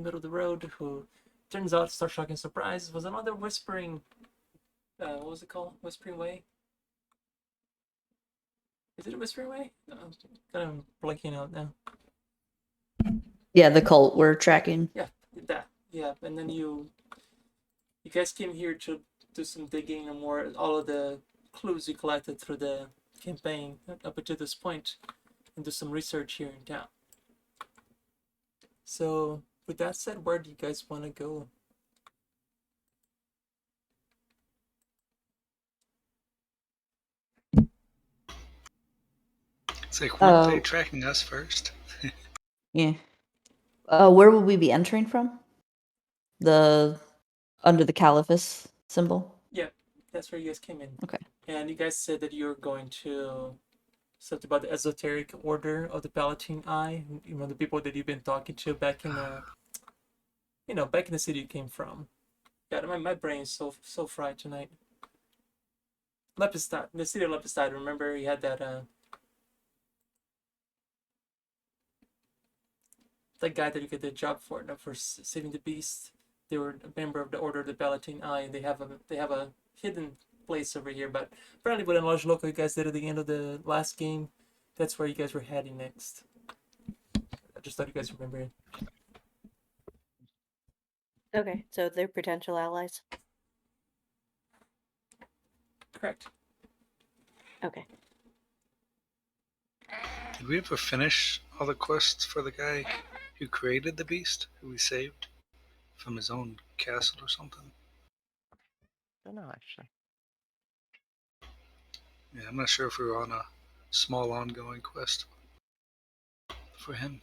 middle of the road, who turns out, start shocking surprise, was another whispering. What was it called? Whispering Way? Is it a Whispering Way? No, I'm kind of blanking out now. Yeah, the cult we're tracking. Yeah, that. Yeah, and then you guys came here to do some digging and more all of the clues you collected through the campaign up until this point, and do some research here in town. So, with that said, where do you guys want to go? It's like, weren't they tracking us first? Yeah. Where will we be entering from? Under the Caliphus symbol? Yeah, that's where you guys came in. Okay. And you guys said that you're going to something about the esoteric order of the Palatine Eye. You know, the people that you've been talking to back in the, back in the city you came from. Yeah, my brain is so fried tonight. Lepistad, the city of Lepistad. Remember, you had that guy that you get the job for, for saving the beast. They were a member of the Order of the Palatine Eye, and they have a hidden place over here. But apparently, with a large local you guys did at the end of the last game, that's where you guys were heading next. I just thought you guys remember it. Okay, so they're potential allies. Correct. Okay. Did we ever finish all the quests for the guy who created the beast, who we saved from his own castle or something? I don't know, actually. Yeah, I'm not sure if we were on a small ongoing quest for him.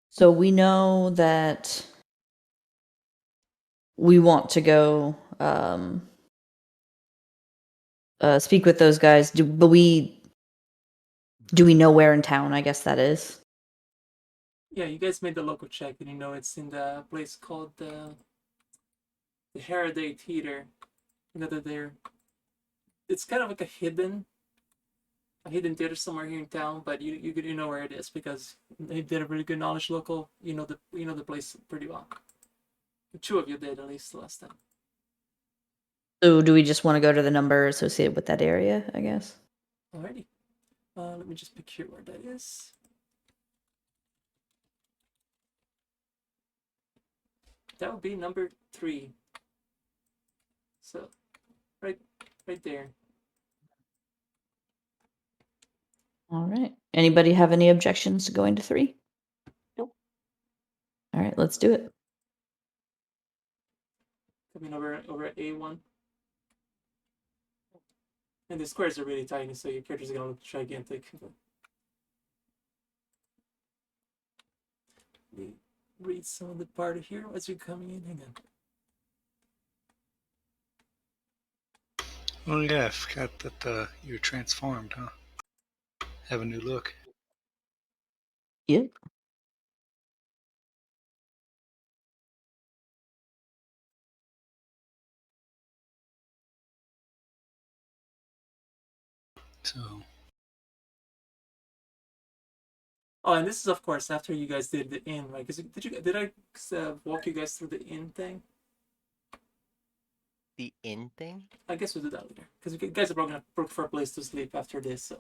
So we know that we want to go speak with those guys. Do we know where in town? I guess that is. Yeah, you guys made the local check, and it's in the place called the Heriday Theater. You know that it's kind of like a hidden theater somewhere here in town, but you know where it is because they did a really good knowledge local. You know the place pretty well. The two of you did, at least the last time. So do we just want to go to the number associated with that area, I guess? Alrighty. Let me just pick here where that is. That would be number 3. So, right there. All right. Anybody have any objections to going to 3? Nope. All right, let's do it. Coming over at A1. And the squares are really tiny, so your characters are gonna look gigantic. Let me read some of the part here as you're coming in. Hang on. Oh yeah, I forgot that you're transformed, huh? Have a new look. Yep. So. Oh, and this is of course after you guys did the inn, right? Did I walk you guys through the inn thing? The inn thing? I guess we'll do that later because you guys are probably gonna look for a place to sleep after this. So.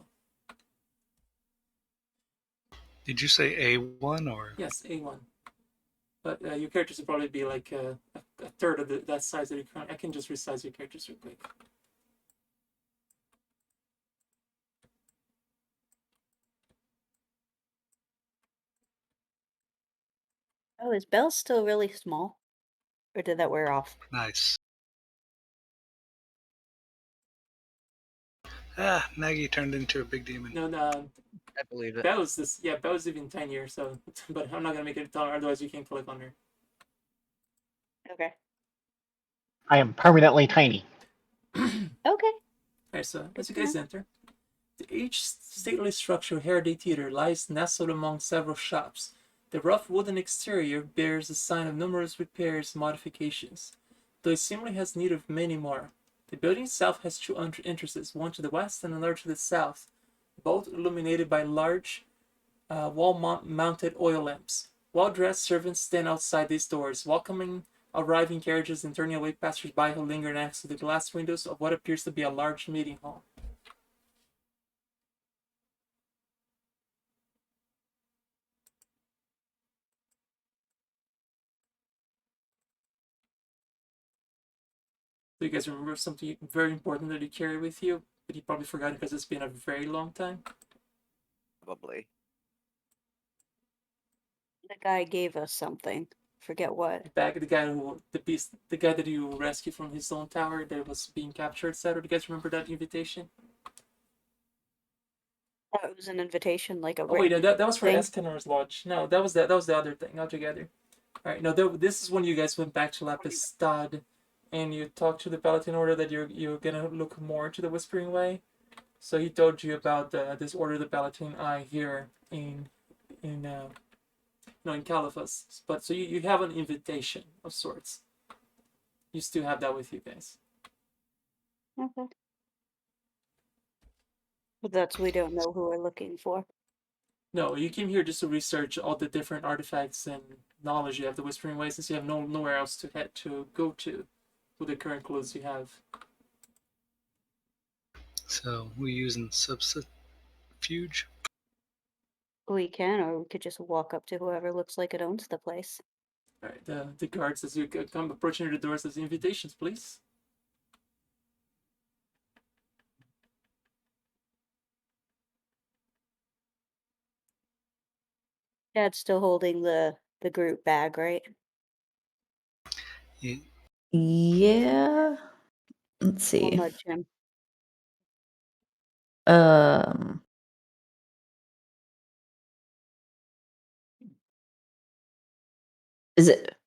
Did you say A1 or? Yes, A1. But your characters would probably be like a third of that size that you current. I can just resize your characters real quick. Oh, is Belle still really small? Or did that wear off? Nice. Ah, Maggie turned into a big demon. No, I believe it. Belle's even tinier, so but I'm not gonna make it taller, otherwise you can't click on her. Okay. I am permanently tiny. Okay. Alright, so as you guys enter, the aged stately structure of Heriday Theater lies nestled among several shops. The rough wooden exterior bears the sign of numerous repairs and modifications, though it seemingly has need of many more. The building itself has 2 entrances, one to the west and another to the south, both illuminated by large wall-mounted oil lamps. Well-dressed servants stand outside these doors, welcoming arriving carriages and turning away passers-by who linger next to the glass windows of what appears to be a large meeting hall. Do you guys remember something very important that you carry with you, but you probably forgot because it's been a very long time? Probably. The guy gave us something. Forget what. Back the guy that you rescued from his own tower that was being captured, etc. Do you guys remember that invitation? Oh, it was an invitation, like a Oh wait, no, written that was for thing? Escanor's Lodge. No, that was the other thing altogether. All right, no, this is when you guys went back to Lapis Stad, and you talked to the Palatine Order that you're gonna look more to the Whispering Way. So he told you about this Order of the Palatine Eye here in Caliphus. But so you have an invitation of sorts. You still have that with you guys. Okay. But we don't know who we're looking for. No, you came here just to research all the different artifacts and knowledge you have the Whispering Way, since you have nowhere else to head to go to with the current clues you have. So we're using subterfuge. We can, or we could just walk up to whoever looks like it owns the place. All right, the guards as you come approaching the doors as invitations, please. Dad's still holding the group bag, right? Yeah, Yeah. Let's We'll see. nudge him. Um.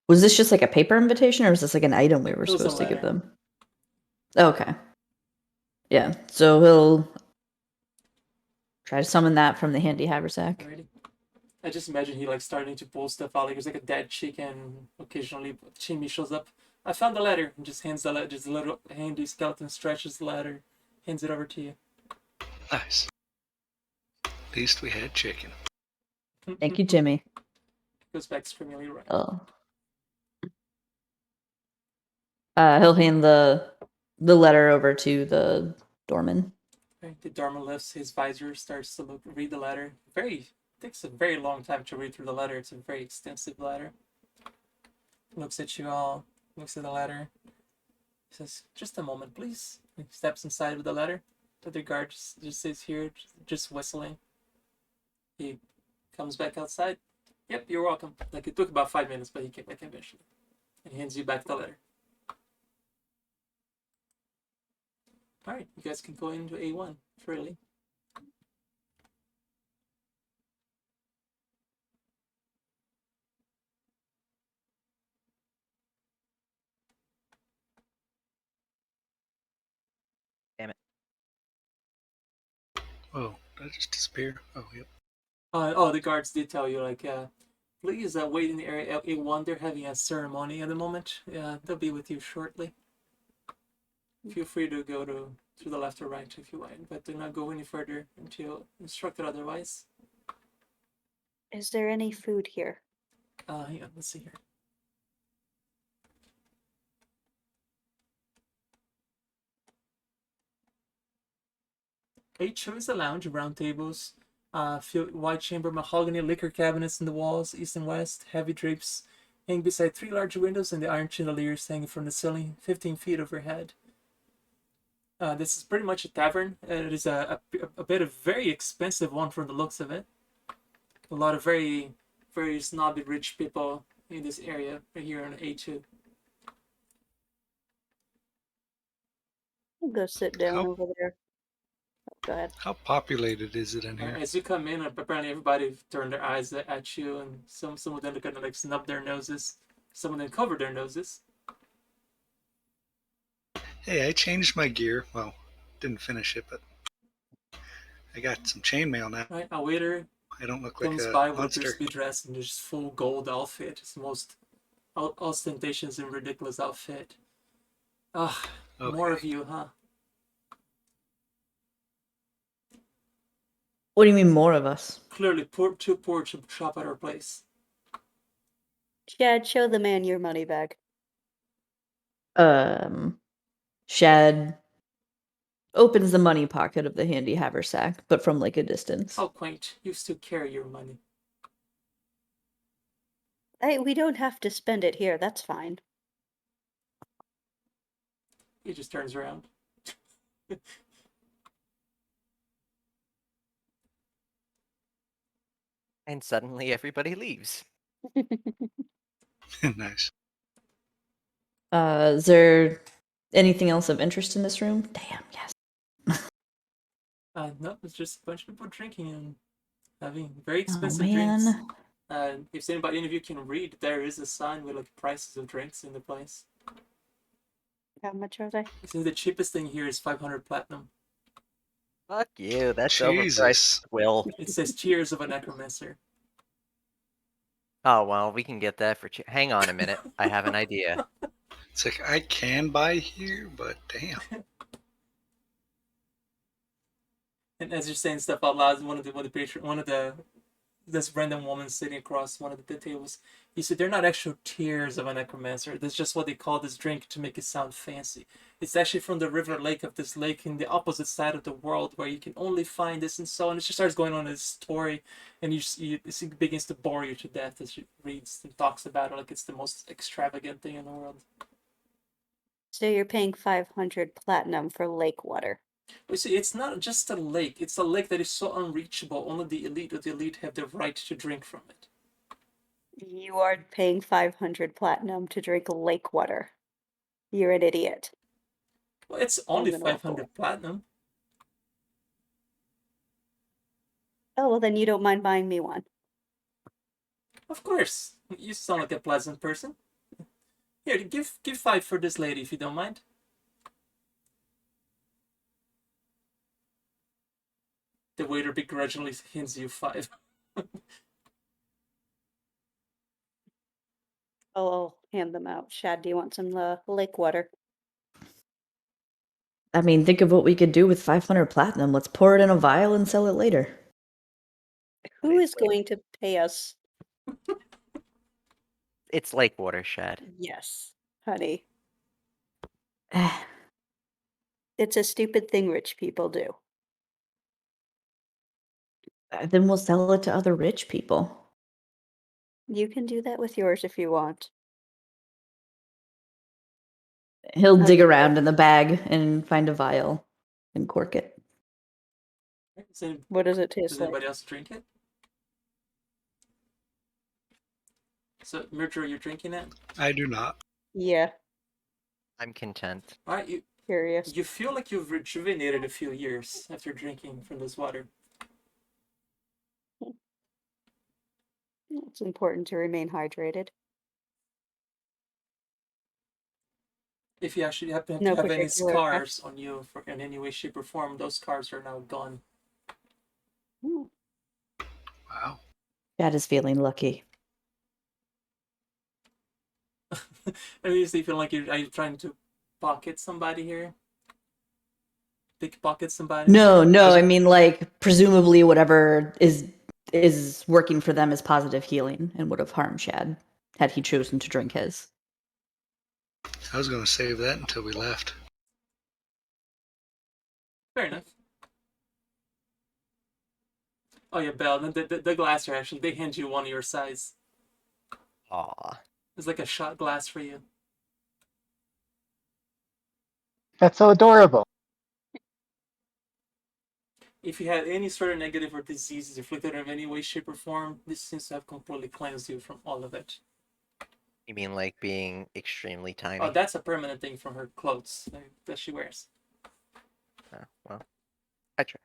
Was this just like a paper invitation, or was this like an item we were It was a supposed to give letter. them? Okay. Yeah. So he'll try to summon that from the handy haversack. Alrighty. I just imagine he like starting to pull stuff out. Like there's like a dead chicken. Occasionally, Chimmy shows up. I found the letter and just hands the letter. Just a little handy skeleton stretches the letter, hands it over to you. nice. At least we had chicken. Thank you, Jimmy. Goes back screamingly right. Oh. He'll hand the letter over to the doorman. Right, the Dharma lifts his visor, starts to read the letter. Takes a very long time to read through the letter. It's a very extensive letter. Looks at you all, looks at the letter. Says, "Just a moment, please." He steps inside with the letter. The other guard just sits here, just whistling. He comes back outside. "Yep, you're welcome." Like it took about 5 minutes, but he came back eventually. And he hands you back the letter. Alright, you guys can go into A1 freely. Damn it. Oh, did I just disappear? Oh, yep. The guards did tell you, like, please wait in the area A1. They're having a ceremony at the moment. They'll be with you shortly. Feel free to go to the left or right if you want, but do not go any further until instructed otherwise. Is there any food here? Hang on, let's see here. A2 is a lounge, round tables, wide chamber, mahogany liquor cabinets in the walls, east and west, heavy drapes hang beside 3 large windows and the iron chandeliers hanging from the ceiling 15 feet overhead. This is pretty much a tavern. It is a bit of very expensive one from the looks of it. A lot of very, very snobby rich people in this area right here on A2. I'll go sit down How- over there. Oh, go ahead. How populated is it in here? As you come in, apparently everybody turned their eyes at you, and some of them kind of like snub their noses. Some of them cover their noses. Hey, I changed my gear. Well, didn't finish it, but I got some chainmail now. Right, a waiter I don't look like comes a by with monster. appears to be dressed in just full gold outfit. It's the most ostentatious and ridiculous outfit. Ah, more of you, huh? What do you mean more of us? Clearly, too poor to shop at our place. Chad, show the man your money bag. Shad opens the money pocket of the handy haversack, but from like a distance. How quaint. You still carry your money. Hey, we don't have to spend it here. That's fine. He just turns around. And suddenly everybody leaves. Nice. Is there anything else of interest in this room? Damn, yes. No, it's just a bunch of people drinking and having very Oh expensive drinks. man. If any of you can read, there is a sign with like prices of drinks in the place. How much are they? I think the cheapest thing here is 500 platinum. Fuck you, that's Jesus. overpriced, Will. It says Cheers of a Necromancer. Oh, well, we can get that for hang on a minute. I have an idea. It's like I can buy here, but damn. And as you're saying stuff out loud, this random woman sitting across one of the tables, he said they're not actual tears of a necromancer. That's just what they call this drink to make it sound fancy. It's actually from the river lake of this lake in the opposite side of the world where you can only find this and so on. It just starts going on this story, and it begins to bore you to death as she reads and talks about it like it's the most extravagant thing in the world. So you're paying 500 platinum for lake water. You see, it's not just a lake. It's a lake that is so unreachable. Only the elite of the elite have the right to drink from it. You are paying 500 platinum to drink lake water. You're an idiot. Well, it's only gonna walk 500 platinum. Oh, well, then you don't mind buying me one. Of course. You sound like a pleasant person. Here, give 5 for this lady if you don't mind. The waiter begrudgingly hands you 5. I'll hand them out. Shad, do you want some lake water? I mean, think of what we could do with 500 platinum. Let's pour it in a vial and sell it later. Who is going to pay us? It's lake watershed. Yes, honey. Eh, It's a stupid thing rich people do. then we'll sell it to other rich people. You can do that with yours if you want. He'll dig Okay. around in the bag and find a vial and cork it. What does it taste Does like? anybody else drink it? So, Murder, you're drinking it? I do not. Yeah, I'm content. Alright, curious. you feel like you've rejuvenated a few years after drinking from this water. It's important to remain hydrated. If you actually happen No to have any particular scars on you in any way, shape, or form, those scars are now gone. Hmm. Wow. Chad is feeling lucky. I usually feel like are you trying to pocket somebody here? Pickpocket somebody? No, I mean like presumably whatever is working for them is positive healing and would have harmed Shad had he chosen to drink his. I was going to save that until we left. Fair enough. Oh yeah, Belle, the glass are actually, they hand you one of your size. Aw. It's like a shot glass for you. That's so adorable. If you had any sort of negative or diseases inflicted in any way, shape, or form, this seems to have completely cleansed you from all of it. You mean like being extremely tiny? Oh, that's a permanent thing from her clothes that she wears. Oh, well, I tried.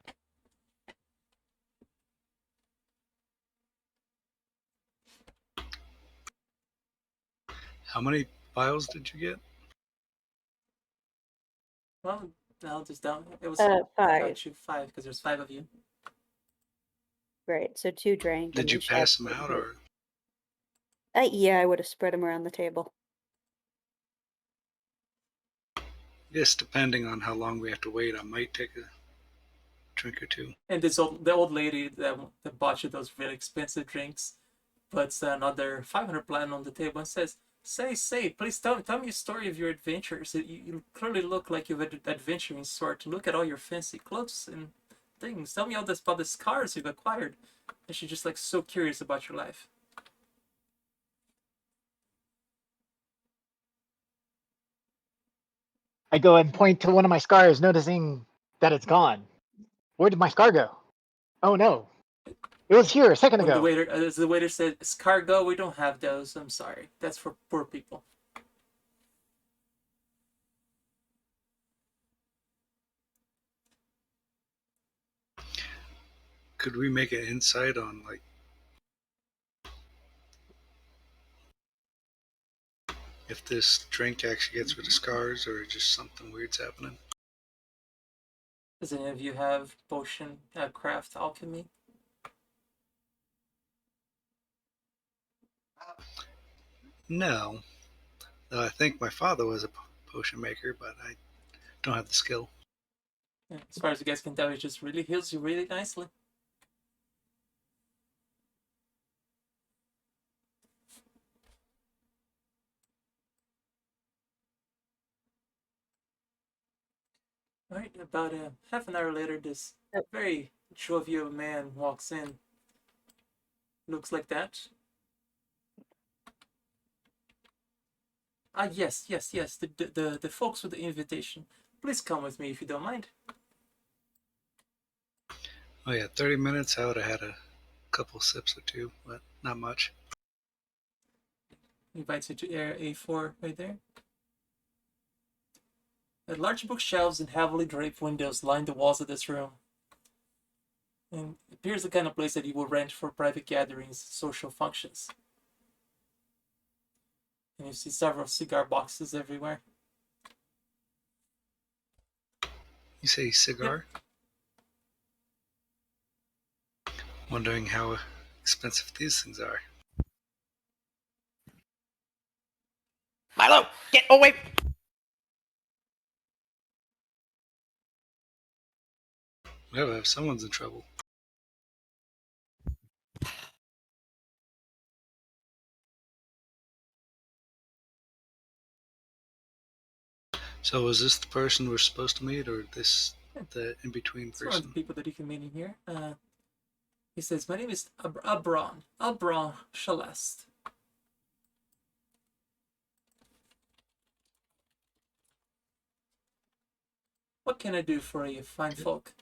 How many vials did you get? Well, I'll just down. It was 5. got you 5 because there's 5 of you. Right, so 2 drank. Did and you then Shad pass them did out, it. or Yeah, I would have spread them around the table. just depending on how long we have to wait, I might take a drink or two. And the old lady that bought you those really expensive drinks puts another 500 platinum on the table and says, Say, please tell me a story of your adventures. You clearly look like you've had an adventuring sort. Look at all your fancy clothes and things. Tell me all this about the scars you've acquired." And she's just like so curious about your life. I go and point to one of my scars, noticing that it's gone. Where did my scar go? Oh no. It was here a second When ago. as the waiter said, "Escargot, we don't have those. I'm sorry. That's for poor people." Could we make an insight on like if this drink actually gets rid of scars or just something weird's happening? Does any of you have potion craft alchemy? No. Though I think my father was a potion maker, but I don't have the skill. Yeah, as far as you guys can tell, it just really heals you really nicely. Alright, about half an hour later, this very jovial man walks in. Looks like that. Ah, yes. The folks with the invitation. Please come with me if you don't mind. Oh yeah, 30 minutes. I would have had a couple sips or two, but not much. Invites you to area A4 right there. Large bookshelves and heavily draped windows line the walls of this room. And it appears the kind of place that you would rent for private gatherings, social functions. And you see several cigar boxes everywhere. You say cigar? Wondering how expensive these things are. Milo, get away! Well, if someone's in trouble. So was this the person we're supposed to meet, or this the in-between It's one of the person? people that you can meet in here. He says, "My name is Abron Shalest. What can I do for you, fine folk?"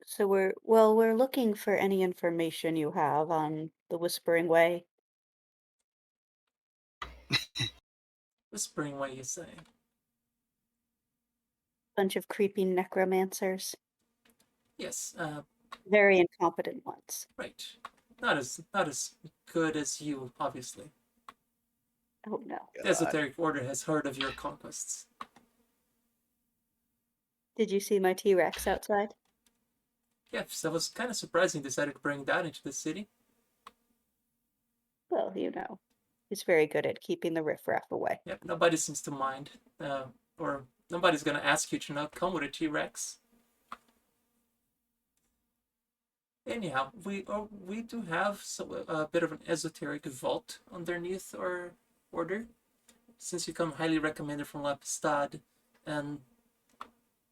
So we're looking for any information you have on the Whispering Way. Whispering Way, you say? Bunch of creepy necromancers, Yes. very incompetent ones. Right. Not as good as you, obviously. Oh no. The Esoteric Order has heard of your conquests. Did you see my T-Rex outside? Yes, that was kind of surprising. Decided to bring that into the city. Well, he's very good at keeping the riffraff away. Yep. Nobody seems to mind, or nobody's gonna ask you to not come with a T-Rex. Anyhow, we do have a bit of an esoteric vault underneath our order, since you come highly recommended from Lapistad, and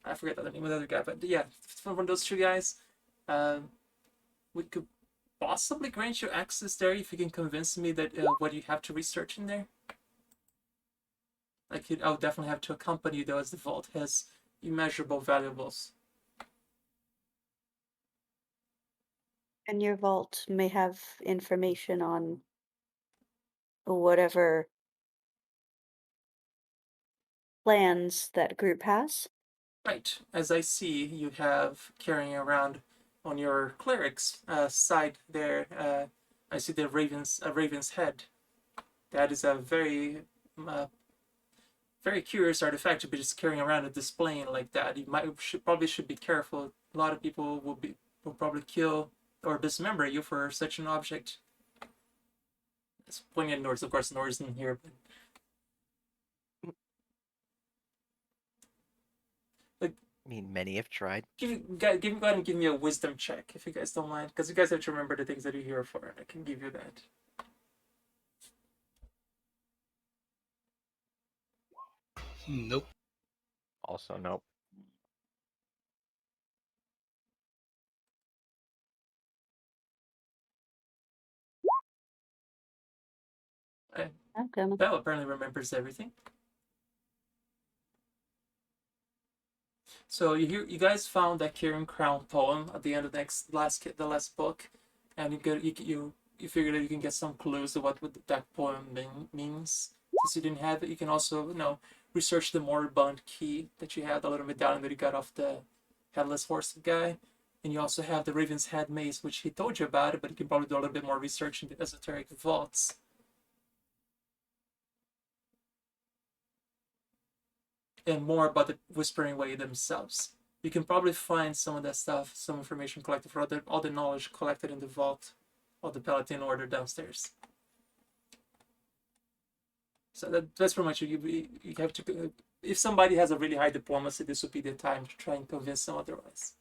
I forget the name of the other guy, but yeah, from those two guys, we could possibly grant you access there if you can convince me that what you have to research in there. I would definitely have to accompany you though, as the vault has immeasurable valuables. And your vault may have information on whatever plans that group has. Right, as I see, you have carrying around on your cleric's side there. I see the raven's head. That is a very curious artifact to be just carrying around and displaying like that. You probably should be careful. A lot of people will probably kill or dismember you for such an object. It's pointing at Norse, of course. Norse in here, but I mean, many have tried. go ahead and give me a wisdom check if you guys don't mind, because you guys have to remember the things that you're here for, and I can give you that. Nope. Also, nope. Okay. Belle apparently remembers everything. So you guys found that Carrion Crown poem at the end of the last book, and you figured that you can get some clues of what that poem means. Since you didn't have it, you can also research the moribund key that you had, the little medallion that you got off the headless horse guy, and you also have the Raven's Head mace, which he told you about it, but you can probably do a little bit more research into esoteric vaults. And more about the Whispering Way themselves. You can probably find some of that stuff, some information collected for all the knowledge collected in the vault of the Palatine Order downstairs. So that's pretty much you have to. If somebody has a really high diplomacy, this would be the time to try and convince them otherwise.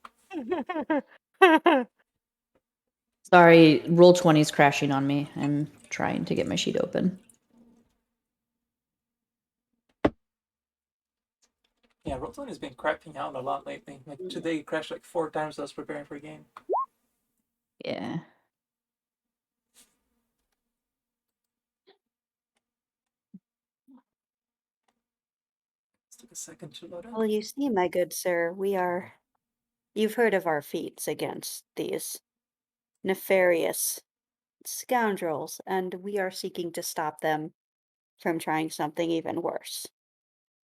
Sorry, roll 20 is crashing on me. I'm trying to get my sheet open. Yeah, Roll20 has been crapping out a lot lately. Like today, it crashed like 4 times. I was preparing for a game. Yeah. It took a second to load up. Well, you see, my good sir, you've heard of our feats against these nefarious scoundrels, and we are seeking to stop them from trying something even worse.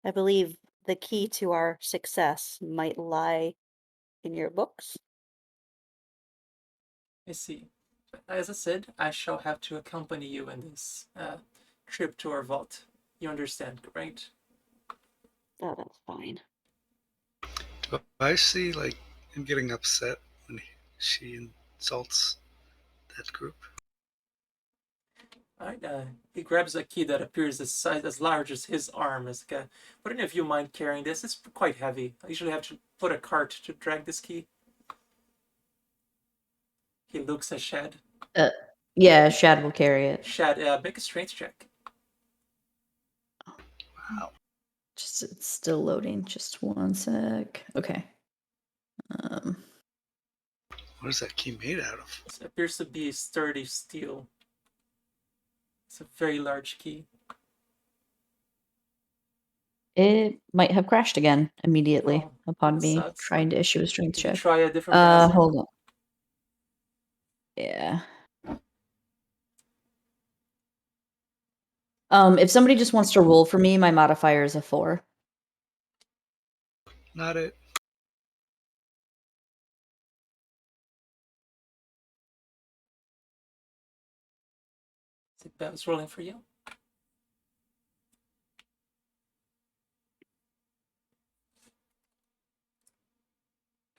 I believe the key to our success might lie in your books. I see. As I said, I shall have to accompany you in this trip to our vault. You understand, right? Oh, that's fine. But I see, like, him getting upset when she insults that group. Alright, he grabs a key that appears as large as his arm. Would any of you mind carrying this? It's quite heavy. I usually have to put a cart to drag this key. He looks at Shad. Yeah, Shad will carry it. Shad, make a strength check. Wow. Just it's still loading. Just one sec. Okay. What is that key made out of? It appears to be sturdy steel. It's a very large key. It might have crashed again immediately Oh, upon that me sucks. trying to issue a strength Did you check. try a different browser? Hold on. Yeah. If somebody just wants to roll for me, my modifier is a 4. Not it. That was rolling for you.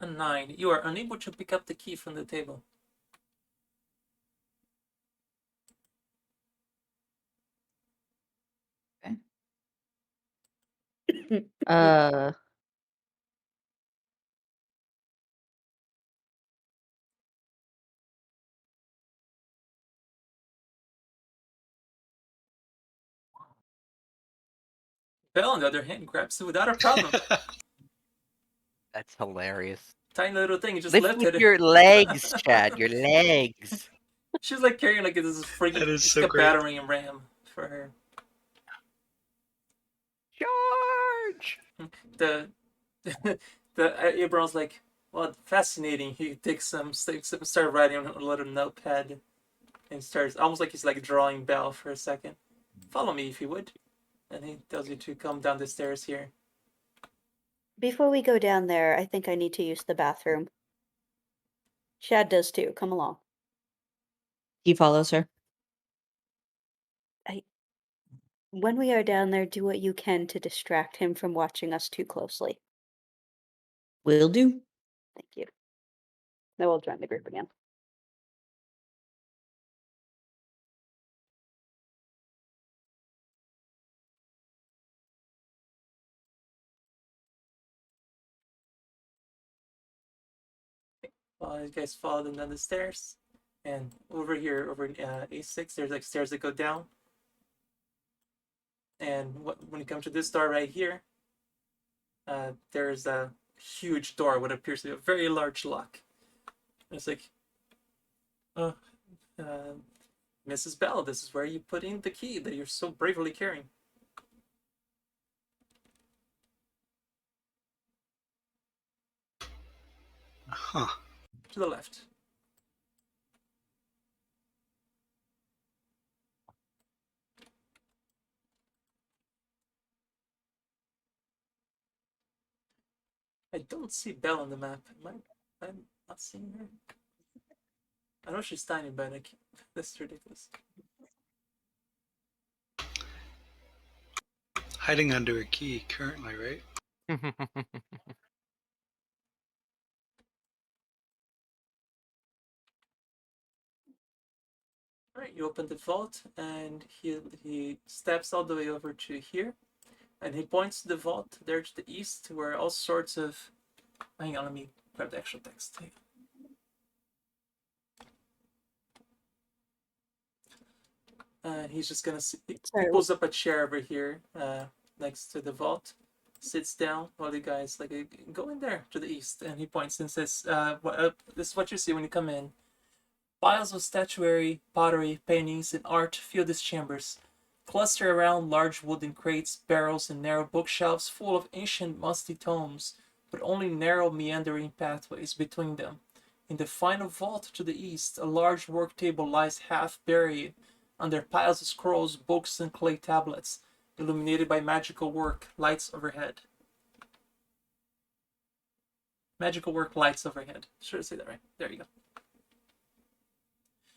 A 9. You are unable to pick up the key from the table. Uh, Bell, on the other hand, grabs it without a problem. That's hilarious. Tiny little thing, you just Lift lifted with it. your legs, Chad. Your legs. She's like carrying like this freaking That is it's so like a great. battering ram for her. Charge! The Abraham's like, well, fascinating. He takes start writing on a little notepad, and starts almost like he's like drawing Bell for a second. Follow me if you would, and he tells you to come down the stairs here. Before we go down there, I think I need to use the bathroom. Shad does too. Come along. he follows her. When we are down there, do what you can to distract him from watching us too closely. Will do. Thank you. Then we'll join the group again. You guys follow them down the stairs, and over here, over in A6, there's like stairs that go down. And when you come to this door right here, there's a huge door, what appears to be a very large lock. And it's like, oh, Mrs. Bell, this is where you put in the key that you're so bravely carrying. Huh. To the left. I don't see Belle on the map. I'm not seeing her. I know she's tiny, but that's ridiculous. Hiding under a key currently, right? Alright, you open the vault, and he steps all the way over to here, and he points to the vault there to the east, where all sorts of... Hang on, let me grab the actual text. He's just gonna he pulls up a chair over here next to the vault, sits down while you guys like go in there to the east, and he points and says, "This is what you see when you come in. Piles of statuary, pottery, paintings, and art fill these chambers. Cluster around large wooden crates, barrels, and narrow bookshelves full of ancient, musty tomes, with only narrow, meandering pathways between them. In the final vault to the east, a large work table lies half buried under piles of scrolls, books, and clay tablets, illuminated by magical work lights overhead." Magical work lights overhead. Should I say that right? There you go.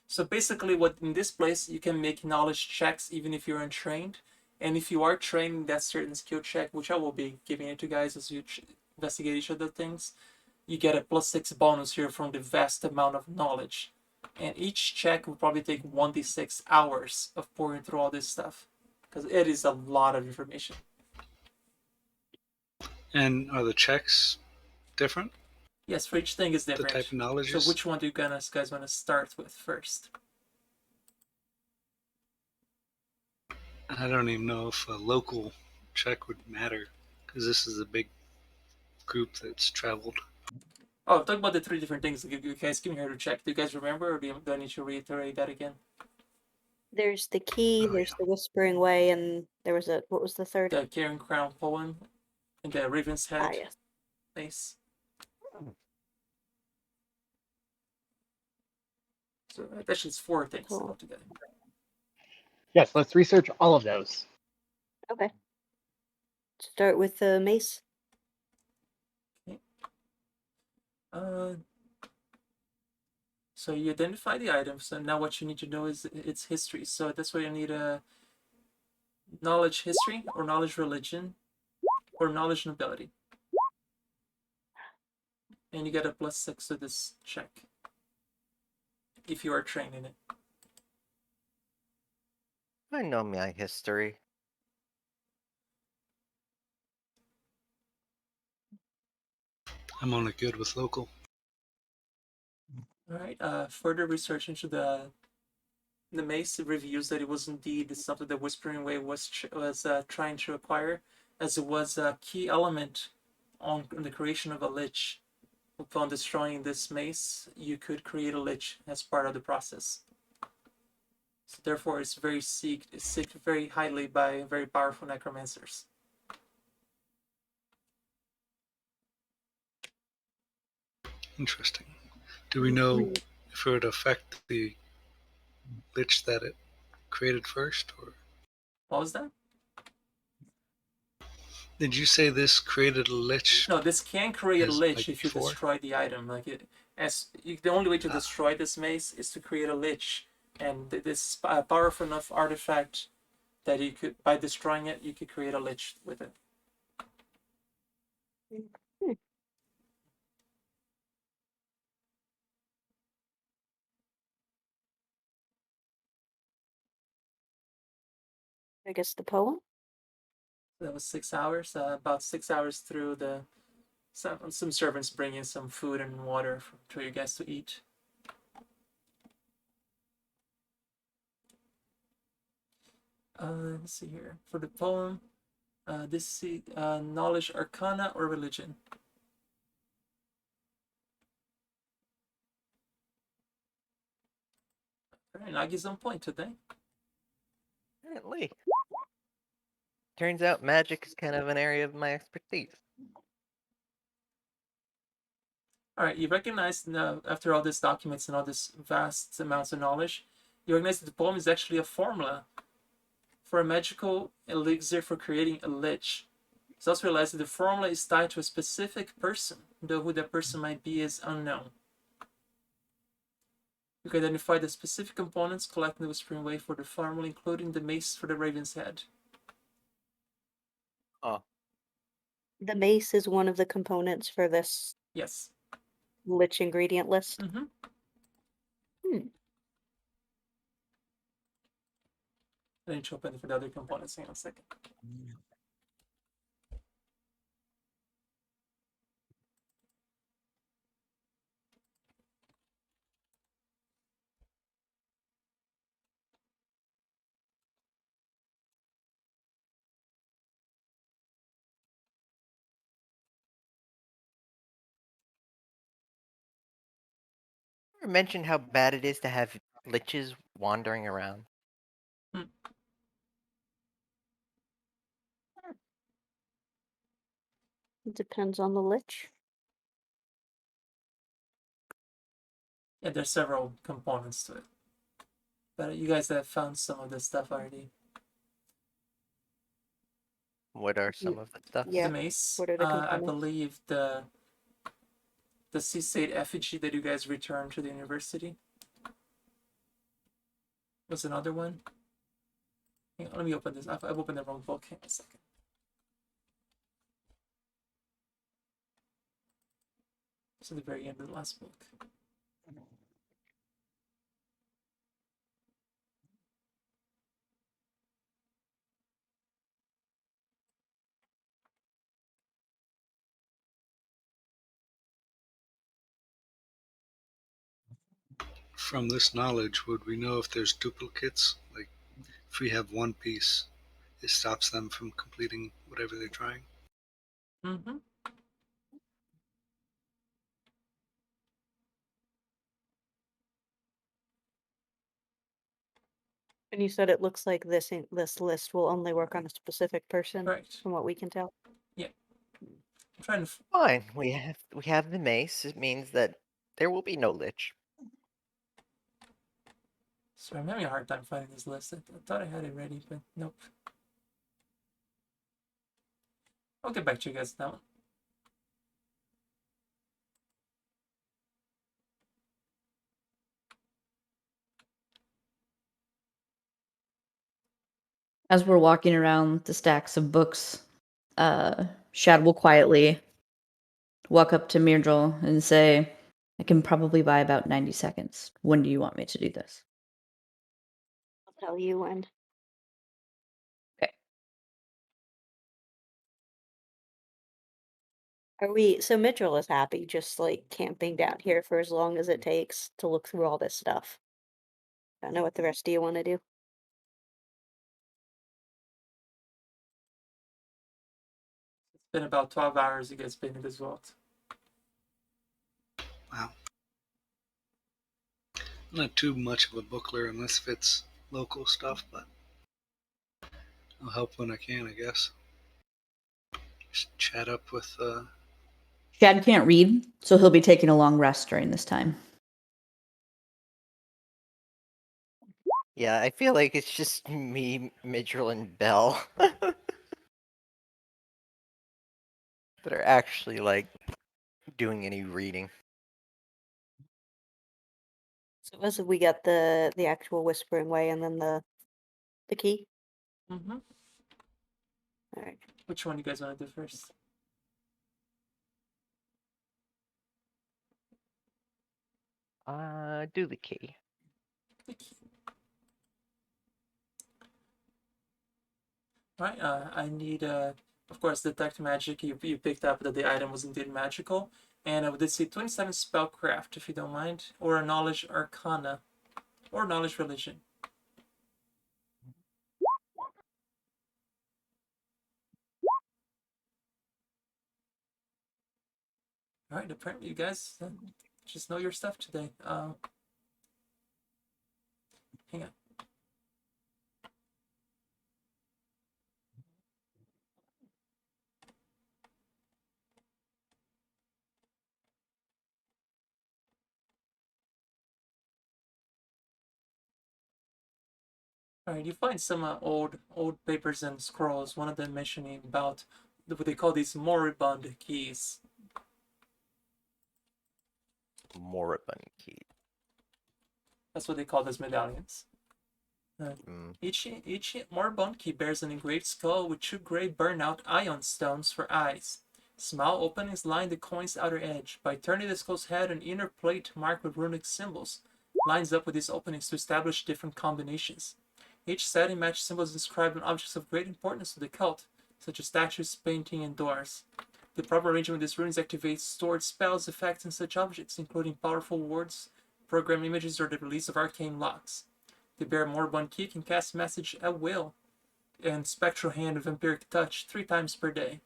So basically, what in this place, you can make knowledge checks even if you're untrained. And if you are trained in that certain skill check, which I will be giving it to you guys as you investigate each of the things, you get a +6 bonus here from the vast amount of knowledge. And each check will probably take 1d6 hours of pouring through all this stuff, because it is a lot of information. And are the checks different? Yes, for each thing is The different. type of knowledge So is? which one do you guys want to start with first? I don't even know if a local check would matter, because this is a big group that's traveled. Oh, talk about the 3 different things you guys came here to check. Do you guys remember, or do I need to reiterate that again? There's the key, Oh, there's yeah. the Whispering Way, and there was what was the third? The Carrion Crown poem and the Raven's Head. Ah, yes. Nice. So actually, it's 4 things Cool. altogether. Yes, let's research all of those. Okay. Start with the mace. Uh, so you identify the items, and now what you need to know is its history. So that's why you need a knowledge history, or knowledge religion, or knowledge nobility. And you get a +6 to this check if you are trained in it. I know my history. I'm only good with local. All right. Further research into the mace reveals that it was indeed something that Whispering Way was trying to acquire, as it was a key element on the creation of a lich. Upon destroying this mace, you could create a lich as part of the process. So therefore, it's very seeked very highly by very powerful necromancers. Interesting. Do we know if it would affect the lich that it created first, or What was that? did you say this created a lich? No, this can create a As, lich like, if you before? destroy the item. The only way to destroy this mace is to create a lich, and this is a powerful enough artifact that you could, by destroying it, you could create a lich with it. I guess the poem. That was 6 hours. About 6 hours through some servants bring in some food and water for you guys to eat. Let's see here. For the poem, this is knowledge, arcana, or religion. Alright, Nagi's on point today. Apparently. Turns out magic is kind of an area of my expertise. Alright, you recognize now, after all these documents and all this vast amounts of knowledge, you recognize that the poem is actually a formula for a magical elixir for creating a lich. You also realize that the formula is tied to a specific person, though who that person might be is unknown. You can identify the specific components collected in the Whispering Way for the formula, including the mace for the Raven's Head. Oh. The mace is one of the components for this Yes. lich ingredient list. Mm-hmm. I need to open it for the other components. Hang on a second. Ever mentioned how bad it is to have liches wandering around? It depends on the lich. Yeah, there's several components to it. But you guys have found some of this stuff already. What are some of the stuff? Yeah. The mace. What are the I components? believe the C-State effigy that you guys returned to the university was another one. Hang on, let me open this. I've opened the wrong book. Hang on a second. It's at the very end of the last book. From this knowledge, would we know if there's duplicates? Like, if we have one piece, it stops them from completing whatever they're trying? Mm-hmm. And you said it looks like this list will only work on a specific person, Right. from what we can tell. I'm trying to. Fine. We have the mace. It means that there will be no lich. Sorry, I'm having a hard time finding this list. I thought I had it ready, but nope. I'll get back to you guys now. As we're walking around the stacks of books, Shad will quietly walk up to Myrdral and say, I can probably buy about 90 seconds. When do you want me to do this? I'll tell you when. Okay. So Mitchell is happy just like camping down here for as long as it takes to look through all this stuff. I don't know what the rest of you want to do. It's been about 12 hours you guys been in this vault. Wow. I'm not too much of a bookler unless if it's local stuff, but I'll help when I can, I guess. Just chat up with, Shad can't read, so he'll be taking a long rest during this time. Yeah, I feel like it's just me, Midrill, and Bell that are actually like doing any reading. So as we get the actual Whispering Way and then the key. Mm-hmm. All right. Which one you guys want to do first? Do the key. Right. I need of course, detect magic. You picked up that the item was indeed magical. And I would say 27 spellcraft, if you don't mind, or a knowledge arcana, or knowledge religion. All right, apparently you guys just know your stuff today. Hang on. All right, you find some old papers and scrolls. One of them mentioning about what they call these moribund keys. Moribund key. That's what they call those medallions. Each moribund key bears an engraved skull with 2 gray burnout ion stones for eyes. Small openings line the coin's outer edge. By turning the skull's head, an inner plate marked with runic symbols lines up with these openings to establish different combinations. Each setting match symbols inscribed on objects of great importance to the cult, such as statues, painting, and doors. The proper arrangement of these runes activates stored spells, effects, and such objects, including powerful wards, program images, or the release of arcane locks. The bear moribund key can cast message at will and spectral hand of vampiric touch 3 times per day.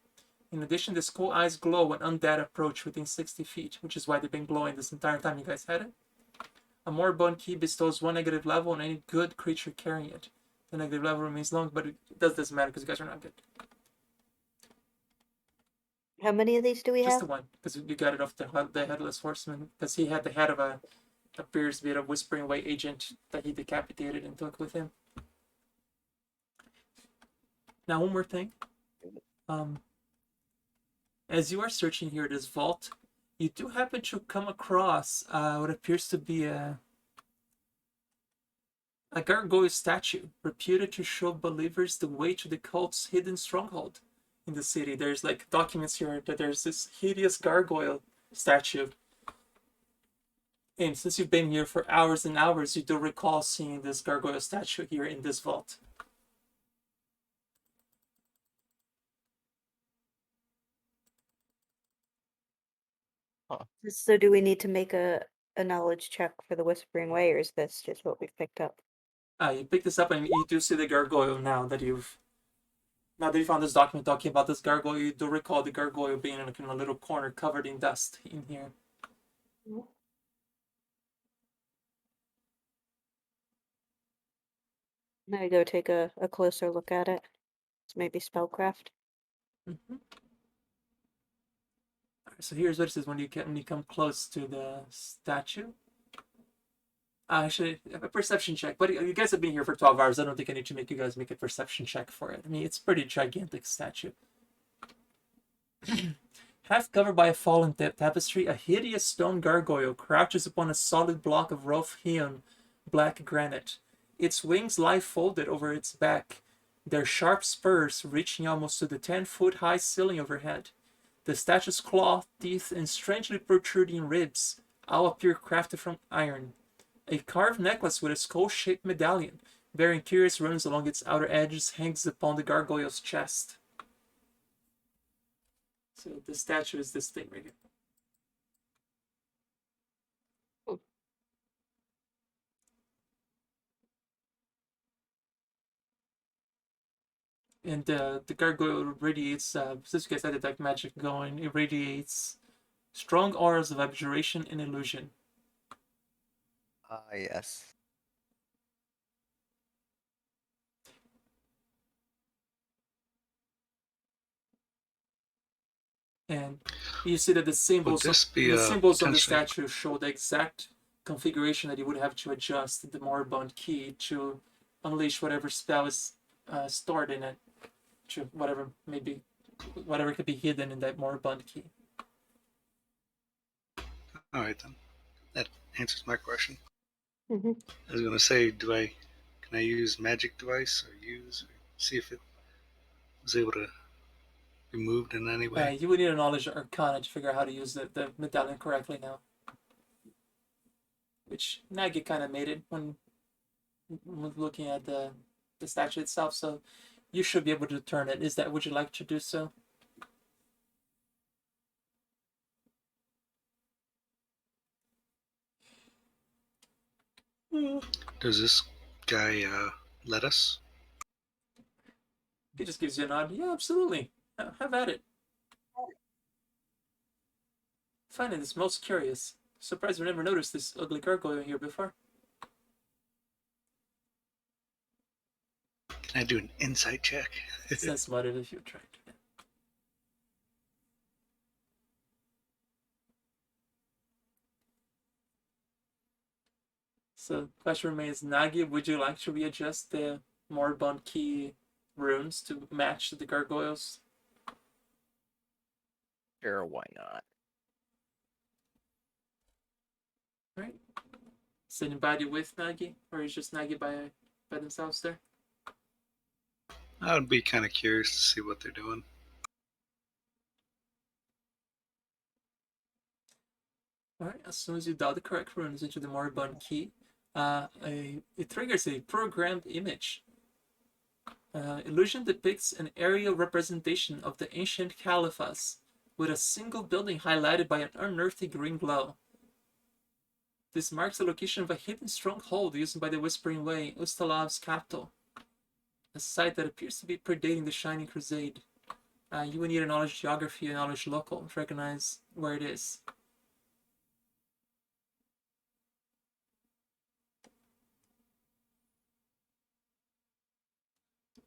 In addition, the skull eyes glow when undead approach within 60 feet, which is why they've been glowing this entire time you guys had it. A moribund key bestows 1 negative level on any good creature carrying it. The negative level remains long, but it doesn't matter because you guys are not good. How many of these do we Just have? the one, because you got it off the headless horseman, because he had the head of appears to be a Whispering Way agent that he decapitated and took with him. Now, one more thing. As you are searching here this vault, you do happen to come across what appears to be a gargoyle statue, reputed to show believers the way to the cult's hidden stronghold in the city. There's like documents here that there's this hideous gargoyle statue. And since you've been here for hours and hours, you do recall seeing this gargoyle statue here in this vault. So do we need to make a knowledge check for the Whispering Way, or is this just what we've picked up? You pick this up and you do see the gargoyle now that you found this document talking about this gargoyle. You do recall the gargoyle being in a little corner covered in dust in here. Now I go take a closer look at it. It's maybe spellcraft. So here's what it says when you come close to the statue. Actually, a perception check. But you guys have been here for 12 hours. I don't think I need to make you guys make a perception check for it. I mean, it's a pretty gigantic statue. Half covered by a fallen tapestry, a hideous stone gargoyle crouches upon a solid block of rough-hewn black granite. Its wings lie folded over its back, their sharp spurs reaching almost to the 10-foot-high ceiling overhead. The statue's claw, teeth, and strangely protruding ribs all appear crafted from iron. A carved necklace with a skull-shaped medallion, bearing curious runes along its outer edges, hangs upon the gargoyle's chest. So the statue is this thing right here. And the gargoyle radiates, since you guys had detect magic going, it radiates strong auras of abjuration and illusion. Yes. And you see that the symbols of the statue show the exact configuration that you would have to adjust the moribund key to unleash whatever spell is stored in it, to whatever could be hidden in that moribund key. All right, then. That answers my question. Mm-hmm. I was going to say, can I use magic device or see if it was able to be moved in any way? You would need a knowledge arcana to figure out how to use the medallion correctly now. Which Nagi kind of made it when looking at the statue itself. So you should be able to turn it. Would you like to do so? Does this guy let us? He just gives you a nod. Yeah, absolutely. Have at it. Finding this most curious. Surprised we never noticed this ugly gargoyle here before. Can I do an insight check? Sense motive if you tried. So, question remains, Nagi, would you like to readjust the Moribund Key runes to match the gargoyles? Sure, why not? Right? Is anybody with Nagi? Or is just Nagi by themselves there? I would be kind of curious to see what they're doing. Alright, as soon as you dial the correct runes into the Moribund Key, it triggers a programmed image. Illusion depicts an aerial representation of the ancient caliphs, with a single building highlighted by an unearthly green glow. This marks the location of a hidden stronghold used by the Whispering Way, Ustalav's capital, a site that appears to be predating the Shining Crusade. You would need a knowledge geography and knowledge local to recognize where it is.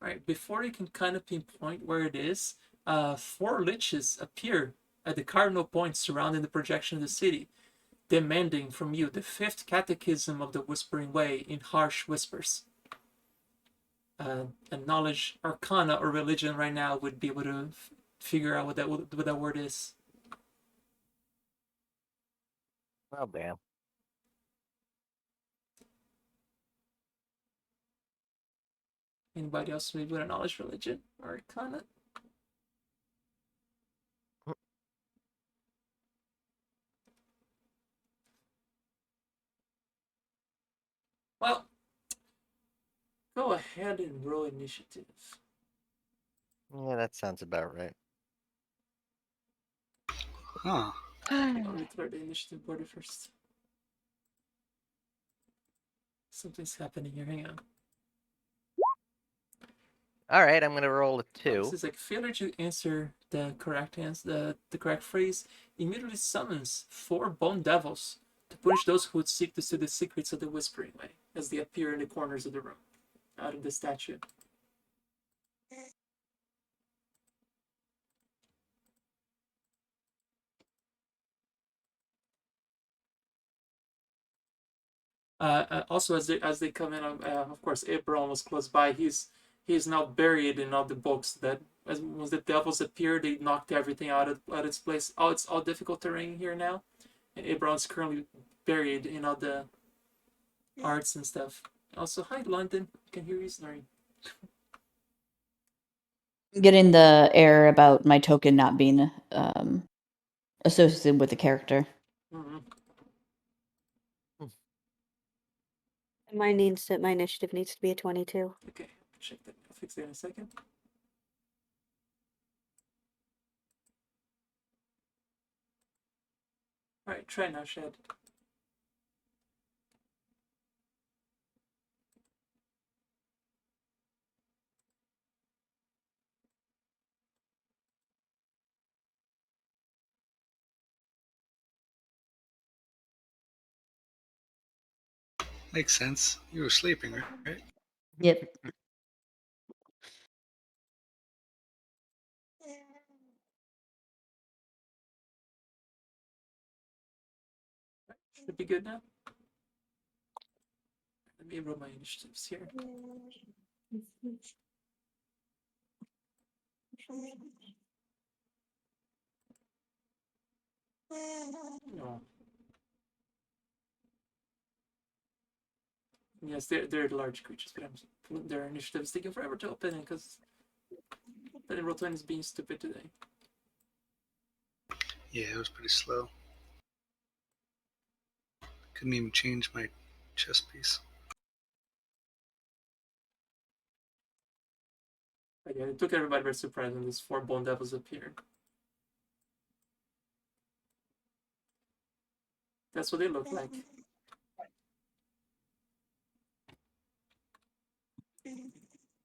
Right, before you can kind of pinpoint where it is, 4 liches appear at the cardinal points surrounding the projection of the city, demanding from you the 5th catechism of the Whispering Way in harsh whispers. A knowledge arcana or religion right now would be able to figure out what that word is. Oh, damn. Anybody else maybe with a knowledge religion or arcana? Well, go ahead and roll initiative. Yeah, that sounds about right. Huh. I'll declare the initiative order first. Something's happening here. Hang on. All right, I'm gonna roll a This 2. is like failure to answer the correct the correct phrase immediately summons 4 bone devils to punish those who would seek to see the secrets of the Whispering Way as they appear in the corners of the room, out of the statue. Also, as they come in, of course, Abram was close by. He's now buried in all the books that once the devils appeared, they knocked everything out of its place. Oh, it's all difficult terrain here now, and Abram's currently buried in all the arts and stuff. Also, hi London, I can hear you snoring. Getting the error about my token not being associated with the character. Mm-hmm. My initiative needs to be a 22. Okay, check that. I'll fix that in a second. All right, try now, Shed. Makes sense. You were sleeping, right? Yep. Should be good now. Let me roll my initiatives here. No. Yes, they're large creatures, but their initiatives taking forever to open because the roll 20 is being stupid today. Yeah, it was pretty slow. Couldn't even change my chess piece. But yeah, it took everybody by surprise when these 4 bone devils appeared. That's what they look like.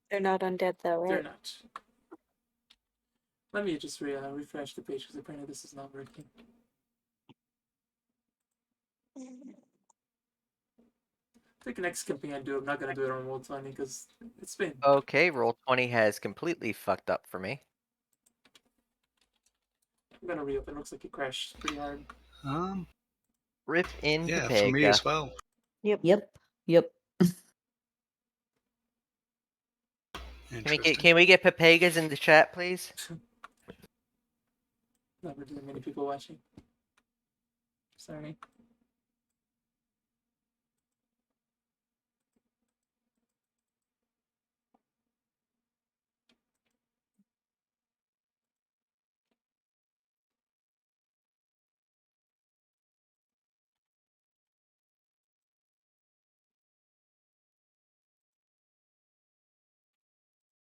They're not undead though, right? They're not. Let me just refresh the page because apparently this is not working. I think the next campaign I do, I'm not gonna do it on Roll20 because it's been. Okay, Roll20 has completely fucked up for me. I'm gonna reopen. It looks like it crashed pretty hard. Rip in Yeah, for me Pepega. as well. Yep. Interesting. Can we get Pepegas in the chat, please? Not really many people watching. Sorry.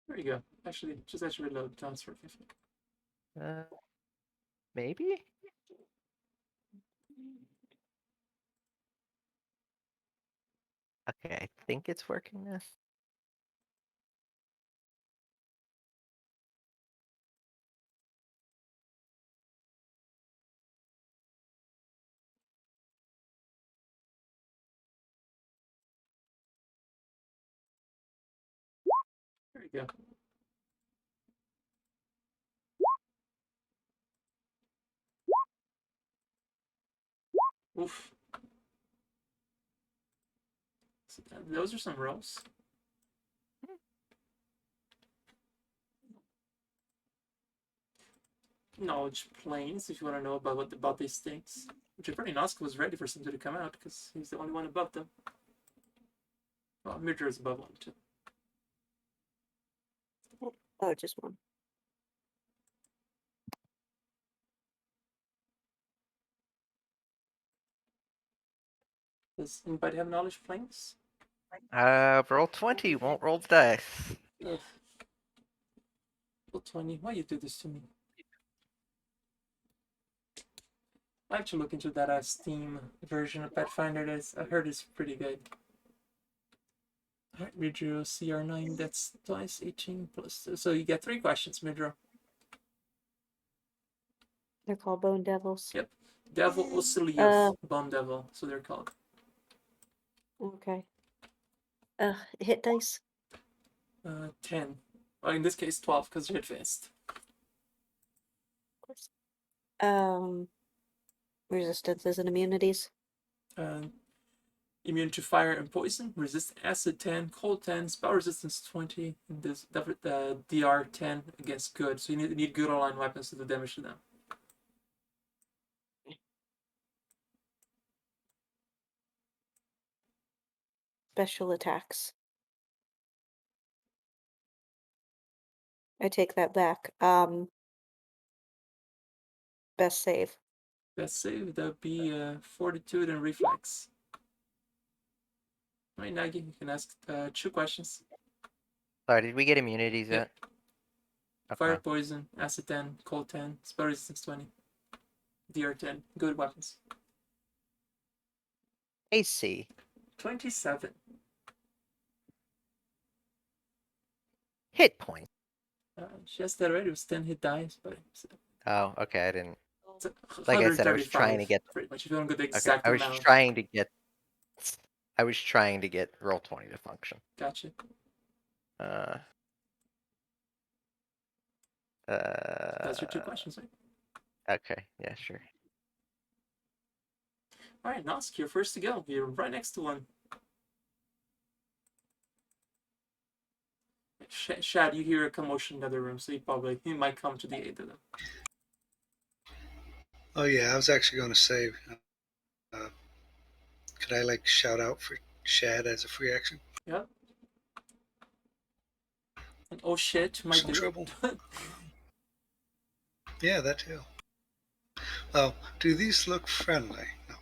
There you go. Actually, just actually reload transfer 50. Maybe? Okay, I think it's working now. There you go. Oof. So those are some rolls. Knowledge planes, if you want to know about these things. Which apparently Nosk was ready for something to come out because he's the only one above them. Well, Mirror is above one too. Oh, just one. Does anybody have knowledge planes? Roll20 won't roll the dice. Ugh. Roll20, why you do this to me? I have to look into that Steam version of Pathfinder. I heard it's pretty good. Alright, Midro CR9, that's twice 18 plus 2. So you get 3 questions, Midro. They're called bone devils. Yep. Devil Osilios, Bone Devil, so they're called. Okay. Hit dice. 10. Well, in this case, 12, because you're advanced. Of course. Resistances and immunities. Immune to fire and poison, resist acid 10, cold 10, spell resistance 20, and this DR 10 against good. So you need good online weapons to do damage to them. Special attacks. I take that back. Best save. Best save, that would be Fortitude and Reflex. Alright, Nagi, you can ask 2 questions. Sorry, did we get immunities Yep. yet? Okay. Fire, poison, acid 10, cold 10, spell resistance 20, DR 10, good weapons. AC. 27. Hit point. She has that already, it was 10 hit dice, but Oh, okay, I didn't. it's Like I said, I was trying to get. pretty much. If you don't get the Okay, exact I was amount. trying to get. I was trying to get Roll20 to function. Gotcha. That's your 2 questions, right? Okay, yeah, sure. Alright, Nosk, you're first to go. You're right next to one. Shad, you hear a commotion in the other room, so he might come to the aid of them. Oh yeah, I was actually going to say, could I shout out for Shad as a free action? Yep. And oh shit, might Some do trouble. it. Yeah, that too. Well, do these look friendly? No.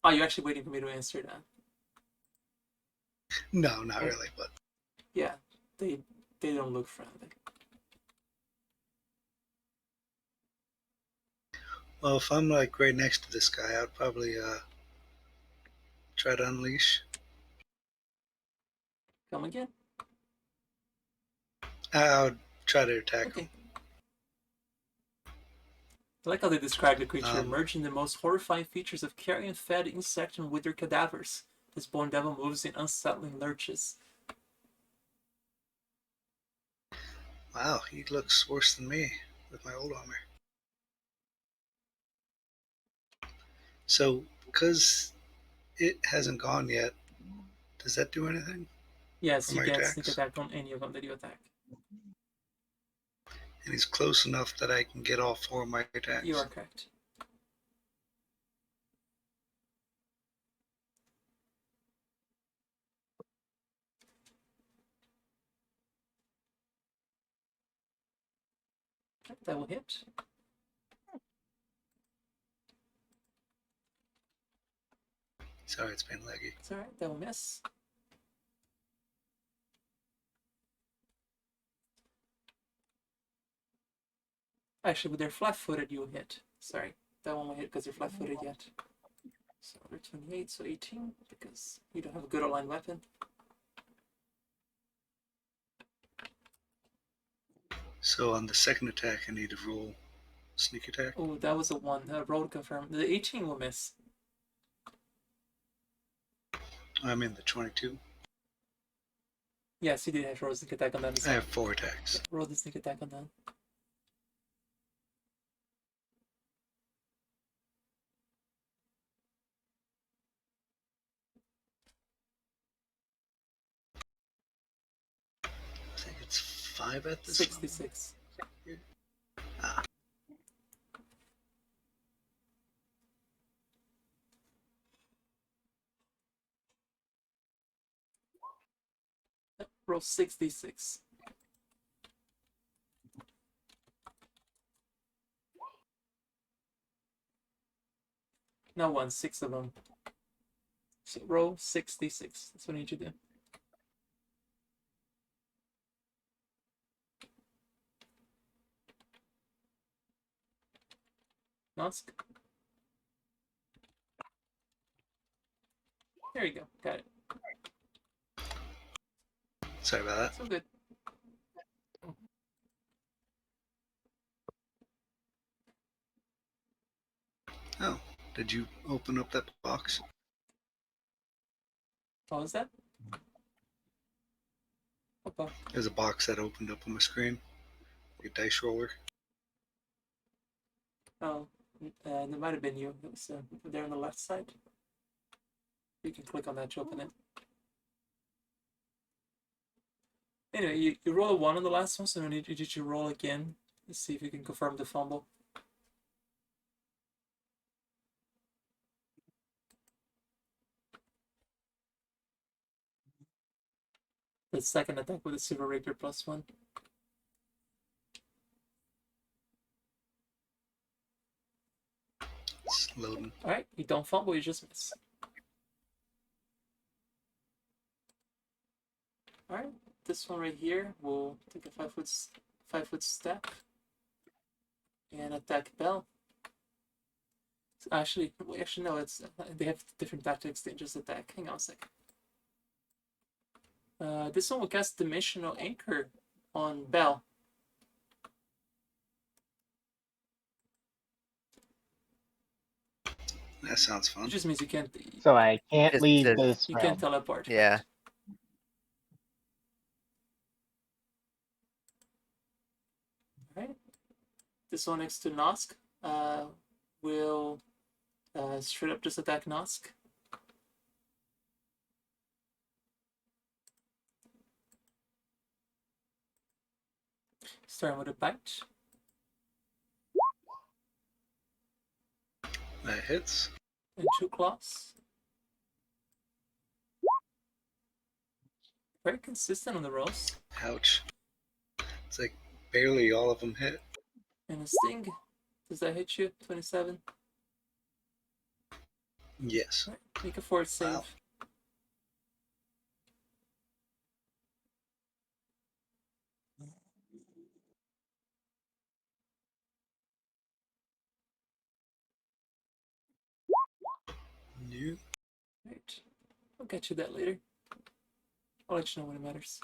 Oh, you're actually waiting for me to answer that. No, not really, but Yeah. they don't look friendly. Well, if I'm like right next to this guy, I'd probably try to unleash. Come again? I would try to attack Okay. him. I like how they describe the creature, Um, emerging the most horrifying features of carrion-fed insect and withered cadavers. This bone devil moves in unsettling lurches. Wow, he looks worse than me with my old armor. So, because it hasn't gone yet, does that do anything Yes, for you my get sneak attacks? attack on any of them that you attack. And he's close enough that I can get all 4 of my attacks. You are correct. That will hit. Sorry, it's been leggy. It's alright, that will miss. Actually, with their flat-footed, you will hit. Sorry, that one will hit because you're flat-footed yet. So we're 28, so 18, because you don't have a good aligned weapon. So on the second attack, I need to roll sneak attack. Oh, that was a 1. Roll to confirm. The 18 will miss. I'm in the 22. Yes, you did have to roll the sneak attack on that as I well. have 4 attacks. Yeah, roll the sneak attack on that. I think it's 5 at this 66. level. Ah, Roll 66. Not 1, 6 of them. So roll 66. That's what I need you to do. Nosk. There you go. Got it. sorry about that. So good. Oh, did you open up that box? What was that? Okay. There's a box that opened up on my screen. Like a dice roller. Oh, that might have been you. It was there on the left side. You can click on that to open it. Anyway, you roll a 1 on the last one, so I need you to roll again to see if you can confirm the fumble. The second attack with a silver rapier +1. It's loading. Alright, you don't fumble, you just miss. Alright, this one right here will take a 5-foot step and attack Bell. Actually, no, it's they have different tactics than just attack. Hang on a sec. This one will cast Dimensional Anchor on Bell. That sounds fun. It just means you can't So I can't Just leave says- this you realm. can't teleport. Yeah. Alright. This one next to Nosk will straight up just attack Nosk. Starting with a bite. That hits. And 2 claws. Very consistent on the rolls. Ouch. It's like barely all of them hit. And a sting. Does that hit you? 27. Yes. Right. Make a fort save. Wow. New. Right. I'll get you that later. I'll let you know when it matters.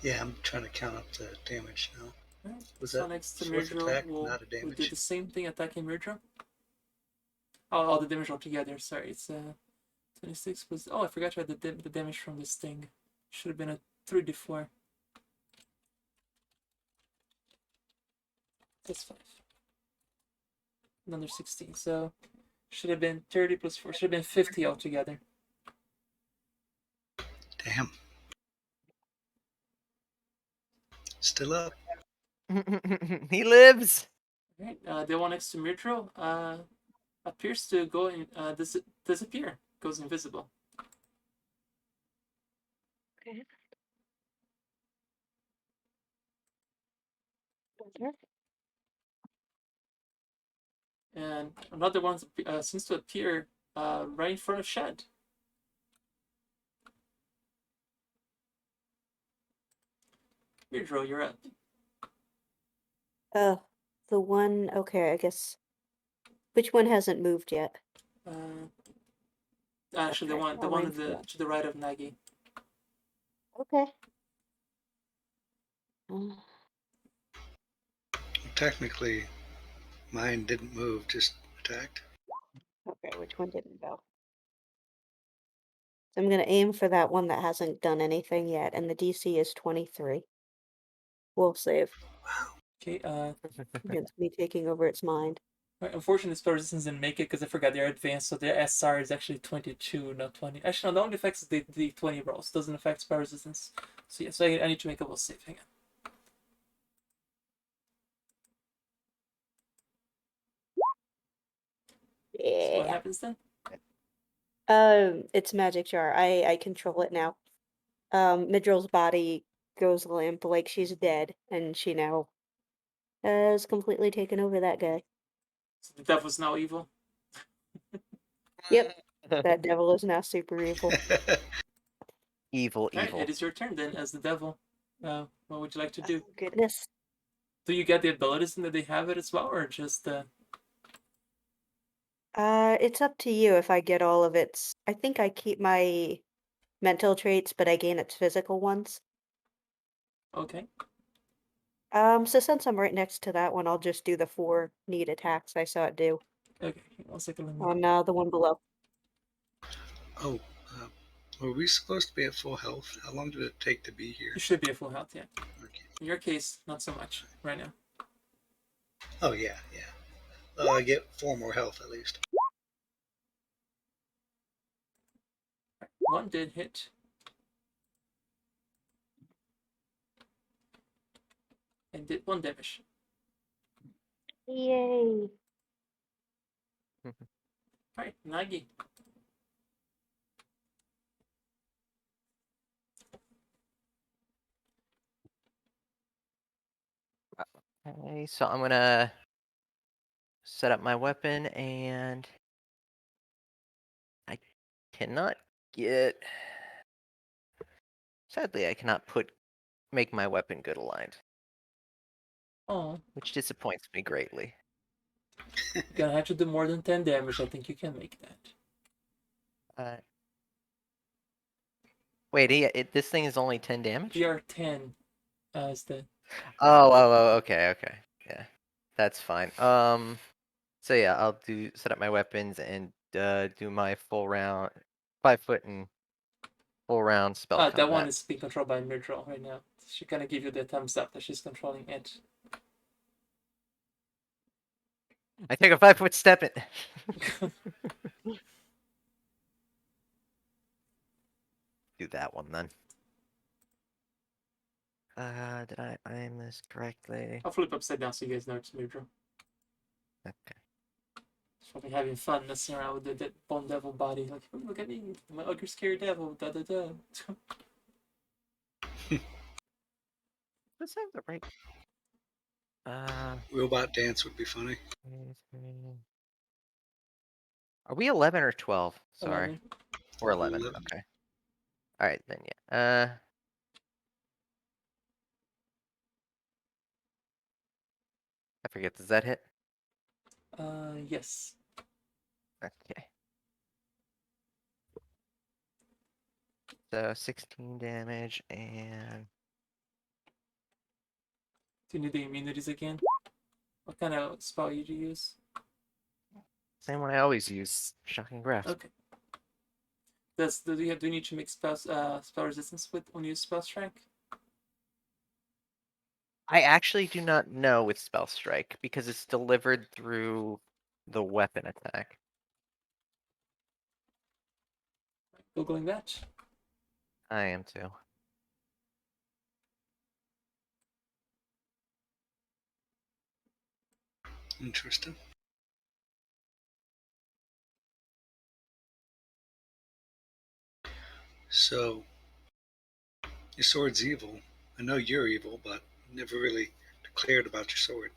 Yeah, I'm trying to count up the damage now. Alright. Was So that next to fourth Myrdril, attack, we'll not a do damage? the same thing attacking Myrdril. Oh, all the damage altogether. Sorry, it's 26 plus. Oh, I forgot to add the damage from this thing. Should have been a 3d4. That's 5. Another 16. So should have been 30 plus 4. Should have been 50 altogether. Damn. Still up. He lives. Alright. The one next to Myrdril appears to go in, disappear. Goes invisible. Okay. And another one seems to appear right in front of Shed. Myrdril, you're up. The one. Okay, I guess. Which one hasn't moved yet? Actually, Okay, the I'll one aim for that. to the right of Nagi. Okay. Uh, Technically, mine didn't move, just attacked. okay, which one didn't go? So I'm gonna aim for that one that hasn't done anything yet, and the DC is 23. We'll save Okay. against me taking over its mind. Unfortunately, spell resistance didn't make it because I forgot they're advanced, so their SR is actually 22, not 20. Actually, no, the only affects the 20 rolls. Doesn't affect spell resistance. So yeah, so I need to make a will save. Hang on. So what Yeah. happens then? It's magic jar. I control it now. Midrill's body goes limp, like she's dead, and she now has completely taken over that guy. So the devil's now evil. Yep, that devil is now super evil. Evil, Alright, evil. it is your turn then as the devil. What would you like to do? Oh, goodness. Do you get the abilities and that they have it as well, or just It's up to you if I get all of its. I think I keep my mental traits, but I gain its physical ones. okay? So since I'm right next to that one, I'll just do the 4 neat attacks I saw it do Okay, 1 second. Let me. on the one below. Oh, were we supposed to be at full health? How long did it take to be here? You should be at full health, yeah. Okay. In your case, not so much right now. Oh, yeah, yeah. I get 4 more health at least. One did hit. And did 1 damage. Yay. Alright, Nagi. Okay, so I'm gonna set up my weapon, and I cannot get. Sadly, I cannot make my weapon good aligned, Oh, which disappoints me greatly. you're gonna have to do more than 10 damage. I think you can make that. Wait, this thing is only 10 damage? GR10 is the. Oh, okay, yeah, that's fine. So yeah, I'll set up my weapons and do my full round, 5 foot and full round spell That one combat. is being controlled by Myrdril right now. She kind of give you the thumbs up that she's controlling it. I take a 5-foot step in. Do that one then. Did I aim this correctly? I'll flip upside down so you guys know it's Myrdril. Okay. She's probably having fun messing around with the bone devil body. Like, oh, look at me, my ugly, scary devil. Da da da. Let's have the right. Robot dance would be funny. Are we 11 or 12? Sorry. 11. We're 11. 11. Okay. All right then. Yeah. I forget. Does that hit? Yes. Okay. So 16 damage and Do you need the immunities again? What kind of spell you use? same one I always use. Shocking grasp. Okay. Do you need to make spell resistance with when you use spell strike? I actually do not know with spell strike because it's delivered through the weapon attack. Googling that. I am too. Interesting. So, your sword's evil. I know you're evil, but never really declared about your sword.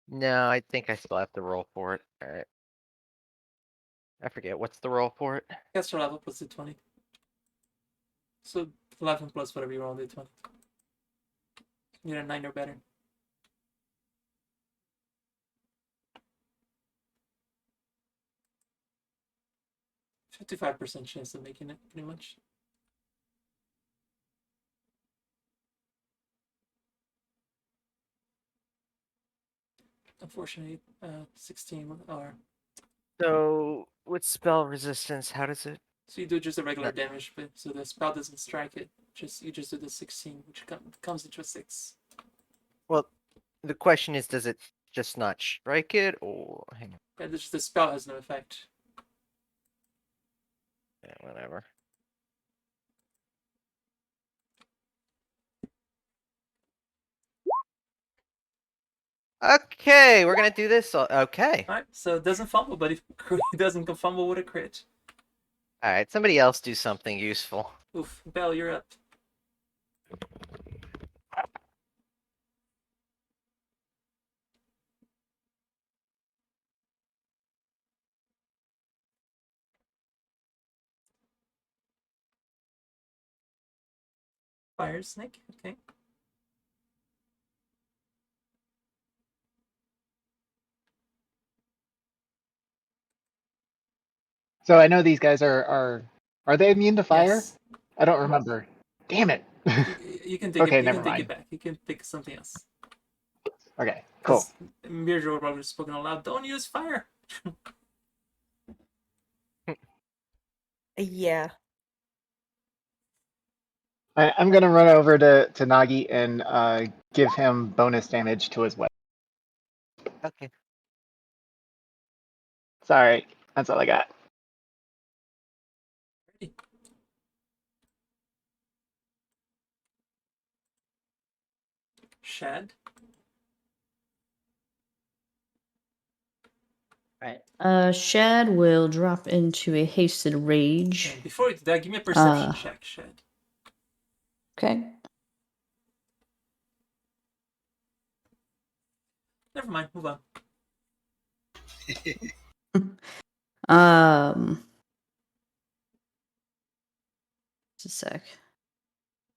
No, I think I still have to roll for it. Alright. I forget, what's the roll for it? Caster level plus d20. So 11 plus whatever you roll on d20. You're a 9 or better. 55% chance of making it, pretty much. Unfortunately, 16 or So, with spell resistance, how does it? so you do just a regular No. damage, but so the spell doesn't strike it. You just do the 16, which comes into a 6. Well, the question is, does it just not strike it, or hang on, Yeah, the spell has no effect. yeah, whatever. Okay, we're gonna do this. Okay. Alright, so it doesn't fumble, but if it doesn't fumble with a crit. All right, somebody else do something useful. Oof, Bell, you're up. Fire snake, okay. So I know these guys are they immune to fire? Yes. I don't remember. Damn it. You can take Okay, it. You never can take mind. it back. You can pick something else. Okay, cool. Because Mirjo probably spoken aloud. Don't use fire. Yeah. I'm gonna run over to Nagi and give him bonus damage to his weapon. Okay. Sorry, that's all I got. Ready. Shad. Right. Shad will drop into a hasted rage. And before you do that, give me a perception check, Shad. Okay. Never mind. Move on. Just a sec.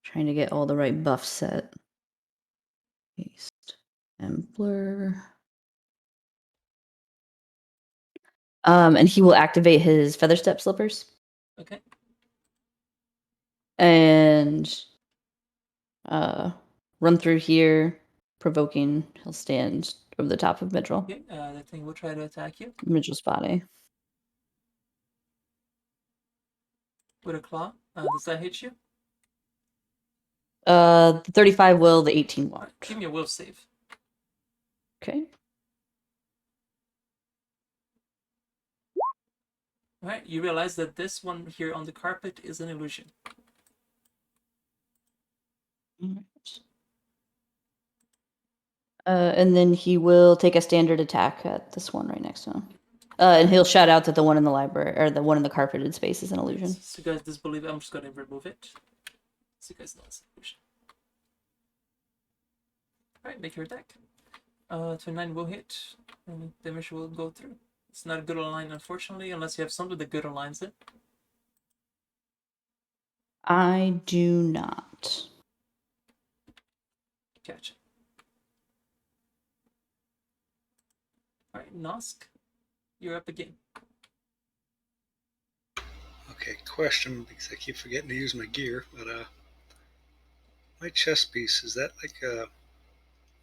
Trying to get all the right buffs set. Haste and blur. And he will activate his feather step slippers. Okay. And run through here, provoking. He'll stand over the top of Midril. Okay. That thing will try to attack you Midril's body. with a claw. Does that hit you? The 35 will, the 18 won't. Right, give me a will save. Okay. All right. You realize that this one here on the carpet is an illusion. And then he will take a standard attack at this one right next to him. And he'll shout out that the one in the library, or the one in the carpeted space is an illusion. So you guys disbelieve it. I'm just going to remove it. So you guys know it's an illusion. All right. Make your attack. 29 will hit. And damage will go through. It's not a good align, unfortunately, unless you have something that good aligns it. I do not. Gotcha. Alright, Nosk, you're up again. Okay, question, because I keep forgetting to use my gear, but my chest piece, is that like a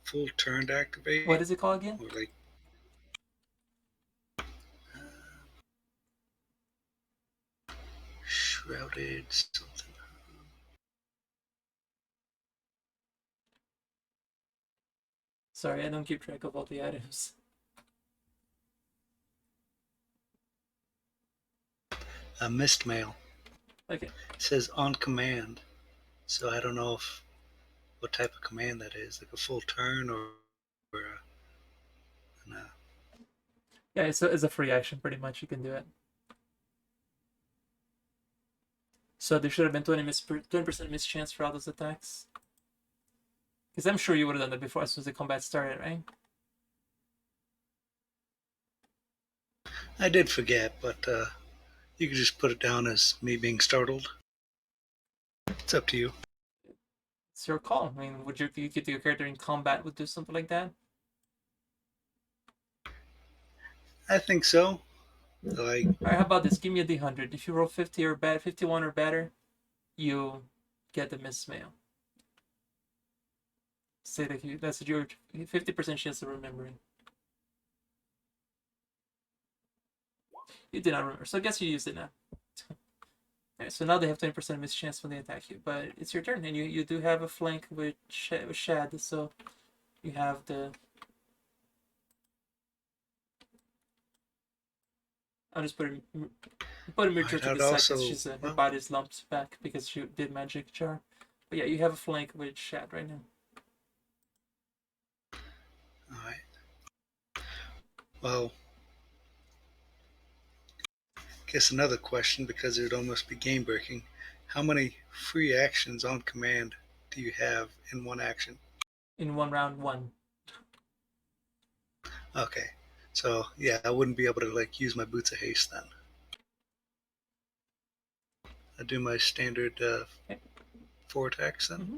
full turn to activate? What is it called again? Or like shrouded something? Sorry, I don't keep track of all the items. A mist mail. Okay. It says on command, so I don't know if what type of command that is, like a full turn or no. Yeah, it's a free action pretty much. You can do it. So there should have been 20% miss chance for all those attacks. Because I'm sure you would have done that before as soon as the combat started, right? I did forget, but you could just put it down as me being startled. It's up to you. It's your call. I mean, would you get your character in combat would do something like that? I think so. Alright, how about this? Give me a D100. If you roll 50 or 51 or better, you get the miss mail. Say that that's your 50% chance of remembering. You did not remember, so I guess you used it now. Alright, so now they have 20% miss chance when they attack you, but it's your turn, and you do have a flank with Shad, so you have the. I'll just put Murder to the side because her body's lumped back because she did magic jar. But yeah, you have a flank with Shad right now. Alright. Well, I guess another question, because it would almost be game breaking. How many free actions on command do you have in one action? In one round, one. Okay. So yeah, I wouldn't be able to like use my boots of haste then. I do my standard 4 attacks then. Mm-hmm.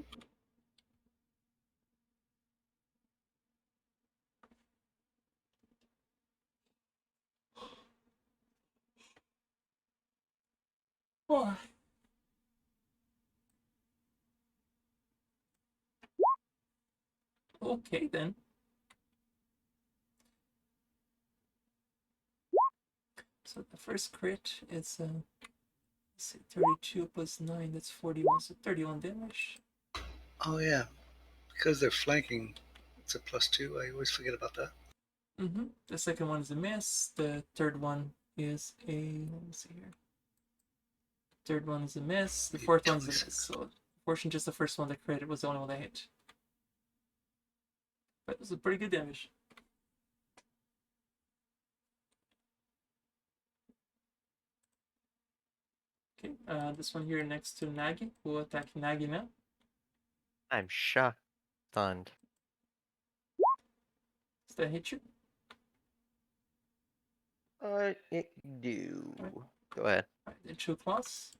Oh. Okay then. So the first crit is let's see, 32 plus 9, that's 41, so 31 damage. Oh yeah, because they're flanking, it's a +2. I always forget about that. Mm-hmm. The second one is a miss. The third one is a. Let me see here. Third one is a miss. The fourth one's a miss. So, fortunately, just the first one that crit was the only one that hit. But it was a pretty good damage. Okay, this one here next to Nagi. We'll attack Nagi now. I'm shocked. Stunned. Does that hit you? It do. Right. Go ahead. Alright, then 2 claws.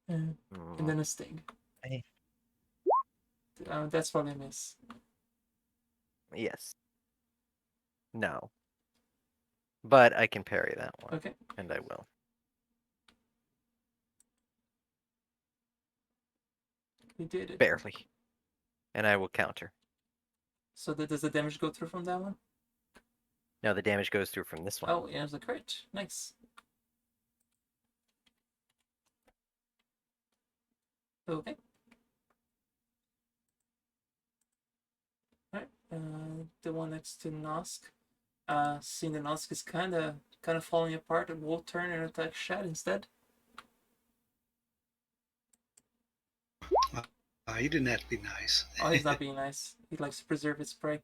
And then a sting. Hey. That's probably a miss. Yes. No. But I can parry that one. Okay. And I will. You did it. Barely. And I will counter. So does the damage go through from that one? No, the damage goes through from this one. Oh, yeah, it's a crit. Nice. Okay. Alright. The one next to Nosk. Seeing the Nosk is kind of falling apart, it will turn and attack Shad instead. He didn't have to be nice. Oh, he's not being nice. He likes to preserve his prey.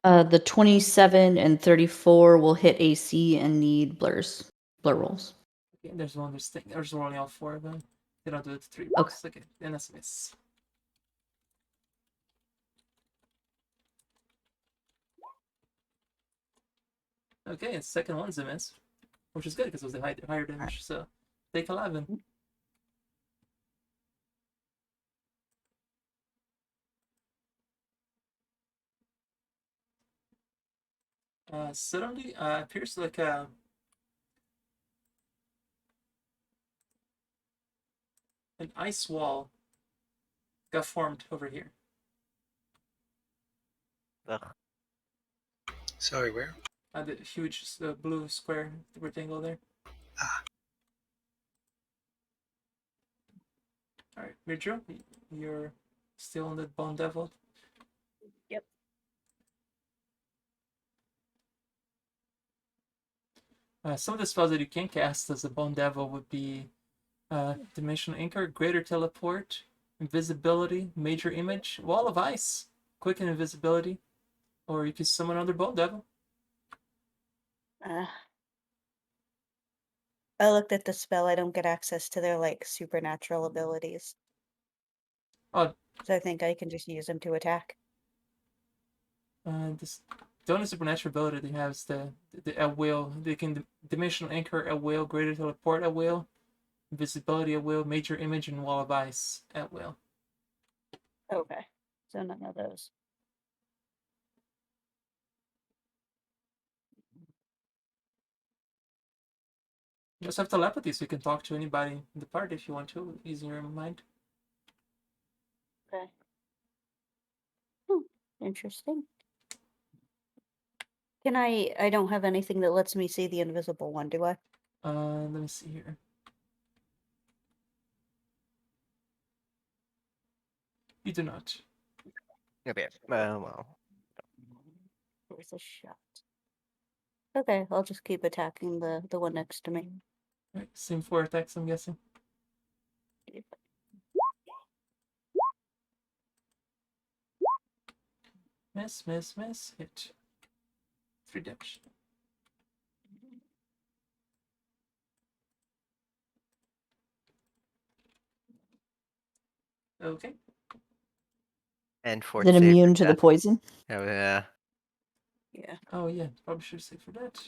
The 27 and 34 will hit AC and need blur rolls. Okay, there's one. There's rolling all 4 of them. They don't do it to 3 Okay. blocks. Okay, then that's a miss. Okay, and second one's a miss, which is good because it was the higher damage. So take 11. Suddenly appears like an ice wall got formed over here. Ugh. Sorry, where? The huge blue square rectangle there. Ah. Alright, Midro, you're still on the Bone Devil. Yep. Some of the spells that you can cast as a Bone Devil would be Dimensional Anchor, Greater Teleport, Invisibility, Major Image, Wall of Ice, Quicken Invisibility, or you can summon another Bone Devil. I looked at the spell. I don't get access to their like supernatural abilities, Oh, so I think I can just use them to attack. this the only supernatural ability they have is the at will. They can Dimensional Anchor at will, Greater Teleport at will, Invisibility at will, Major Image, and Wall of Ice at will. Okay, so none of those. You also have telepathy, so you can talk to anybody in the party if you want to, using your mind. Okay. Interesting. Can I don't have anything that lets me see the invisible one, do I? Let me see here. You do not. Okay. Well. Worth a shot. Okay, I'll just keep attacking the one next to me. Right, same 4 attacks, I'm guessing. Miss, miss, miss, hit. 3 damage. Okay. And Is fort it save immune for to the death. poison? Oh yeah. Yeah. Oh yeah, probably should save for that.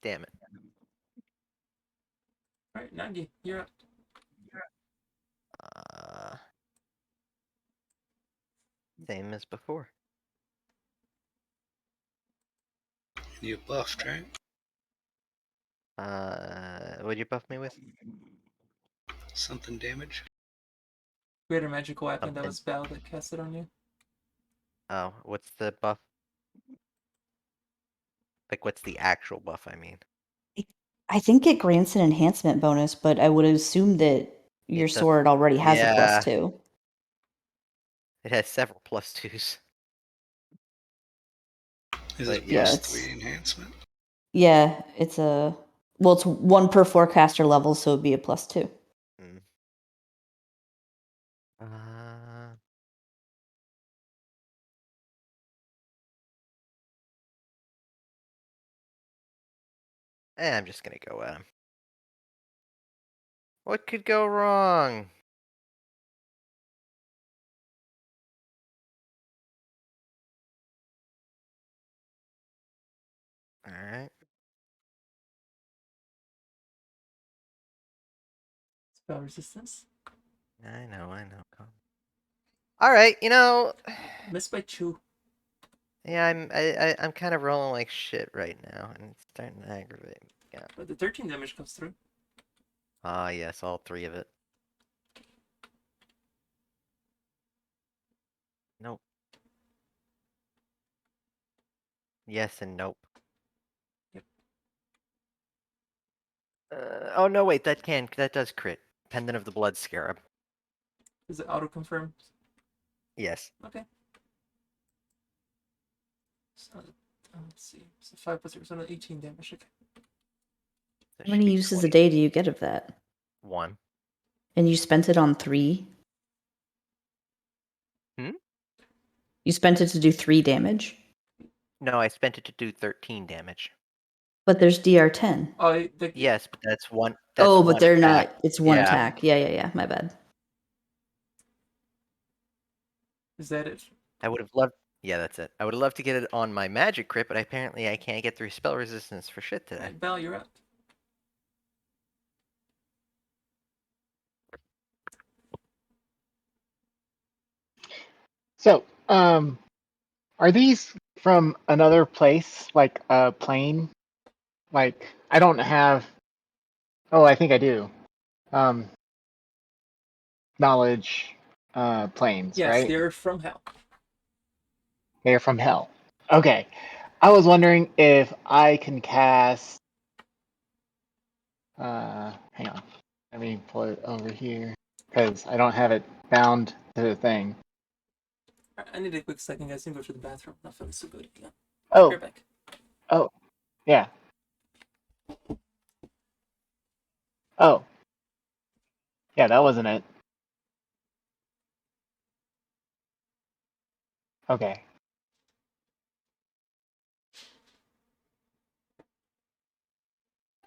Damn it. Alright, Nagi, you're up. Same as before. You buffed, right? What'd you buff me with? Something damage? Greater magical weapon, that Something. was Bell that cast it on you. Oh, what's the buff? Like, what's the actual buff? I mean, I think it grants an enhancement bonus, but I would assume that your It does- sword already has a yeah. +2. It has several +2s. Is But it a yeah, Yeah, plus it's 3 enhancement? yeah, it's a well, it's 1 per forecaster level, so it'd be a +2. Mm. I'm just gonna go at him. What could go wrong? Alright. Spell resistance. I know. Alright, Missed by 2. yeah, I'm kind of rolling like shit right now, and it's starting to aggravate me. Yeah. But the 13 damage comes through. Ah, yes, all 3 of it. Nope. Yes and nope. Yep. Oh no, wait, that does crit. Pendant of the Blood Scarab. Is it auto confirmed? Yes. Okay. So, let's see. So 5 plus 0, so 18 damage. Okay. That How should many be uses a 20. day do you get of that? 1. And you spent it on 3? Hmm? You spent it to do 3 damage? No, I spent it to do 13 damage. But there's DR10. Oh, Yes, but that's one. That's Oh, one but they're attack. not. It's one Yeah. attack. Yeah. My bad. is that it? I would have loved. Yeah, that's it. I would have loved to get it on my magic crit, but apparently I can't get through spell resistance for shit today. Alright, Val, you're up. So, are these from another place, like a plane? Like, I don't have. Oh, I think I do. Um, knowledge, planes, Yes, right? they're from hell. They're from hell. Okay. I was wondering if I can cast. Hang on. Let me pull it over here because I don't have it bound to the thing. Alright, I need a quick second, guys. I'm gonna go to the bathroom. Not feeling so good again. Oh, Be right back. oh, yeah. Oh, yeah. That wasn't it. Okay.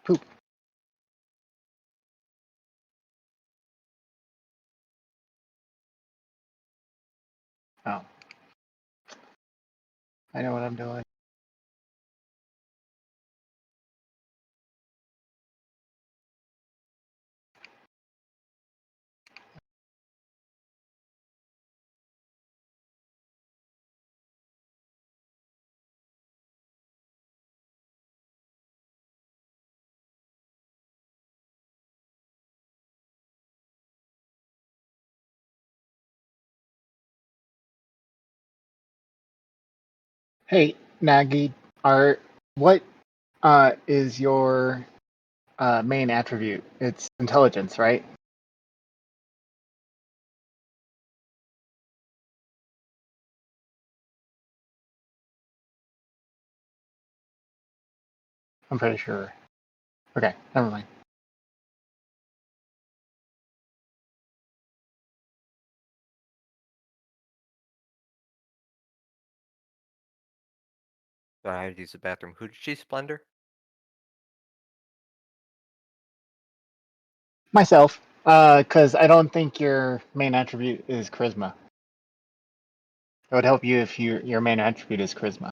Poop. Oh, I know what I'm doing. Hey, Nagi, what is your main attribute? It's intelligence, right? I'm pretty sure. Okay, never mind. So I had to use the bathroom. Who did she splendor? Myself, because I don't think your main attribute is charisma. It would help you if your main attribute is charisma.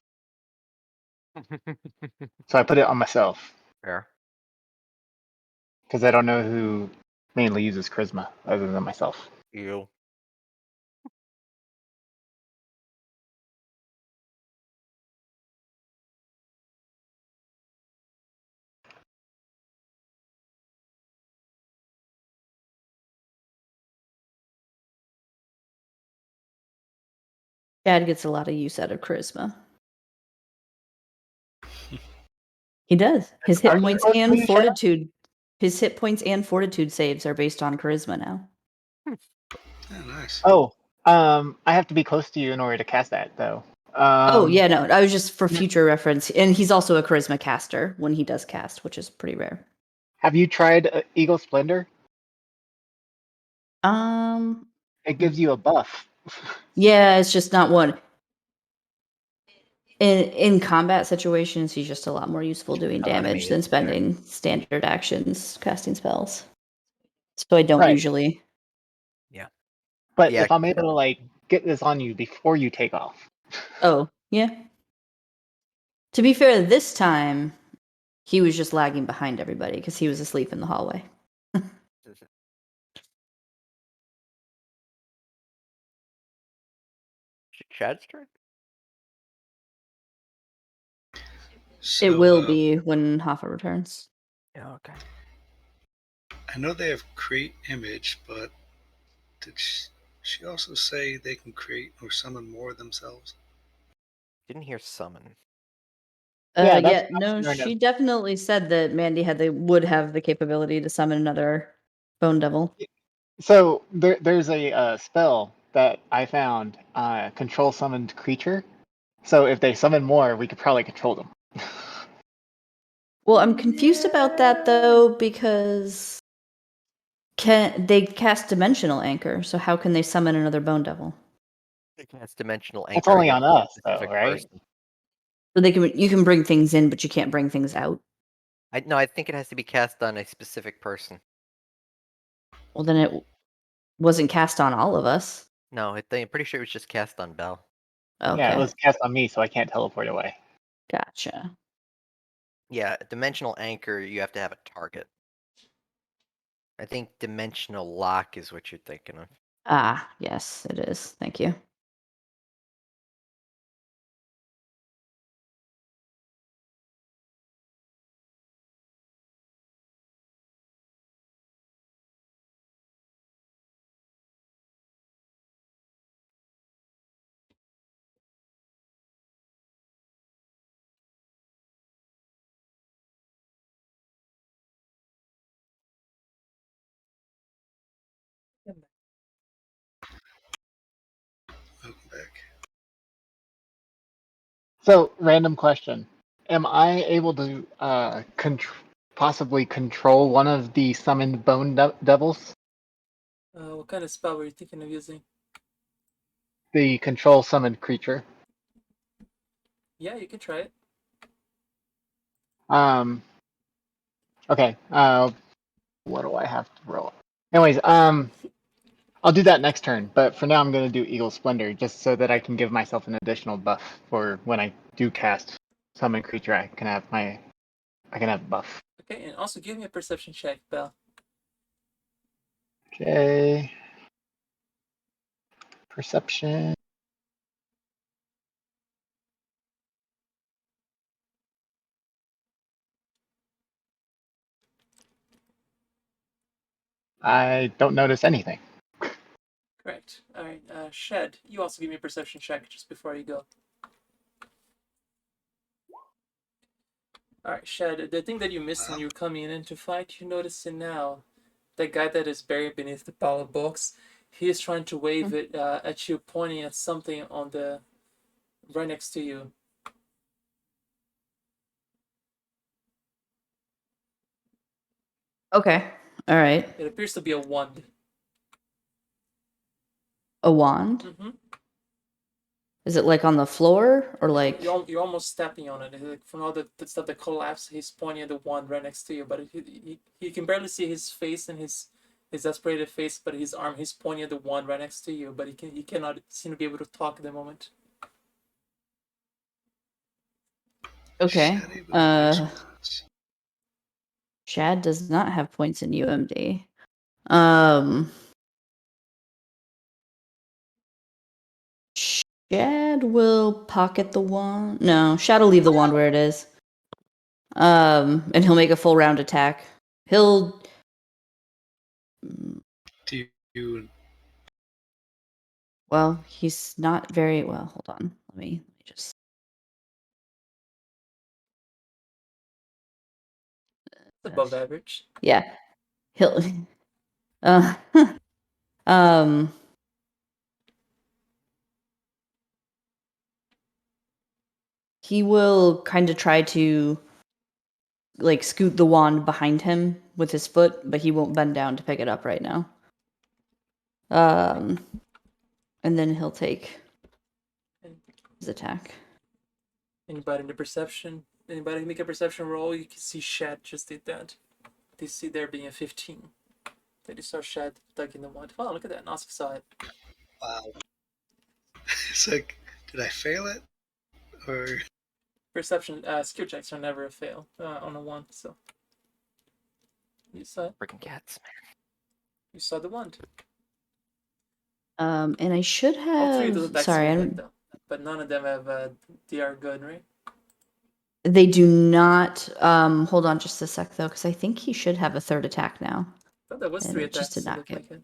So I put it on myself Fair. because I don't know who mainly uses charisma other than myself. You. Chad gets a lot of use out of charisma. He does. His hit Are you points close to and you, Chad? fortitude. His hit points and fortitude saves are based on charisma now. Yeah, nice. Oh, I have to be close to you in order to cast that, though. Oh yeah, no, I was just for future reference, and he's also a charisma caster when he does cast, which is pretty rare. Have you tried Eagle Splendor? It gives you a buff. Yeah, it's just not one. In combat situations, he's just a lot more useful doing damage Economy than is better. spending standard actions casting spells. So I don't Right. usually. But Yeah, if I'm able to like get this on you before you take off. Oh yeah. To be fair, this time he was just lagging behind everybody because he was asleep in the hallway. Chad's turn? So, It will be when Hoffa returns. Yeah, okay. I know they have create image, but did she also say they can create or summon more themselves? Didn't hear summon. Yeah, that's Yeah, no, fair she enough. definitely said that Mandy would have the capability to summon another Bone Devil. So there's a spell that I found, control summoned creature. So if they summon more, we could probably control them. Well, I'm confused about that though because they cast Dimensional Anchor, so how can they summon another Bone Devil? That's dimensional That's anchor only on against a us, though, specific right? person. So you can bring things in, but you can't bring things out. No, I think it has to be cast on a specific person. Well, then it wasn't cast on all of us. No, I'm pretty sure it was just cast on Bell. Okay, Yeah, it was cast on me, so I can't teleport away. gotcha. Yeah, dimensional anchor, you have to have a target. I think dimensional lock is what you're thinking of. Ah, yes, it is. Thank you. Welcome back. So, random question: am I able to possibly control one of the summoned bone devils? What kind of spell were you thinking of using? The control summoned creature. Yeah, you can try it. Okay. What do I have to roll? Anyways, I'll do that next turn. But for now, I'm going to do Eagle Splendor just so that I can give myself an additional buff for when I do cast summon creature. I can have buff. Okay, and also give me a perception check, Bell. Okay. Perception. I don't notice anything. Correct. All right, Shed, you also give me a perception check just before you go. All right, Shed, the thing that you missed when you were coming in to fight, you notice it now. The guy that is buried beneath the pile of books, he is trying to wave it at you, pointing at something on the right next to you. Okay, all right. It appears to be a wand. A wand? Mm-hmm. Is it like on the floor or like? You're almost stepping on it. Like from all the stuff that collapsed, he's pointing at the wand right next to you, but you can barely see his face and his aspirated face, but his arm, he's pointing at the wand right next to you, but he cannot seem to be able to talk at the moment. Okay. Shady, but no excellence. Shad does not have points in UMD. Um, Shad will pocket the wand. No, Shad will leave the wand where it is. And he'll make a full round attack. He'll. Do you Well, he's not very well. Hold on. Let me just. It's above average. Yeah. He'll. Uh, um. He will kind of try to like scoot the wand behind him with his foot, but he won't bend down to pick it up right now. And then he'll take his attack. Anybody in the perception? Anybody make a perception roll? You can see Shad just did that. They see there being a 15. Then you saw Shad tugging the wand. Oh, look at that. Nosk saw it. wow. It's like, did I fail it? Or Perception, skill checks are never a fail on a 1, so. You saw it. Freaking cats. You saw the wand. And I should All three of those have. attacks Sorry, will I hit don't. though. But none of them have DR good, right? They do not. Hold on just a sec though, because I think he should have a third attack now. I thought that was And 3 it just attacks. did It not looked get. like it.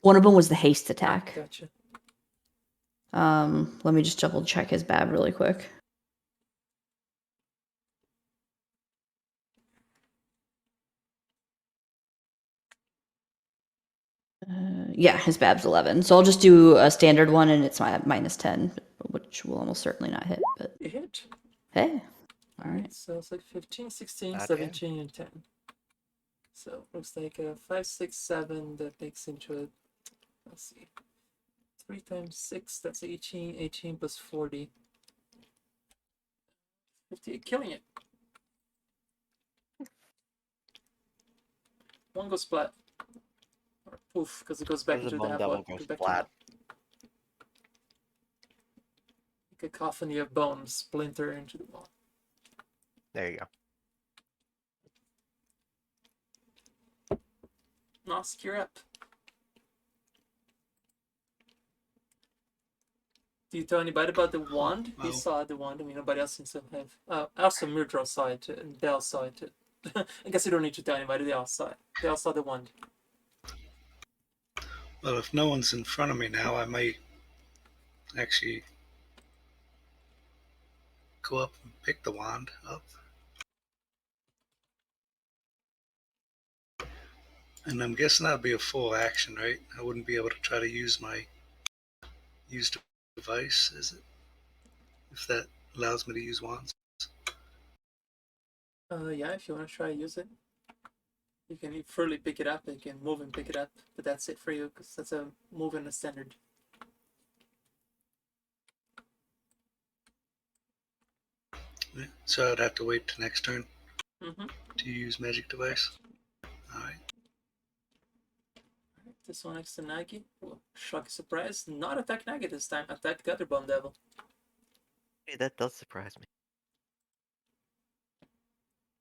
One of them was the haste Ah, attack. gotcha. Let me just double check his BAB really quick. Yeah, his BAB's 11. So I'll just do a standard one, and it's my minus 10, which will almost certainly not hit. But You hit. hey, all Alright, right. so it's like 15, 16, Not 17, and 10. So looks like 5, 6, 7 that makes into a. Let's see. 3 times 6, that's 18. 18 plus 40. 58, killing it. One goes flat. Or poof, because it goes back There's a into the bone half devil wall. goes Goes back flat. like a cacophony of bones splinter into the wall. There you go. Nosk, you're up. Do you tell anybody about the wand? You well. saw the wand. I mean, nobody else seems to have. Also, Murdrell saw it, and Dell saw it. I guess you don't need to tell anybody. They all saw it. They all saw the wand. Well, if no one's in front of me now, I might actually go up and pick the wand up. And I'm guessing that'd be a full action, right? I wouldn't be able to try to use my used device, is it? If that allows me to use wands. Yeah, if you want to try to use it. You can freely pick it up, you can move and pick it up, but that's it for you, because that's a move and a standard. Yeah, so I'd have to wait till next turn Mm-hmm. to use magic device. Alright. This one next to Nagi. Oh, shock surprise. Not attack Nagi this time, attack the other Bone Devil. Hey, that does surprise me.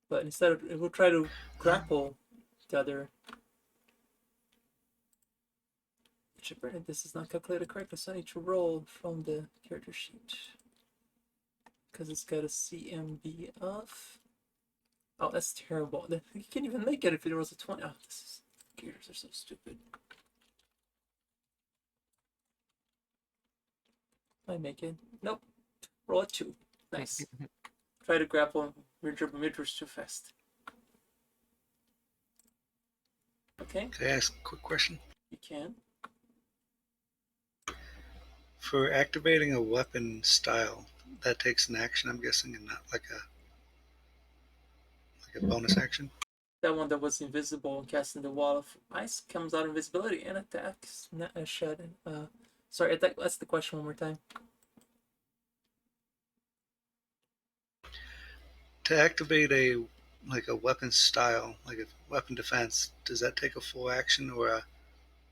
But instead of, it will try to grapple the other. Which apparently this is not calculated correctly, so I need to roll from the character sheet. Because it's got a CMB of. Oh, that's terrible. You can't even make it if it was a 20. Oh, this is. Computers are so stupid. I make it. Nope. Roll a 2. Nice. Try to grapple Midras too fast. Okay, Can I ask a quick question? you can. For activating a weapon style, that takes an action, I'm guessing, and not like a bonus action. That one that was invisible and casting the wall of ice comes out of invisibility and attacks. Shed. Sorry, attack. That's the question one more time. To activate a weapon style, like a weapon defense, does that take a full action or a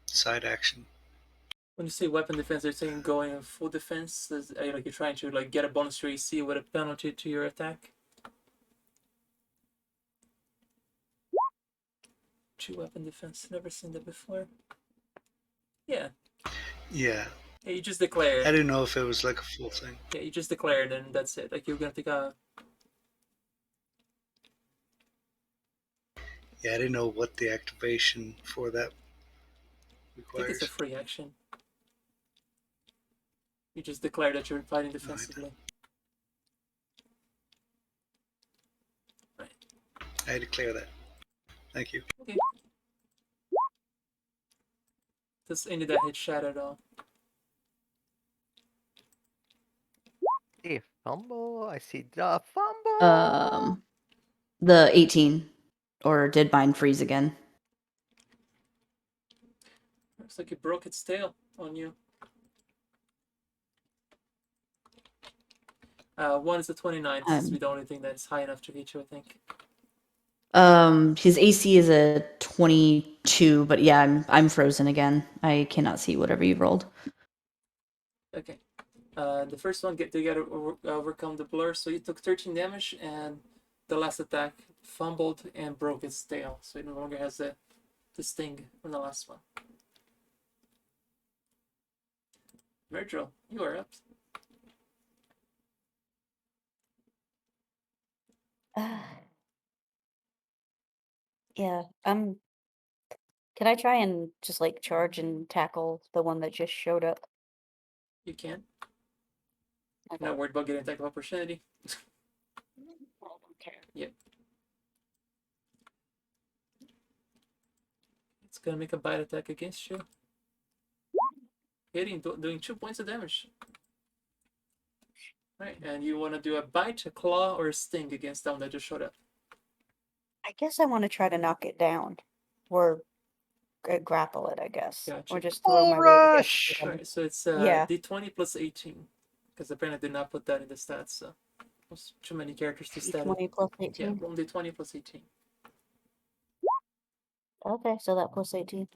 side action? When you say weapon defense, they're saying going in full defense. Like you're trying to like get a bonus to your AC with a penalty to your attack. 2 weapon defense. Never seen that before. Yeah. Yeah. Yeah, you just declare. I didn't know if it was like a full thing. Yeah, you just declare it and that's it. Like you're gonna take a. Yeah, I didn't know what the activation for that I think it's requires. a free action. You just declare that you're fighting defensively. I declare that. Thank you. Okay. Does any of that hit Shadow at all? Hey, fumble. I see the fumble. The 18. Or did mine freeze again? Looks like it broke its tail on you. One is a 29. This is the only thing that's high enough to hit you, I think. His AC is a 22, but yeah, I'm frozen again. I cannot see whatever you rolled. Okay. The first one, they got to overcome the blur, so you took 13 damage, and the last attack fumbled and broke its tail, so it no longer has the sting from the last one. Murdrell, you are up. Yeah, can I try and just like charge and tackle the one that just showed up? You can. Okay. Not worried about getting attack of opportunity. Okay. Yep. It's gonna make a bite attack against you. Hitting, doing 2 points of damage. Right, and you want to do a bite, a claw, or a sting against that one that just showed up. I guess I want to try to knock it down, or grapple it. I guess, Gotcha. or just throw my weight Rush! against it. Alright, so it's Yeah. D20 plus 18. Because apparently I did not put that in the stats, so There's too many characters to stat. D20 plus Yeah, 18. roll D20 plus 18. Okay, so that plus 18.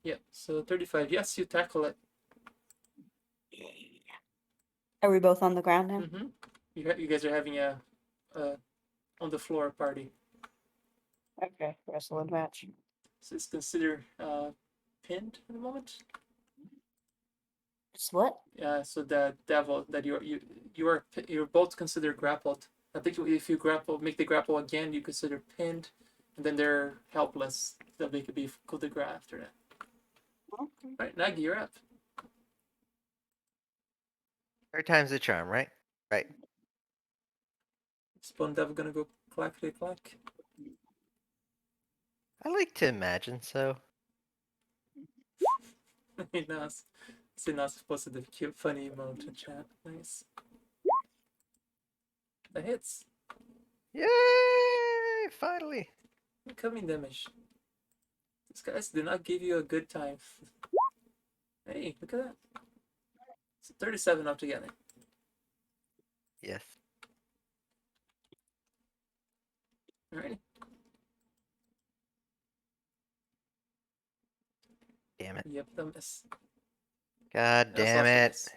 Yeah, so 35. Yes, you tackle it. Are we both on the ground now? Mm-hmm. You guys are having a on the floor party. Okay, wrestle and match. So it's considered pinned at the moment. It's what? So the devil that you're both considered grappled. I think if you make the grapple again, you consider pinned, and then they're helpless. So they could be coup de grace after that. Okay. Right, Nagi, you're up. Third time's the charm, right? Right. Spawn devil gonna go clackety clack. I like to imagine so. Nas. See, Nas posted the cute, funny emote in chat. Nice. That hits. Yay! Finally. Incoming damage. These guys do not give you a good time. Hey, look at that. It's 37 altogether. Yes. Alrighty. Damn it. Yep, the miss. God That's damn also a it. miss.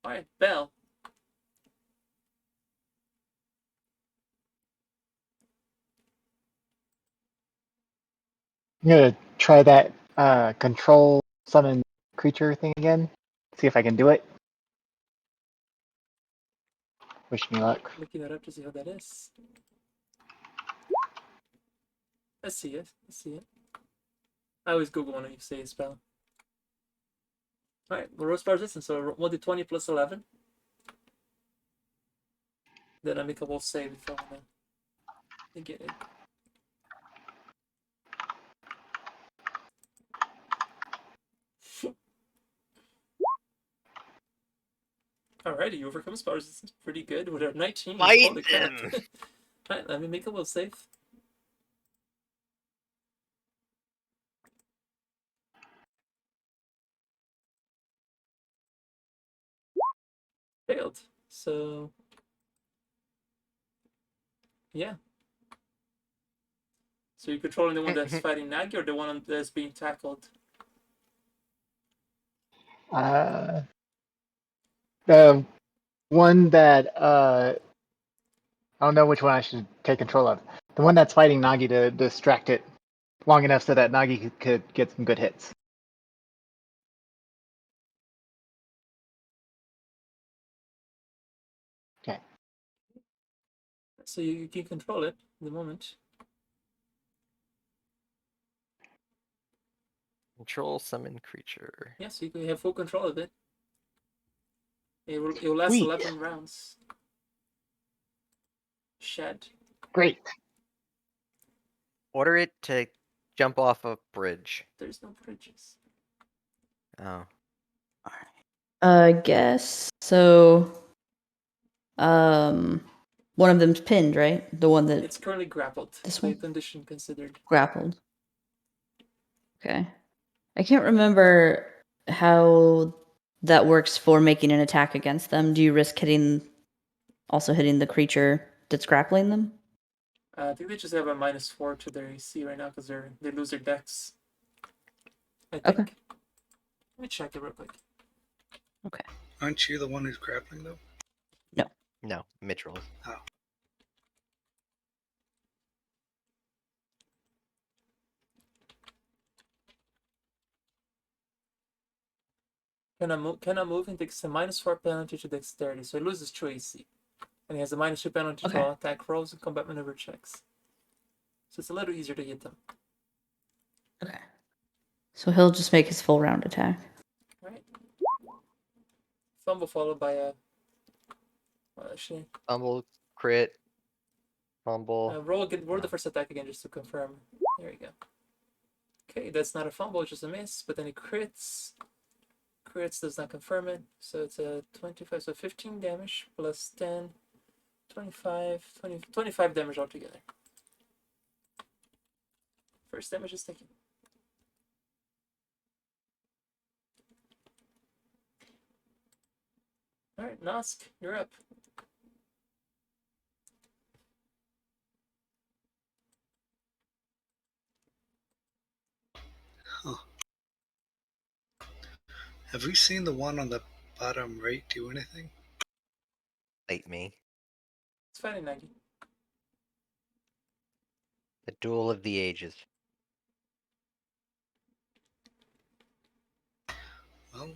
Alright, Bell. I'm gonna try that control summon creature thing again. See if I can do it. Wish me luck. Looking it up to see how that is. I see it. I see it. I always Google when you say a spell. Alright, well, Rose Bar resistance, so 1d20 plus 11. Then I make a wolf save if I wanna get it. Alrighty, you overcome spell resistance pretty good with a 19. Fight Holy crap. him! Alright, let me make a will save. Failed. So yeah. So you're controlling the one that's fighting Nagi or the one that's being tackled? The one that I don't know which one I should take control of. The one that's fighting Nagi to distract it long enough so that Nagi could get some good hits. Okay. So you can control it in the moment. Control summon creature. Yeah, so you can have full control of it. It will last Sweet. 11 rounds. Shed. Great. Order it to jump off a bridge. There's no bridges. Oh. I guess so. One of them's pinned, right? The one that It's currently grappled. This By one? condition considered. grappled. Okay. I can't remember how that works for making an attack against them. Do you risk hitting the creature that's grappling them? I think they just have a -4 to their AC right now because they lose their dex. I think. Okay. Let me check it real quick. Aren't you the one who's grappling though? No, Mitchell. Cannot move and takes a -4 penalty to dexterity, so he loses 2 AC. And he has a -2 penalty to Okay. all attack rolls and combat maneuver checks. So it's a little easier to hit them. Okay. So he'll just make his full round attack. Right? Fumble followed by a. Well, actually, Fumble, crit, fumble. roll the first attack again just to confirm. There you go. Okay, that's not a fumble, it's just a miss, but then he crits. Crits does not confirm it, so it's a 25, so 15 damage plus 10, 25, 20, 25 damage altogether. First damage is taken. Alright, Nosk, you're up. Have we seen the one on the bottom right do anything? Late me. It's fighting Nagi. The duel of the ages. Well,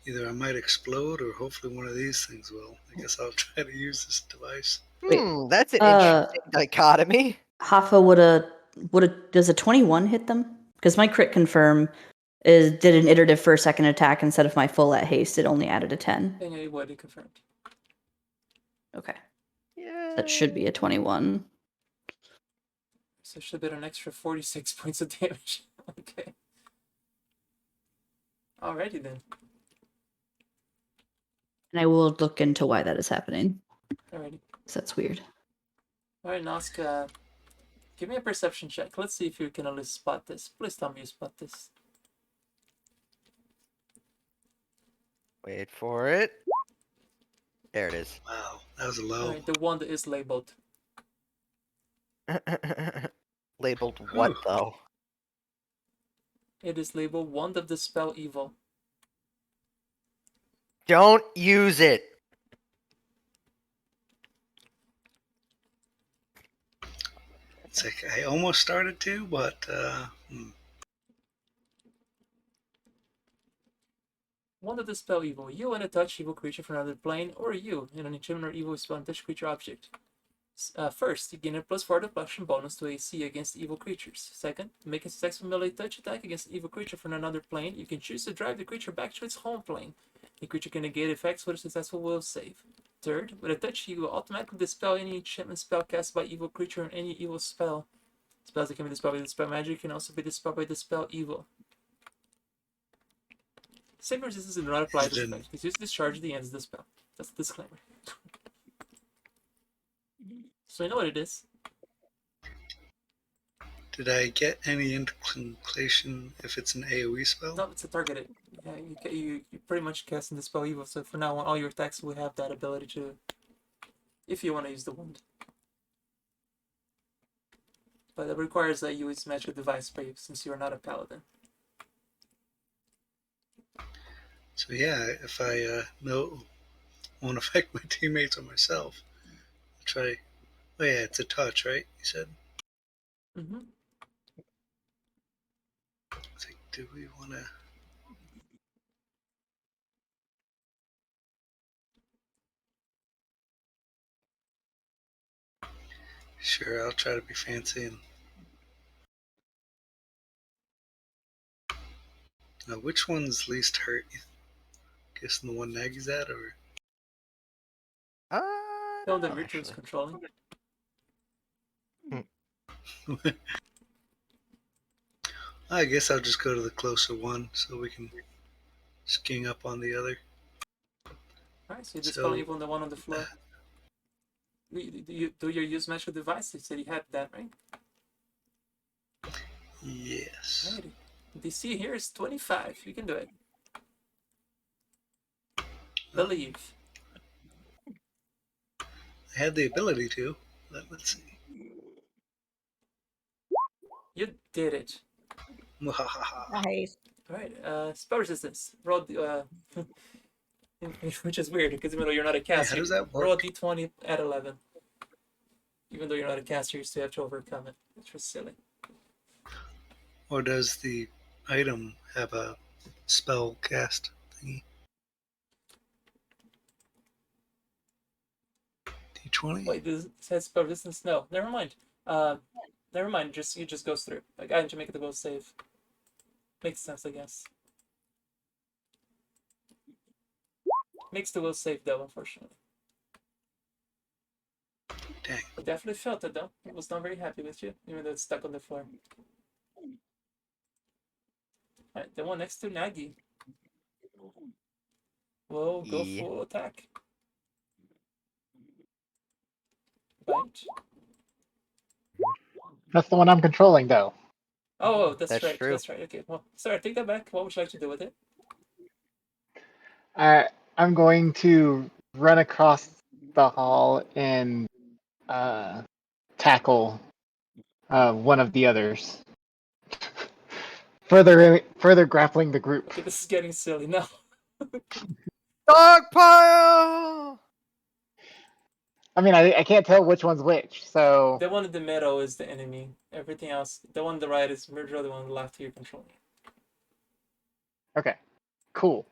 either I might explode or hopefully one of these things will. I guess I'll try to use this device. Wait, That's an interesting dichotomy. Hoffa does a 21 hit them? Because my crit confirm did an iterative first second attack instead of my full at haste. It only added a 10. And it would, it confirmed. Okay, Yeah. that should be a 21. So it should have been an extra 46 points of damage. Okay. Alrighty then. And I will look into why that is happening. Alrighty. 'Cause that's weird. Alright, Nazca. Give me a perception check. Let's see if you can at least spot this. Please tell me you spot this. Wait for it. There it is. Wow, that was a low. Alright, the one that is labeled. Labeled what Whew. though? It is labeled Wand of Dispel Evil. Don't use it. It's like I almost started to, but Wand of Dispel Evil. You and a touch evil creature from another plane, or you and an enchantment or evil spell and touch creature object. First, you gain a +4 deflection bonus to AC against evil creatures. Second, make a successful melee touch attack against an evil creature from another plane. You can choose to drive the creature back to its home plane. The creature can negate effects with a successful will save. Third, with a touch, you will automatically dispel any enchantment spell cast by evil creature and any evil spell. Spells that can be dispelled by Dispel Magic can also be dispelled by Dispel Evil. Save resistance do not apply to this effect. It's used to discharge the ends of the spell. That's the disclaimer. So you know what it is. did I get any inclination if it's an AoE spell? No, it's a targeted. Yeah, you pretty much casting Dispel Evil, so for now on all your attacks will have that ability to, if you want to use the wand. But it requires that you use magic device spray since you are not a paladin. So yeah, if I won't affect my teammates or myself, I'll try. Oh yeah, it's a touch, right? You said. Mm-hmm. It's like, do we want to? Sure, I'll try to be fancy and. Now, which one's least hurt? Guessing the one Nagy's at, or No, the no, virtue is actually. controlling. I guess I'll just go to the closer one so we can just gang up on the other. Alright, so you dispel So- evil on the one on the floor. Do you use magic device? You said you had that, right? Yes. Alrighty. DC here is 25. You can do it. Believe. I had the ability to, but let's see. You did it. Mwahaha. Nice. Alright, spell resistance. Roll the, which is weird because even though you're not a Hey, caster, how does that roll a work? d20 at 11. Even though you're not a caster, you still have to overcome it. It's just silly. Or does the item have a spell cast thingy? D20? Wait, this says spell resistance? No, never mind. Never mind. It just goes through. Like I had to make it the will save. Makes sense, I guess. Makes the will save though, unfortunately. Dang. I definitely felt it though. I was not very happy with you, even though it's stuck on the floor. Alright, the one next to Nagi. We'll go Yeah. full attack. Bite. That's the one I'm controlling, though. Oh, that's That's right. true. That's right. Okay. Well, sorry. Take that back. What would you like to do with it? I'm going to run across the hall and tackle one of the others. Further grappling the group. Okay, this is getting silly now. Dogpile! I mean, I can't tell which one's which, so The one in the middle is the enemy. Everything else, the one on the right is Murdra, the one on the left you're controlling. okay, cool.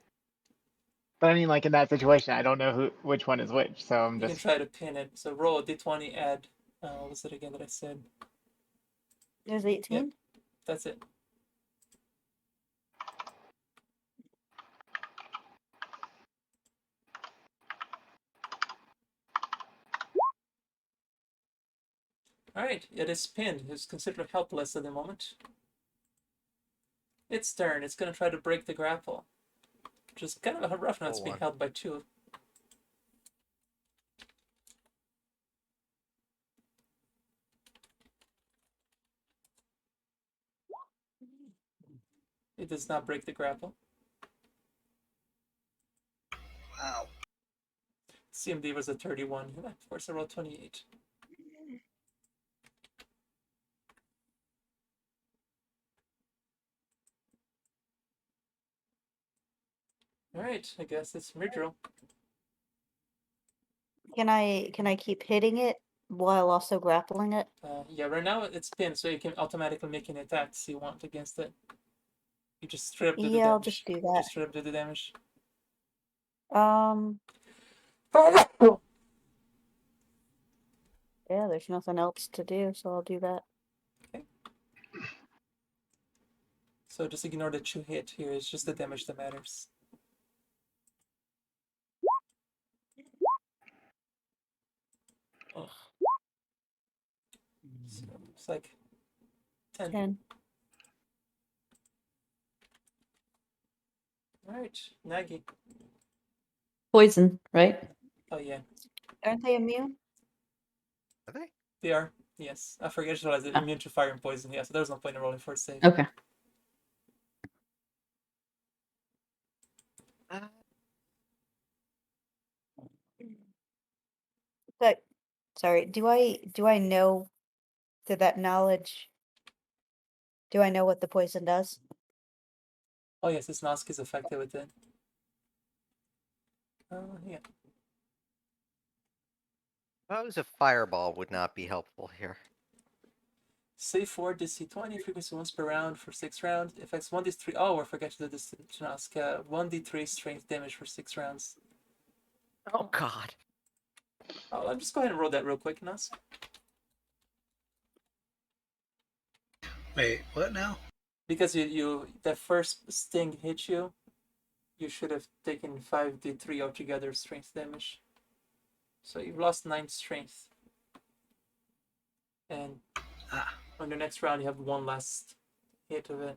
But I mean, like in that situation, I don't know which one is which, so I'm You can just try to pin it. So roll a d20, add. What was it again that I said? There's 18. That's it. Alright, it is pinned. It's considered helpless at the moment. Its turn. It's going to try to break the grapple. Which is kind of a rough now. It's being held by two. It does not break the grapple. Wow. CMD was a 31. Of course, I rolled 28. Alright, I guess it's Murdra. Can I keep hitting it while also grappling it? Yeah, right now it's pinned, so you can automatically make an attack you want against it. You just straight up do the Yeah, I'll damage. just do that. Just straight up do the damage. Yeah, there's nothing else to do, so I'll do that. Okay. So just ignore the 2 hit here. It's just the damage that matters. Oh. So it's like 10. 10. Alright, Nagi. Poison, right? Oh yeah, Aren't they immune? Are they? they are. Yes, I forget to realize they're Ah. immune to fire and poison. Yeah, so there's no point in rolling for a save. Okay. But sorry, do I know that knowledge? Do I know what the poison does? Oh yes, this mask is effective with it. Yeah. Suppose a fireball would not be helpful here. Save 4 DC 20, frequency once per round for 6 rounds. Effects 1d3. Oh, I forgot to do this to ask. 1d3 strength damage for 6 rounds. Oh god. Oh, I'll just go ahead and roll that real quick, Nas. Wait, what now? Because the first sting hit you, you should have taken 5d3 altogether strength damage. So you've lost 9 strength. And on the next round, you have 1 last hit of it.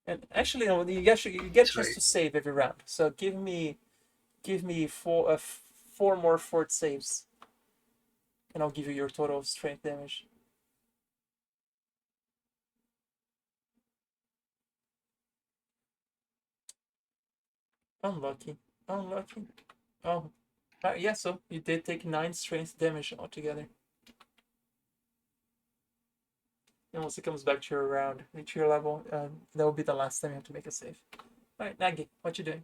And actually, no, you get That's just right. to save every round. So give me 4 more fort saves, and I'll give you your total strength damage. Unlucky. Oh, yeah. So you did take 9 strength damage altogether. And once it comes back to your round, reach your level, that will be the last time you have to make a save. All right, Nagi, what you doing?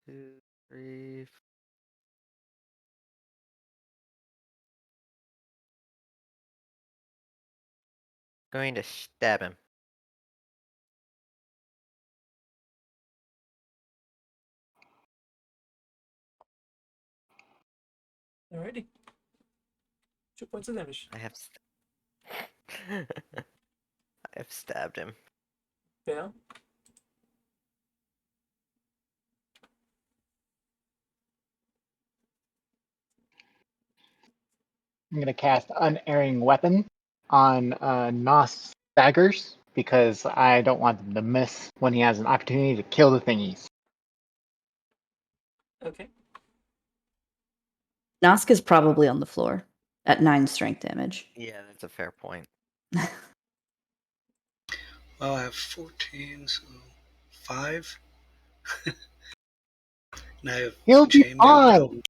Two, three. Going to stab him. Alrighty. 2 points of damage. I have. I have stabbed him. Yeah. I'm gonna cast Unerring Weapon on Nos daggers because I don't want him to miss when he has an opportunity to kill the thingies. Okay. Nosk is probably on the floor at 9 strength damage. Yeah, that's a fair point. Well, I have 14, so 5. And I have He'll be chainmail. fine.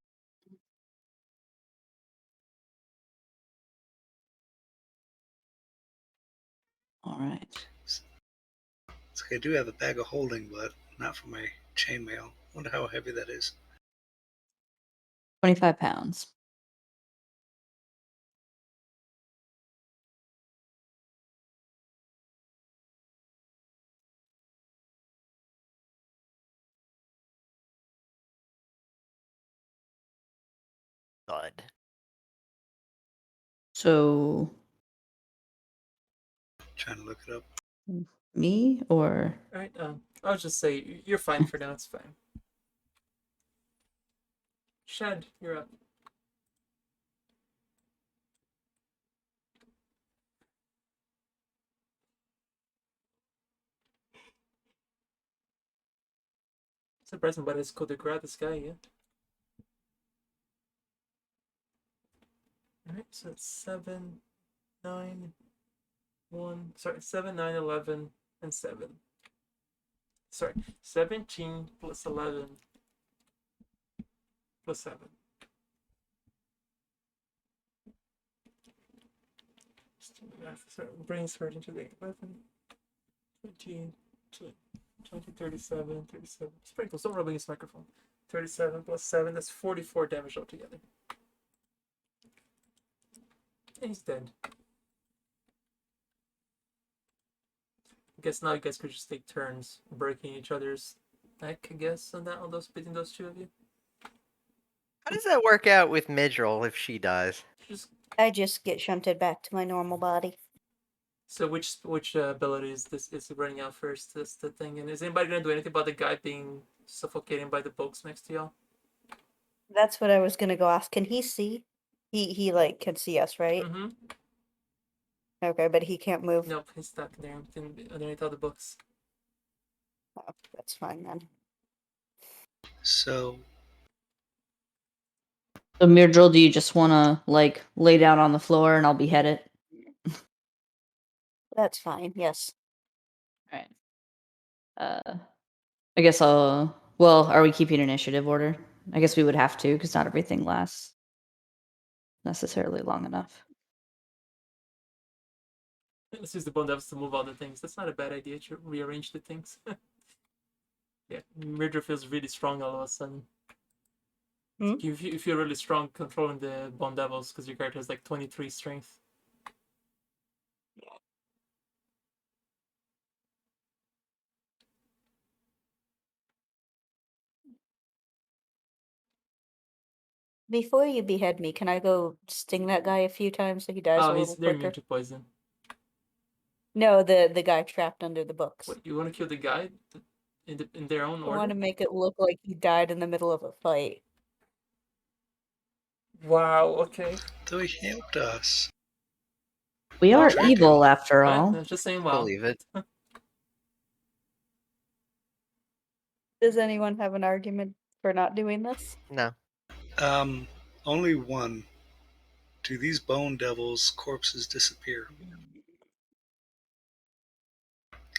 All right. So I do have a bag of holding, but not for my chainmail. Wonder how heavy that is. 25 pounds. God. So, Trying to look it up. me or All right. I'll just say you're fine for now. It's fine. Shad, you're up. Surprising, but it's cool to grab this guy, yeah. Alright, so it's 7, 9, 1. Sorry, 7, 9, 11, and 7. Sorry, 17 plus 11 plus 7. Sorry, brain surge into the 11, 20, 20, 37, 37. Sprinkles, don't rub against the microphone. 37 plus 7, that's 44 damage altogether. And he's dead. I guess now you guys could just take turns breaking each other's neck, I guess, on those between those two of you. How does that work out with Midril if she dies? Just I just get shunted back to my normal body. so which ability is this is running out first? That's the thing. And is anybody gonna do anything about the guy being suffocating by the books next to y'all? That's what I was gonna go ask. Can he see? He like can see us, right? Mm-hmm. Okay, but he can't move. Nope, he's stuck there underneath all the books. Oh, that's fine then. So Myrdril, do you just want to like lay down on the floor and I'll behead it? That's fine. Yes. All right. I guess I'll. Well, are we keeping initiative order? I guess we would have to because not everything lasts necessarily long enough. Let's use the bone devils to move all the things. That's not a bad idea to rearrange the things. Yeah, Murder feels really strong all of a sudden. Hmm? You feel really strong controlling the bone devils because your character has like 23 strength. Before you behead me, can I go sting that guy a few times so he dies a Oh, little they're immune quicker? to poison. No, the guy trapped under the books. What, you want to kill the guy in their own I want to order? make it look like he died in the middle of a fight. Wow. Okay. though he helped us. We are Dragon. evil after Right. all. I was just saying. Wow. Believe it. Does anyone have an argument for not doing this? No. Only one. Do these bone devils' corpses disappear?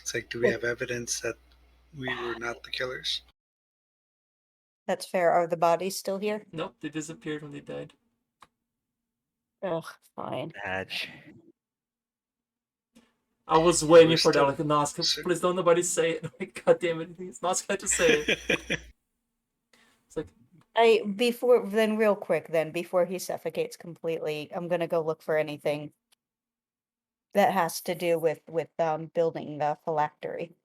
It's like, do we have evidence that we were not the killers? That's fair. Are the bodies still here? Nope. They disappeared when they died. Ugh, fine. Badge. I was waiting We're for that. still- Like, Nosk, please don't nobody say it. Like, God damn it. Nosk had to say it. It's like, Real quick before he suffocates completely, I'm gonna go look for anything that has to do with building the phylactery.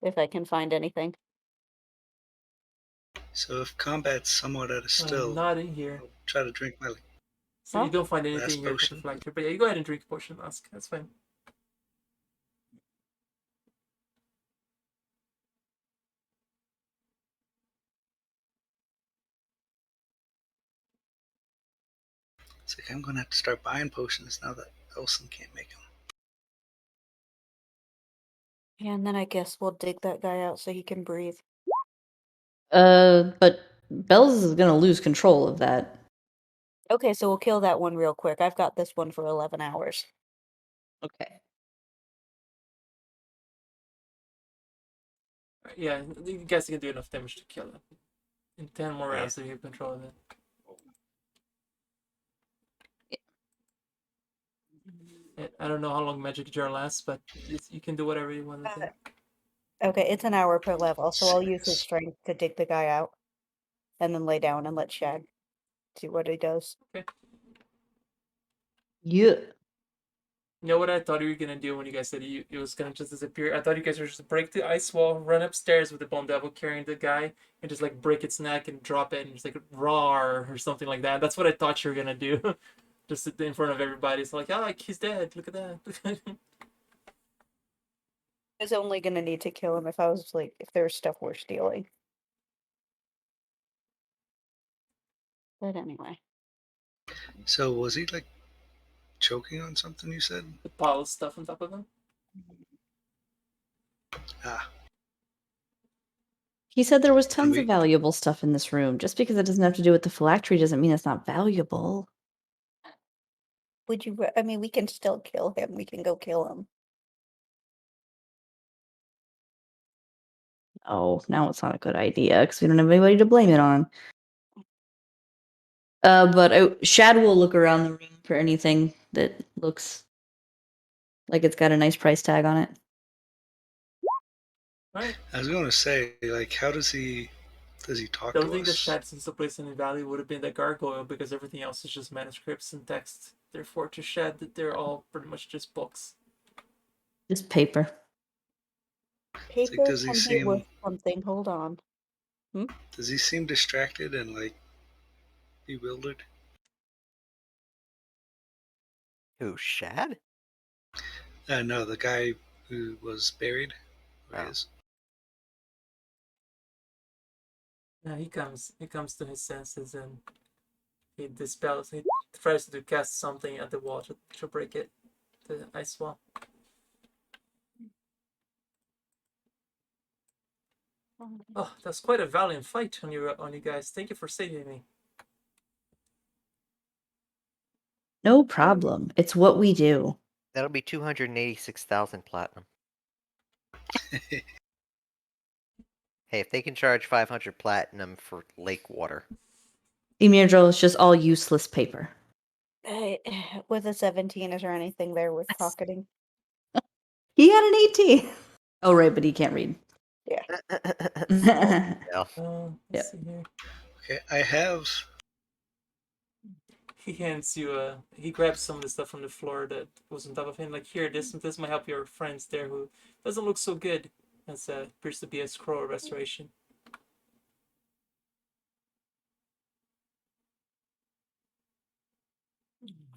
If I can find anything. So if combat's somewhat at a still, not in here. I'll try to drink my So Huh? you don't find anything Last in here potion. for Phylactery. But yeah, you go ahead and drink a potion, Nosk. That's fine. It's like I'm gonna have to start buying potions now that Elson can't make them. And then I guess we'll dig that guy out so he can breathe. But Bells is gonna lose control of that. Okay, so we'll kill that one real quick. I've got this one for 11 hours. Okay. Yeah, you guys can do enough damage to kill it. In 10 more Yeah. rounds, if you have control of it. I don't know how long Magic Jar lasts, but you can do whatever you want with it. Okay, it's an hour per level, so I'll use his Serious. strength to dig the guy out. And then lay down and let Shag see what he does. Yeah. You know what I thought you were gonna do when you guys said it was gonna just disappear? I thought you guys were just break the ice wall, run upstairs with the Bone Devil carrying the guy, and just like break its neck and drop it and just like roar or something like that. That's what I thought you were gonna do. Just in front of everybody. It's like, oh, he's dead. Look at that. I was only gonna need to kill him if I was like, if there was stuff worth stealing. But anyway. So was he like choking on something? You said. The pile of stuff on top of him. Ah, He said there was tons we- of valuable stuff in this room. Just because it doesn't have to do with the phylactery doesn't mean it's not valuable. Would you? I mean, we can still kill him. We can go kill him. Oh, now it's not a good idea because we don't have anybody to blame it on. But Shad will look around the room for anything that looks like it's got a nice price tag on it. Right. I was going to say, like, how does he talk The to only thing that us? Shad seems to place any value would have been the Gargoyle because everything else is just manuscripts and text. Therefore, to Shad, they're all pretty much just books. Just paper. Paper does he can be seem- worth something. Hold on. Does he seem distracted and like bewildered? Who, Shad? No, the guy who was buried. Or Oh. is. Yeah, he comes to his senses and he dispels. He tries to cast something at the wall to break it, the ice wall. Oh, that's quite a valiant fight on you guys. Thank you for saving me. No problem. It's what we do. That'll be 286,000 platinum. Hey, if they can charge 500 platinum for lake water. Emirjol is just all useless paper. With a 17, is there anything there worth pocketing? He had an 18. Oh, right, but he can't read. Yeah. Let's see here. Okay, I have. He hands you he grabs some of the stuff from the floor that was on top of him. Like, here, this might help your friends there who doesn't look so good. As appears to be a scroll of restoration.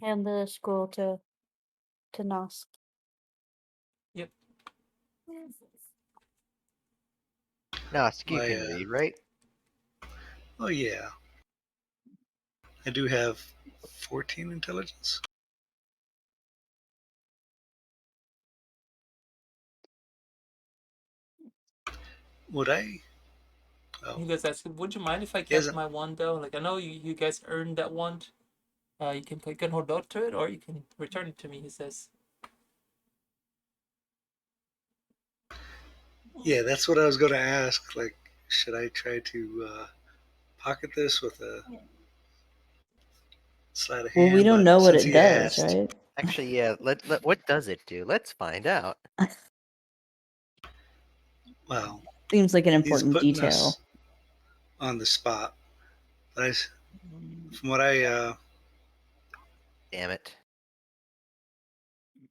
Hand the scroll to Nosk. Yep. No, you My, can read, right? Oh yeah. I do have 14 intelligence. Would I? He Oh, does ask, would you mind if I He kept hasn't- my wand though? Like, I know you guys earned that wand. You can hold on to it or you can return it to me, he says. yeah, that's what I was going to ask. Like, should I try to pocket this with a sleight of hand? Well, we don't but know what since it he does, asked- right? Actually, yeah. Let what does it do? Let's find out. Well, Seems like an he's important putting detail. us on the spot. But from what I Damn it.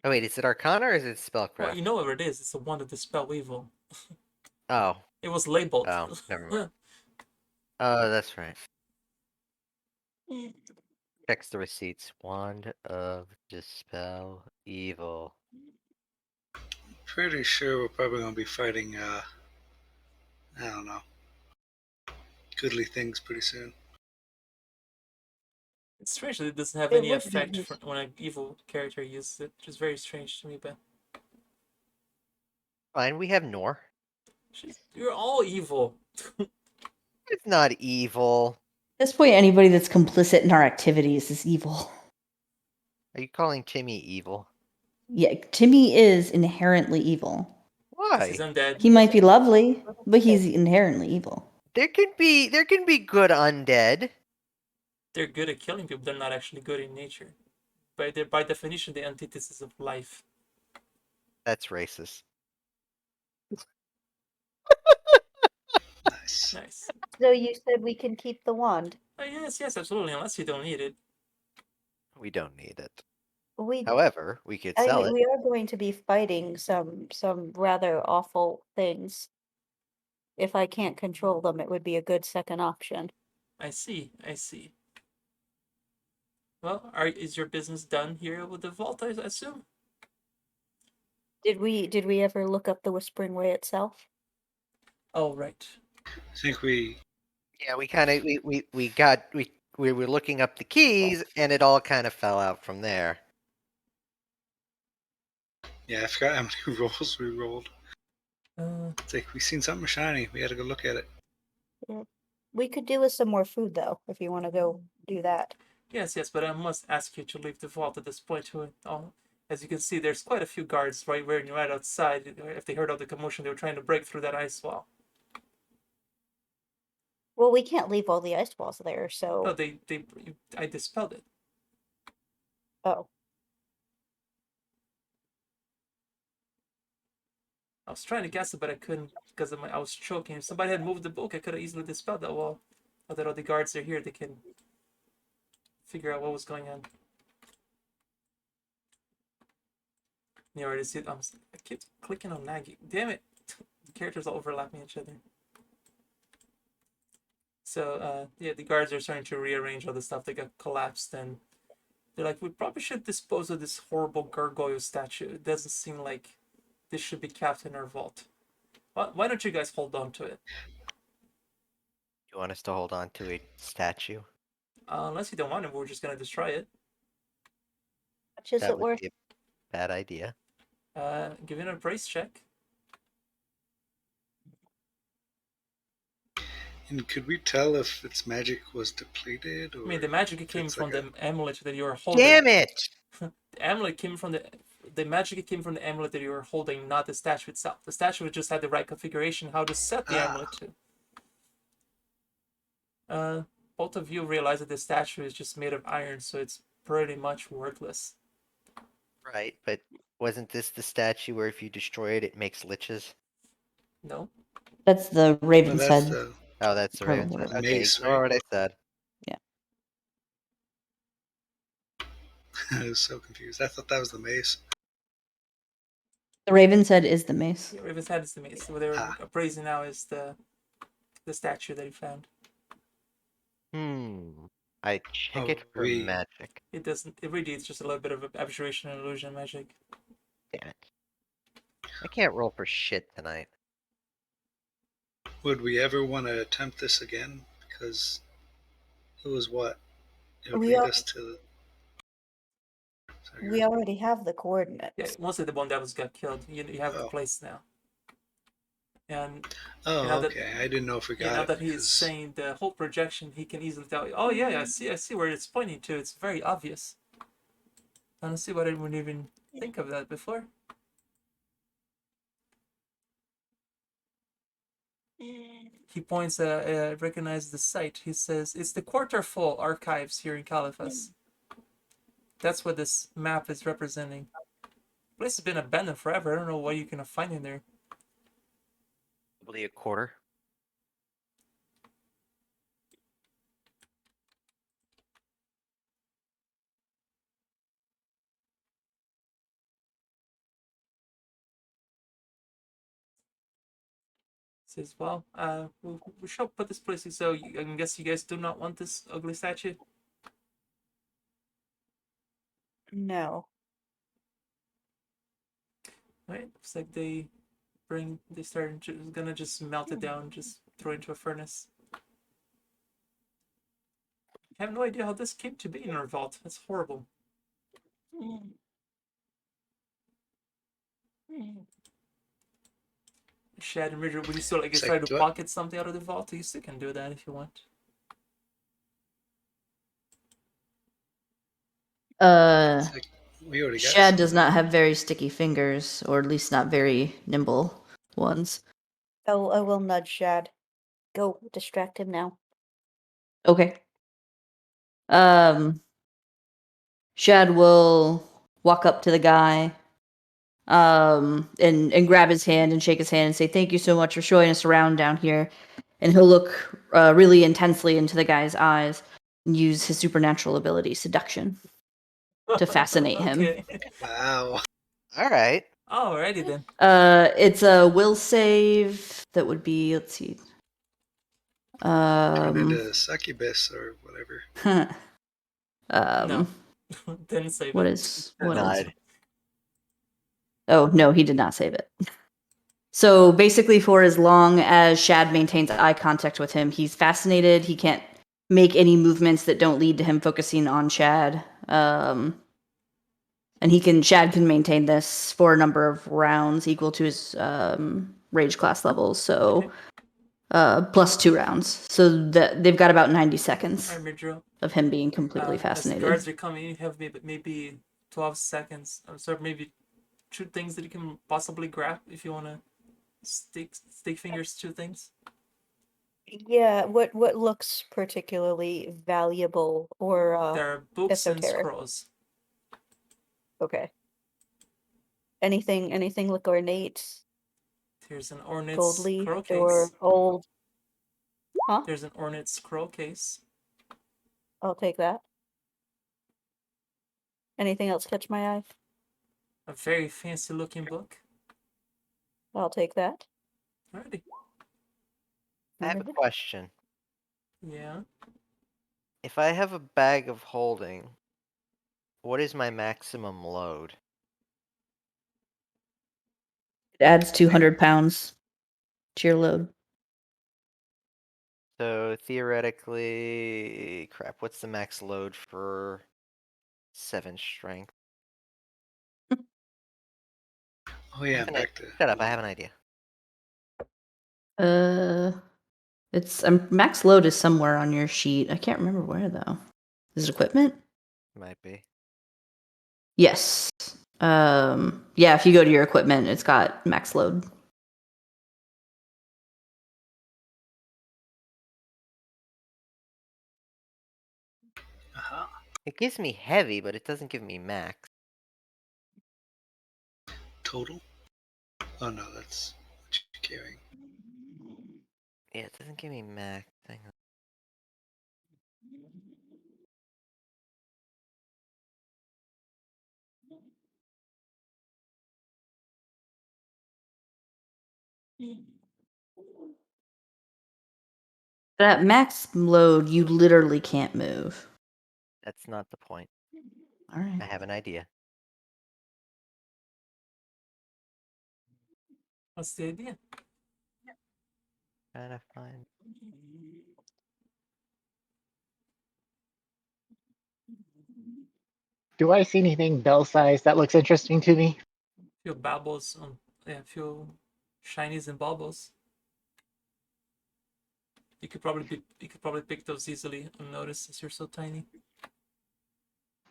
Oh wait, is it Arcana or is it Spellcraft? Well, you know what it is. It's the wand of Dispel Evil. Oh. It was labeled. Oh, never mind. Oh, that's right. Checks the receipts. Wand of Dispel Evil. pretty sure we're probably going to be fighting. I don't know. Goodly things pretty soon. It's strange that it doesn't have It any would be effect useful. when an evil character uses it, which is very strange to me, but Fine, we have Nor. you're all evil. It's not evil. At this point, anybody that's complicit in our activities is evil. Are you calling Timmy evil? Yeah, Timmy is inherently evil. He's Why? undead. He might be lovely, but he's inherently evil. There can be good undead. They're good at killing people. They're not actually good in nature. They're by definition the antithesis of life. That's racist. Nice. Nice. So you said we can keep the wand. Oh, yes, absolutely. Unless you don't need it. We don't need it. We However, we could I sell mean, it. we are going to be fighting some rather awful things. If I can't control them, it would be a good second option. I see. Well, is your business done here with the vault, I assume? Did we ever look up the Whispering Way itself? Oh, right. I think we Yeah, we were looking up the keys, and it all kind of fell out from there. I forgot how many rolls we rolled. Uh, It's like we seen something shiny. We had to go look at it. We could do with some more food though, if you want to go do that. yes, but I must ask you to leave the vault at this point. As you can see, there's quite a few guards right outside. If they heard all the commotion, they were trying to break through that ice wall. Well, we can't leave all the ice walls there, No, so I dispelled it. oh. I was trying to guess it, but I couldn't because I was choking. If somebody had moved the book, I could have easily dispelled that wall. Now that all the guards are here, they can figure out what was going on. You already see it. I keep clicking on Maggie. Damn it! The characters are overlapping each other. So the guards are starting to rearrange all the stuff that got collapsed, and they're like, we probably should dispose of this horrible gargoyle statue. It doesn't seem like this should be kept in our vault. Why don't you guys hold on to it? You want us to hold on to a statue? Unless you don't want it, we're just gonna destroy it. How much is That it would worth? be a bad idea. Give it a price check. And could we tell if its magic was depleted? Or I mean, the magic came it's from like the amulet that you were holding. Damn it! The amulet came from the magic came from the amulet that you were holding, not the statue itself. The statue just had the right configuration, how to set the amulet to. Both of you realize that the statue is just made of iron, so it's pretty much worthless. Right, but wasn't this the statue where if you destroy it, it makes liches? No? That's the No, Raven's that's head. the Oh, that's the Probably Raven's head. what Okay, mace, ignore right? what I said. I was so confused. I thought that was the mace. The Raven's head is the mace. Yeah, Raven's head is the mace. What they're appraising now is the statue that he found. I check Oh, it for magic. It doesn't. It really, it's just a little bit of abjuration and illusion magic. Damn it. I can't roll for shit tonight. Would we ever want to attempt this again? Because it was what? It would We lead are- us to. We already have the coordinates. Yeah, once the Bone Devils got killed, you have the Oh. place now. And Oh, you know that- okay. I didn't know if we got now it. that he's because- saying the whole projection, he can easily tell you, oh yeah, I see where it's pointing to. It's very obvious. I don't see why I didn't even think of that before. He points recognizes the site. He says, it's the Waterfall Archives here in Caliphas. That's what this map is representing. The place has been abandoned forever. I don't know what you can find in there. Probably a quarter. Says, well, we shall put this place. So I guess you guys do not want this ugly statue. No. Right? Looks like they started gonna just melt it down, just throw it into a furnace. I have no idea how this came to be in our vault. That's horrible. Shad and Ridger, would you still It's try like, to do I- pocket something out of the vault? You still can do that if you want. It's like we already got Shad some. does not have very sticky fingers, or at least not very nimble. ones. Oh, I will nudge Shad. Go distract him now. Okay. Shad will walk up to the guy, and grab his hand and shake his hand and say, "Thank you so much for showing us around down here." And he'll look really intensely into the guy's eyes and use his supernatural ability, seduction, to fascinate him. Okay. Wow. All right. Alrighty then. It's a will save that would be, let's see. Turned into succubus or whatever. No. Didn't save what it. is Denied. Oh no, he did not save it. So basically, for as long as Shad maintains eye contact with him, he's fascinated. He can't make any movements that don't lead to him focusing on Shad. And Shad can maintain this for a number of rounds equal to his rage class levels. So plus 2 rounds. So that they've got about 90 seconds Alright, Midro. of him being completely As fascinated. guards are coming, you have maybe 12 seconds. I'm sorry, maybe 2 things that you can possibly grab if you want to stick fingers to things. Yeah, what looks particularly valuable or There are books and esoteric? scrolls. Okay. Anything look ornate, There's an ornate gold leaf, scroll or case. old? Huh? There's an ornate scroll case. I'll take that. Anything else catch my eye? A very fancy looking book. I'll take that. Alrighty. I have a question. Yeah. If I have a bag of holding, what is my maximum load? It adds 200 pounds to your load. So theoretically, crap, what's the max load for 7 strength? Oh yeah, back to Shut up, I have an idea. It's max load is somewhere on your sheet. I can't remember where though. Is it equipment? Might be. Yes. Yeah, if you go to your equipment, it's got max load. It gives me heavy, but it doesn't give me max. total. Oh no, that's what you're carrying. Yeah, it doesn't give me max. Hang on. But at max load, you literally can't move. That's not the point. All right. I have an idea. What's the idea? Trying to find. Do I see anything bell size that looks interesting to me? Few baubles. Yeah, few shinies and baubles. You could probably pick those easily unnoticed as you're so tiny.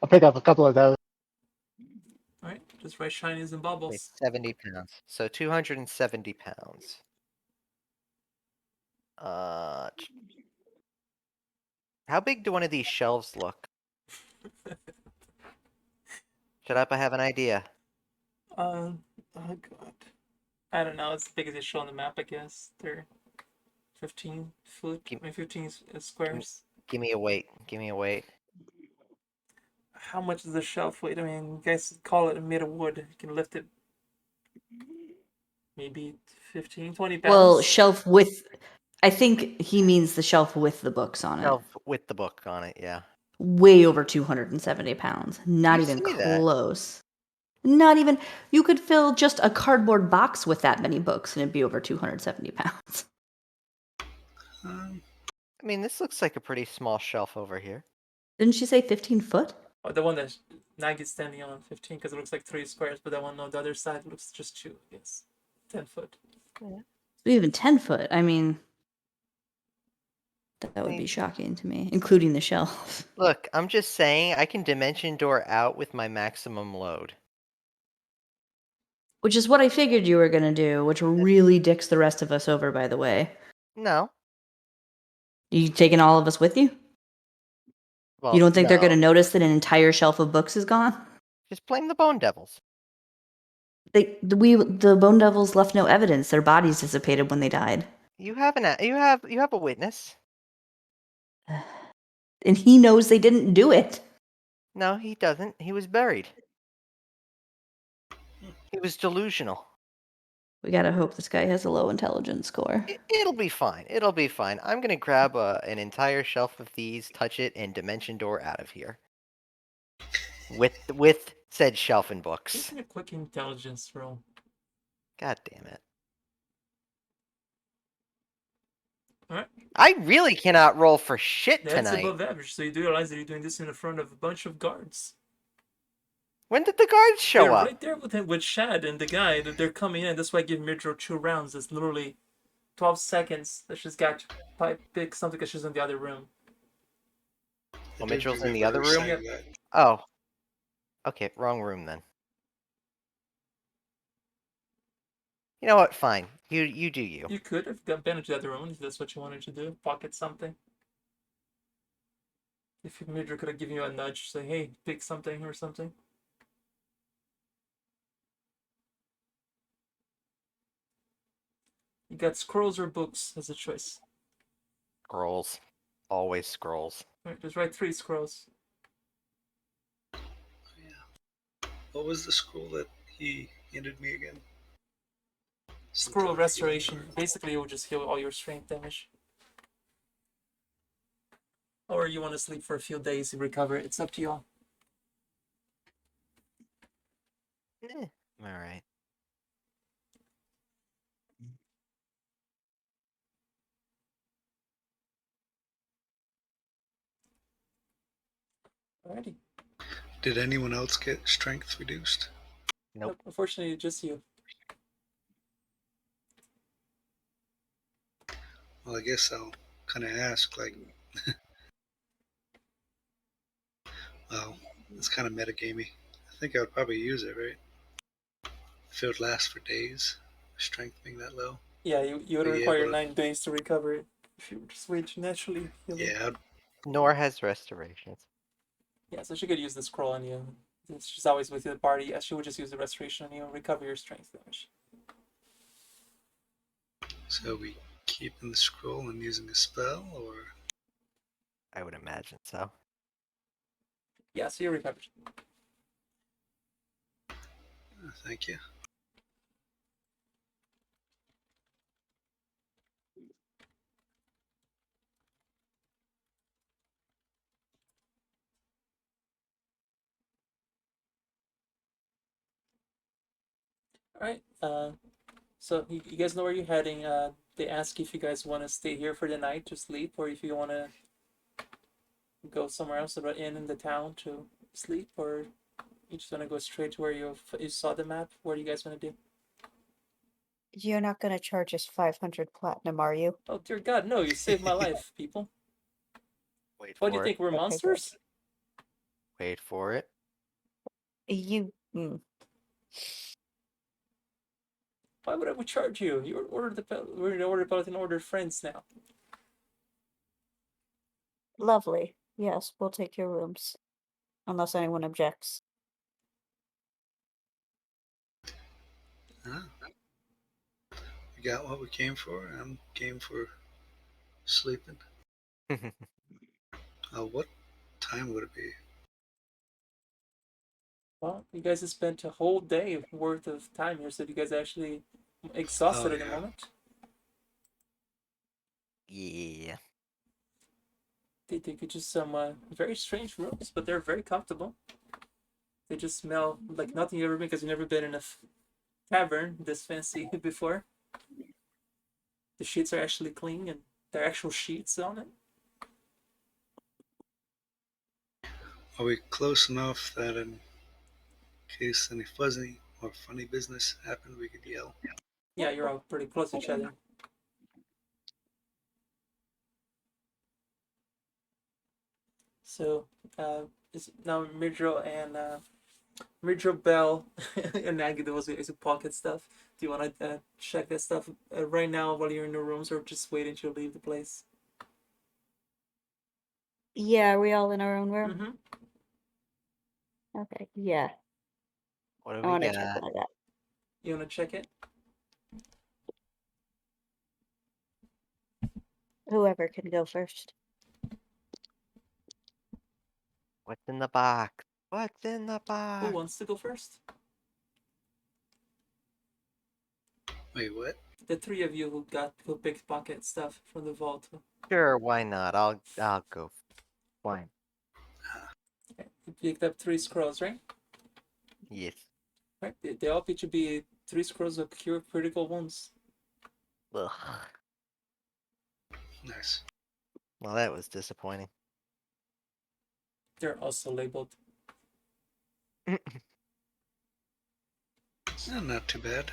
I'll pick up a couple of those. Alright, just write shinies and Wait, baubles. 70 pounds. So 270 pounds. How big do one of these shelves look? Shut up, I have an idea. Oh god. I don't know, it's as big as they show on the map, I guess. They're 15 foot, Give- 15 squares. Give me a weight. Give me a weight. How much is the shelf weight? I mean, you guys call it made of wood. You can lift it maybe 15, 20 pounds. Well, shelf with. I think he means the shelf with the books on it. Shelf with the book on it, yeah. Way over 270 pounds. Not You even say that. close. Not even. You could fill just a cardboard box with that many books and it'd be over 270 pounds. I mean, this looks like a pretty small shelf over here. Didn't she say 15 foot? Oh, the one that Nagi's standing on 15 because it looks like 3 squares, but that one on the other side looks just 2, I guess. 10 foot. Even 10 foot. I mean, that would be shocking to me, including the shelf. Look, I'm just saying I can dimension door out with my maximum load. Which is what I figured you were gonna do, which really dicks the rest of us over, by the way. No. You taking all of us with you? Well, You don't think they're no. gonna notice that an entire shelf of books is gone? Just blame the Bone Devils. The Bone Devils left no evidence. Their bodies dissipated when they died. You have a witness. And he knows they didn't do it. No, he doesn't. He was buried. He was delusional. We gotta hope this guy has a low intelligence score. It'll be fine. It'll be fine. I'm gonna grab an entire shelf of these, touch it, and dimension door out of here. With said shelf and books. Give me a quick intelligence roll. God damn it. Alright. I really cannot roll for shit That's tonight. above average, so you do realize that you're doing this in front of a bunch of guards. When did the guards show They're up? right there with him, with Shad and the guy that they're coming in. That's why I give Midro 2 rounds. It's literally 12 seconds that she's got to pick something because she's in the other room. Oh, I do Mitchell's in the remember other her room? saying that. Oh. Okay, wrong room then. You know what? Fine. You do you. You could have got been into the other room if that's what you wanted to do. Pocket something. If Midro could have given you a nudge, say, hey, pick something or something. You got scrolls or books as a choice. Scrolls. Always scrolls. Alright, just write 3 scrolls. What was the scroll that he handed me again? Scroll of Restoration. Basically, it will just heal all your strength damage. Or you want to sleep for a few days and recover. It's up to y'all. Alright. Alrighty. Did anyone else get strength reduced? Nope. Unfortunately, just you. Well, I guess I'll kind of ask, like, well, it's kind of metagamey. I think I would probably use it, right? If it would last for days, strength being that low. Yeah, you would Are you require able to- 9 days to recover it. If you just wait naturally healing. Yeah, Nor has restorations. Yeah, so she could use the scroll on you. Since she's always with the party, she would just use the restoration on you and recover your strength damage. so we keeping the scroll and using a spell, or I would imagine so. Yeah, so you're recovered. thank you. Alright, so you guys know where you're heading. They ask if you guys want to stay here for the night to sleep, or if you want to go somewhere else, or in the town to sleep, or you just want to go straight to where you saw the map. What are you guys want to do? You're not gonna charge us 500 platinum, are you? Oh dear God, no! You saved my life, people. Wait What for do you it. think? We're Okay, good. monsters? Wait for it. You. Why would I would charge you? We're in the Order Paladin Order friends now. Lovely. Yes, we'll take your rooms. Unless anyone objects. Huh? We got what we came for. I'm game for sleeping. What time would it be? Well, you guys have spent a whole day worth of time here, so you guys are actually exhausted Oh, at the yeah. moment. Yeah. They take you to some very strange rooms, but they're very comfortable. They just smell like nothing you've ever been because you've never been in a tavern this fancy before. The sheets are actually clean and there are actual sheets on it. Are we close enough that in case any fuzzy or funny business happened, we could yell? Yeah, you're all pretty close to each other. So, it's now Midro and Major Bell and Aggie, those is pocket stuff. Do you want to check that stuff right now while you're in the rooms, or just wait until you leave the place? Yeah, are we all in our own room? Mm-hmm. Okay, yeah. What do I we want to check got? what I got. You want to check it? Whoever can go first. What's in the box? What's in the Who box? wants to go first? Wait, what? The three of you who picked pocket stuff from the vault. Sure, why not? I'll go. Fine. Okay. You picked up 3 scrolls, right? Yes. Right. They all each be 3 scrolls of cure critical wounds. Ugh. Nice. Well, that was disappointing. They're also labeled. Not too bad.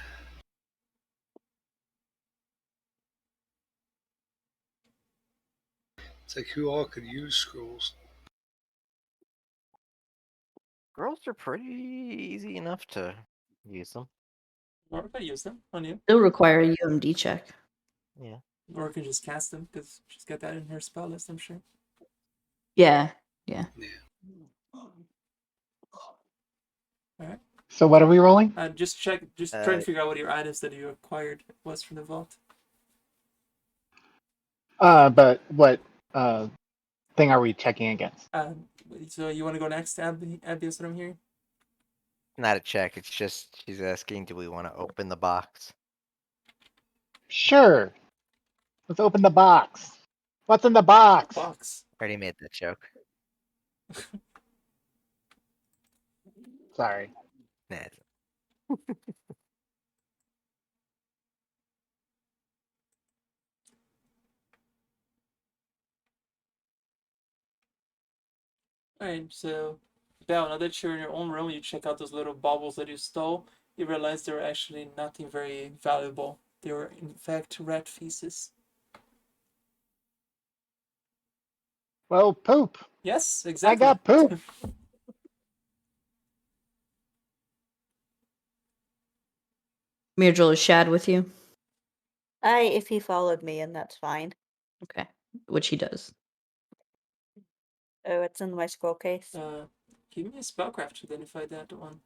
It's like who all could use scrolls? Girls are pretty easy enough to use them. Or I use them on you. Still require a UMD check. Yeah. Or you can just cast them, because she's got that in her spell list, I'm sure. Yeah. Yeah. Alright. So what are we rolling? Just try to figure out what your items that you acquired was from the vault. But what thing are we checking against? So you want to go next, Abby, is what I'm hearing? Not a check. It's just she's asking, do we want to open the box? Sure. Let's open the box. What's in the box? Box. Already made that joke. Sorry. Nah. Alright, so Belle, now that you're in your own room, you check out those little baubles that you stole. You realize they were actually nothing very valuable. They were, in fact, rat feces. Well, poop. Yes, I exactly. got poop. Myrdral, is Shad with you? If he followed me, and that's fine. Okay. Which he does. Oh, it's in my scroll case. Give me a spellcraft to identify that one.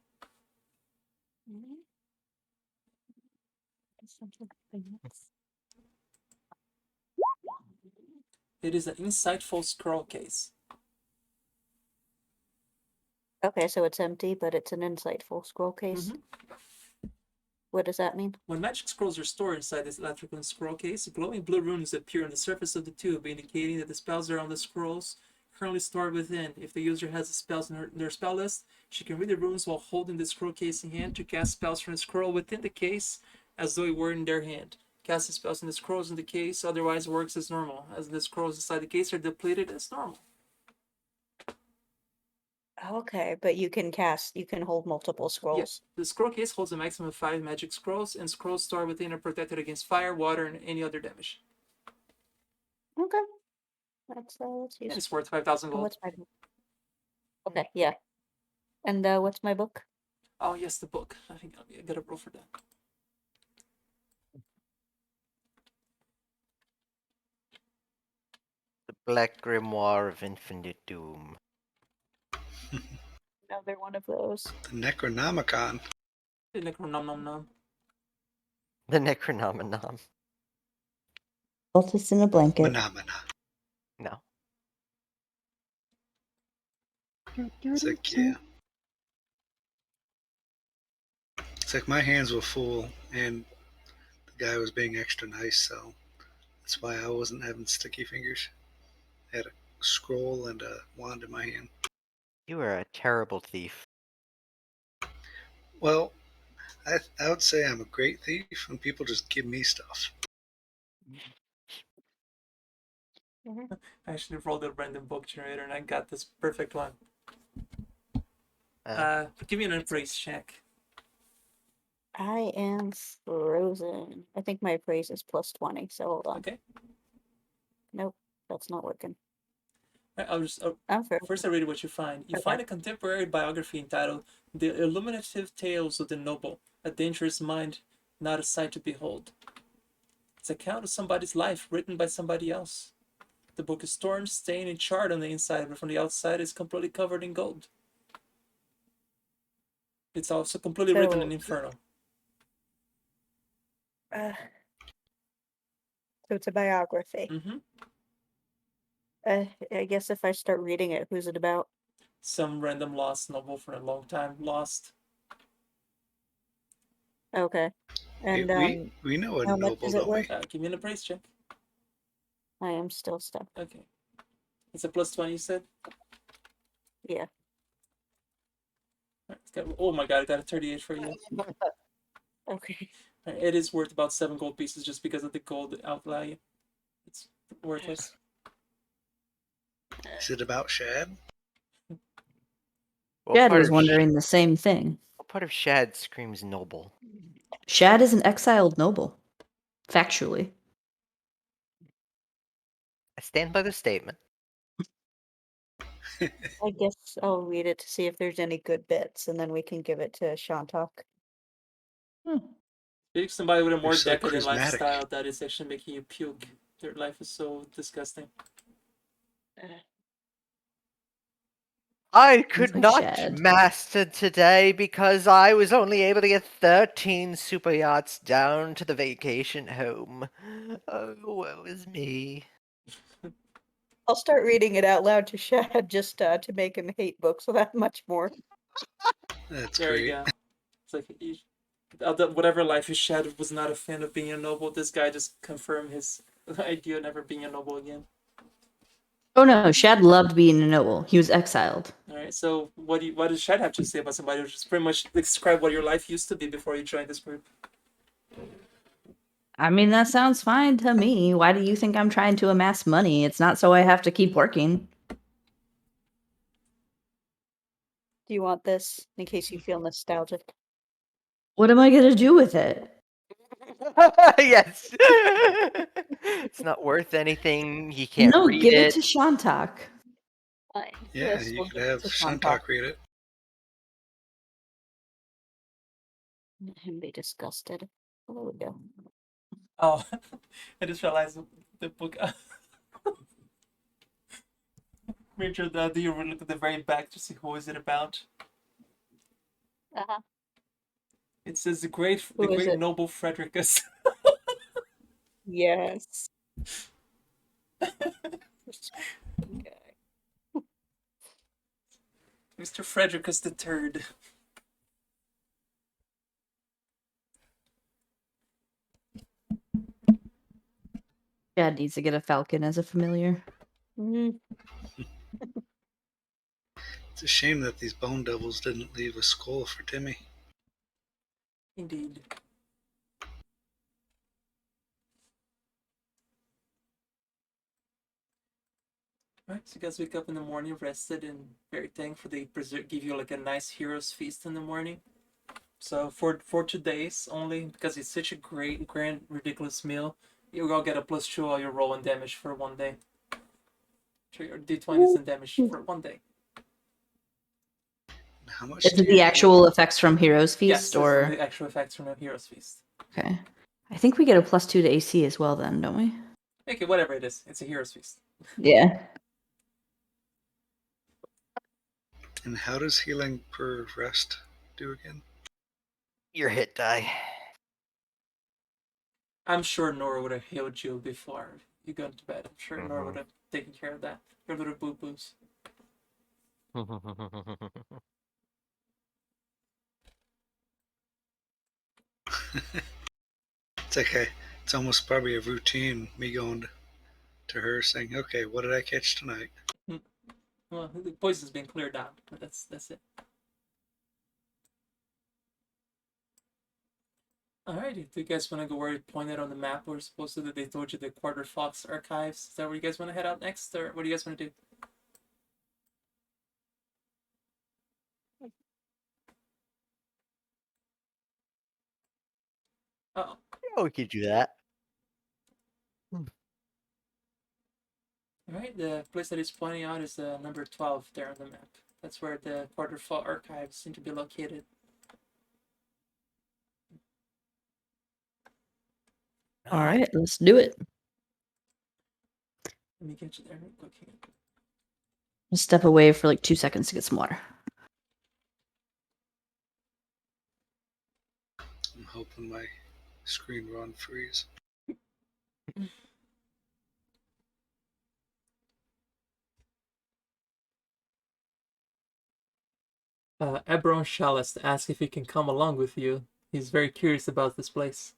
It is an insightful scroll case. Okay, so it's empty, but it's an insightful scroll case. What does that mean? When magic scrolls are stored inside this electrical scroll case, glowing blue runes appear on the surface of the tube, indicating that the spells are on the scrolls currently stored within. If the user has the spells in their spell list, she can read the runes while holding the scroll case in hand to cast spells from the scroll within the case as though it were in their hand. Casting spells in the scrolls in the case otherwise works as normal, as the scrolls inside the case are depleted as normal. Okay, but you can hold multiple scrolls. Yes, the scroll case holds a maximum of 5 magic scrolls, and scrolls stored within are protected against fire, water, and any other damage. Okay. Let's use. And it's worth 5,000 gold. What's my book? Okay, yeah. And what's my book? Oh yes, the book. I think I gotta roll for that. The Black Grimoire of Infinite Doom. Another one of those. The Necronomicon. The Necronomicon. The Necronomicon. Cultist in a blanket. Phenomena. No. It's like, yeah. It's like my hands were full and the guy was being extra nice, so that's why I wasn't having sticky fingers. I had a scroll and a wand in my hand. You are a terrible thief. Well, I would say I'm a great thief when people just give me stuff. I actually rolled a random book generator and I got this perfect one. Give me an appraise check. I am frozen. I think my appraise is +20, so hold on. Okay. Nope, that's not working. I'll just I'm fair. first I read what you find. You Okay. find a contemporary biography entitled "The Illuminative Tales of the Noble: A Dangerous Mind, Not a Sight to Behold." It's an account of somebody's life written by somebody else. The book is torn, stained, and charred on the inside, but from the outside it's completely covered in gold. It's also completely written in So- Inferno. So it's a biography. Mm-hmm. I guess if I start reading it, who's it about? Some random lost noble for a long time lost. Okay. And we know a how much noble, is it don't we? worth? Give me an appraise check. I am still stuck. Okay. It's a +20, you said? Yeah. Oh my god, I got a 38 for you. Okay. It is worth about 7 gold pieces just because of the gold outlay. It's worthless. Is it about Shad? Shad was wondering the same thing. What part of Shad screams noble? Shad is an exiled noble. Factually. I stand by the statement. I guess I'll read it to see if there's any good bits, and then we can give it to Shantok. Maybe somebody with a more You're so decadent charismatic. lifestyle that is actually making you puke. Their life is so disgusting. I could like not Shad. master today because I was only able to get 13 super yachts down to the vacation home. Oh, woe is me. I'll start reading it out loud to Shad just to make him hate books that much more. That's There great. you go. It's like whatever life you Shad was not a fan of being a noble. This guy just confirmed his idea of never being a noble again. Oh no, Shad loved being a noble. He was exiled. All right. So what does Shad have to say about somebody who just pretty much describe what your life used to be before you joined this group? I mean, that sounds fine to me. Why do you think I'm trying to amass money? It's not so I have to keep working. Do you want this in case you feel nostalgic? What am I going to do with it? Yes. It's not worth anything. He can't No, read give it. it to Shantak. Fine. Yeah, Yes, you we'll could give it have to Shantok read it. Let him be disgusted. Oh, there we go. Oh, I just realized the book. Richard, do you look at the very back to see who is it about? Uh-huh. It says the Who is great it? noble Frederickus. Yes. Okay. Mr. Frederickus the Third. Shad needs to get a falcon as a familiar. Mhm. It's a shame that these bone devils didn't leave a skull for Timmy. Indeed. Right, so you guys wake up in the morning rested and very thankful they give you like a nice hero's feast in the morning. So for 2 days only, because it's such a great, grand, ridiculous meal, you're gonna get a +2 on your roll and damage for 1 day. So your D20s and damage for 1 day. How much Is do it you the get? actual effects from Heroes Yes, Feast, this is or the actual effects from a hero's feast. okay? I think we get a +2 to AC as well, then, don't we? Okay, whatever it is, it's a hero's feast. Yeah. And how does healing per rest do again? Your hit die. I'm sure Nora would have healed you before you go to bed. I'm sure Nora would have taken care of that. Your little boo boos. It's okay. It's almost probably a routine, me going to her saying, okay, what did I catch tonight? Well, the poison's been cleared out, but that's it. Alrighty, do you guys want to go where it pointed on the map? We're supposed to. They told you the Waterfall Archives. Is that where you guys want to head out next, or what do you guys want to do? Oh, Yeah, we could do that. Alright, the place that he's pointing out is number 12 there on the map. That's where the Waterfall Archives seem to be located. All right, let's do it. Let me get you there real quick here. Just step away for like 2 seconds to get some water. I'm hoping my screen will unfreeze. Ebron Chalice asks if he can come along with you. He's very curious about this place.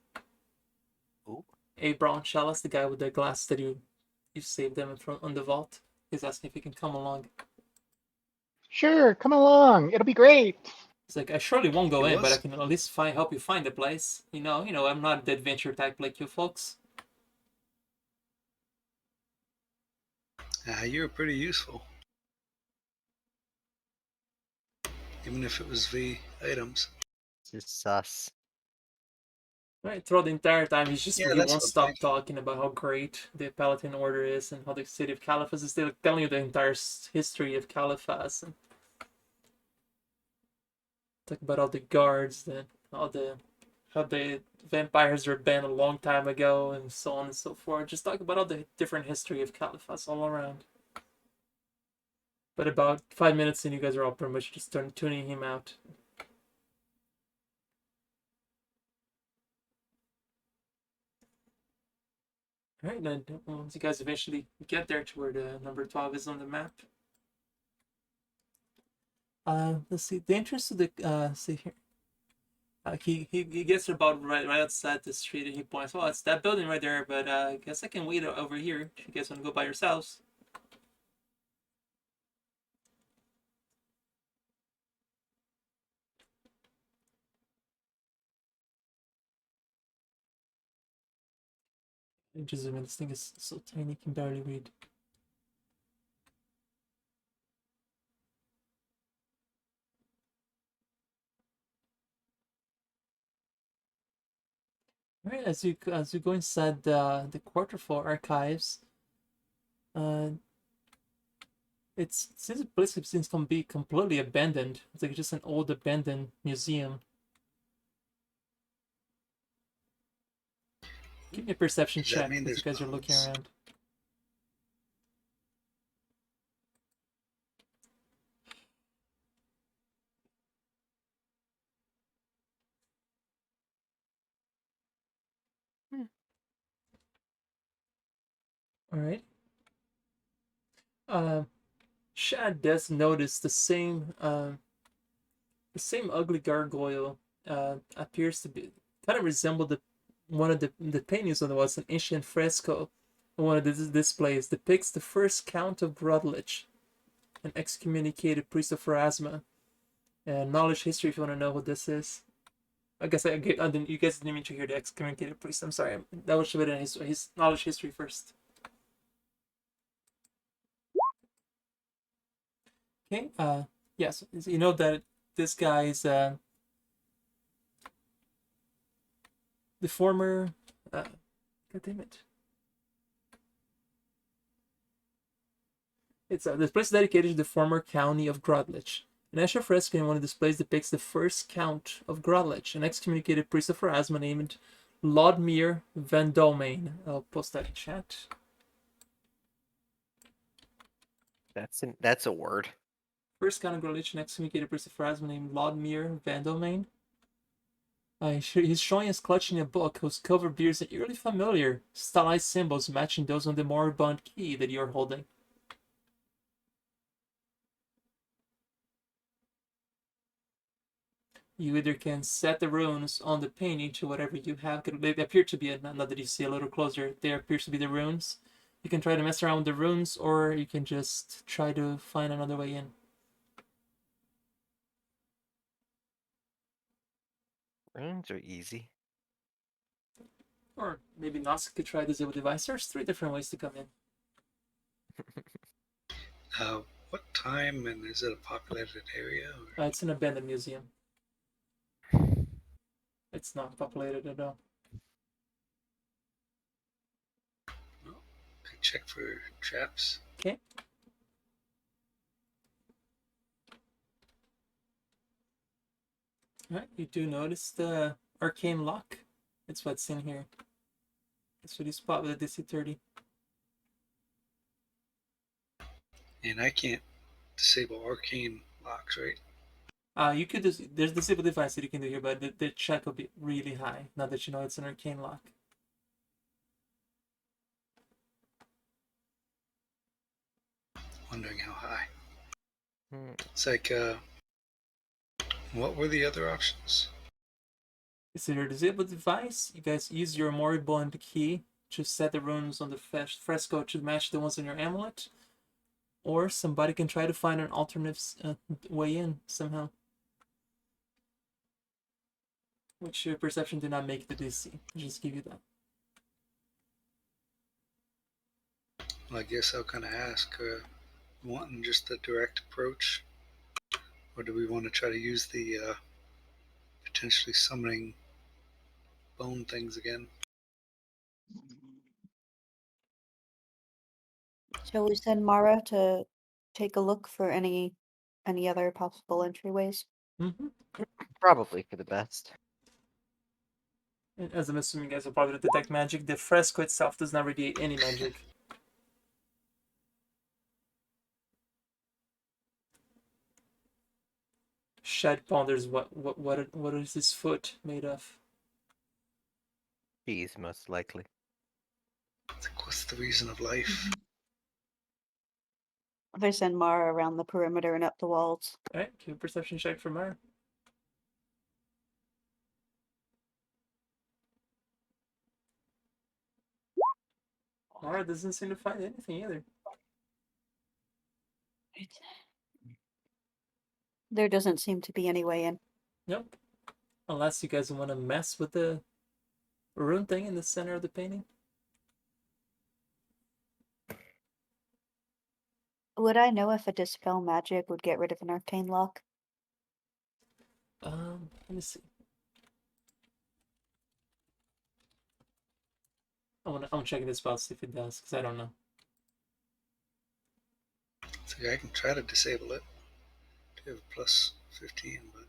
Ooh. Abron Chalice, the guy with the glass that you saved them from on the vault. He's asking if he can come along. Sure, come along. It'll be great. He's like, I surely won't go He in, but I was? can at least help you find the place. You know, I'm not the adventure type like you folks. You were pretty useful. Even if it was V items. This is sus. Right, throughout the entire time, he That's won't what stop I'm talking about how great the Palatine Order is and how the city of Caliphas is still telling you the entire history of Caliphas and talk about all the guards and how the vampires were banned a long time ago and so on and so forth. Just talk about all the different history of Caliphas all around. But about 5 minutes in, you guys are all pretty much just tuning him out. Alright, then once you guys eventually get there to where the number 12 is on the map. Let's see. The entrance to the see here. He gets about right outside the street and he points, well, it's that building right there, but I guess I can wait over here if you guys want to go by yourselves. Just a minute, this thing is so tiny, you can barely read. Alright, as you go inside the Waterfall Archives, since the place seems to be completely abandoned. It's like just an old abandoned museum. Give me a perception Does that check mean as you there's guys are looking bones? around. Alright. Shad does notice the same ugly gargoyle appears to be kind of resemble one of the paintings on the wall. It's an ancient fresco on one of the displays depicts the first Count of Grudlich, an excommunicated priest of Pharasma. Knowledge history if you want to know what this is. I guess you guys didn't mean to hear the excommunicated priest. I'm sorry. That should be in his knowledge history first. Okay. Yes. You know that this guy is the former. God damn it. It's this place is dedicated to the former county of Grodlich. An extra fresco in one of the displays depicts the first Count of Grodlich, an excommunicated priest of Pharasma named Lodmir Van Domain. I'll post that in chat. That's a word. First Count of Grodlich, an excommunicated priest of Pharasma named Lodmir Van Domain. He's showing us clutching a book whose cover bears an eerily familiar stylized symbols matching those on the moribund key that you're holding. You either can set the runes on the painting to whatever you have. They appear to be, now that you see a little closer, there appears to be the runes. You can try to mess around with the runes, or you can just try to find another way in. Runes are easy. Or maybe Nosk could try this with device. There's 3 different ways to come in. What time and is it a populated area? Or? It's an abandoned museum. It's not populated at all. Well, could check for traps. Okay. Alright, you do notice the arcane lock. It's what's in here. That's what you spot with a DC 30. And I can't disable arcane locks, right? You could there's disable device that you can do here, but the check will be really high now that you know it's an arcane lock. Wondering how high. It's Hmm. like, what were the other options? It's either disable device, you guys use your moribund key to set the runes on the fresco to match the ones on your amulet, or somebody can try to find an alternate way in somehow. Which your perception did not make the DC. I'll just give you that. Well, I guess I'll kind of ask, wanting just a direct approach, or do we want to try to use the potentially summoning bone things again? Shall we send Mara to take a look for any other possible entryways? Mm-hmm. Probably for the best. And as I'm assuming you guys will probably detect magic, the fresco itself does not radiate any magic. Shad ponders what is his foot made of? Cheese, most likely. It's like, what's the reason of life? They send Mara around the perimeter and up the walls. Alright, give a perception check for Mara. Mara doesn't seem to find anything either. There doesn't seem to be any way in. Nope. Unless you guys want to mess with the rune thing in the center of the painting. Would I know if a Dispel magic would get rid of an arcane lock? Let me see. I'm checking this spell, see if it does, because I don't know. It's like I can try to disable it. I have a plus 15, but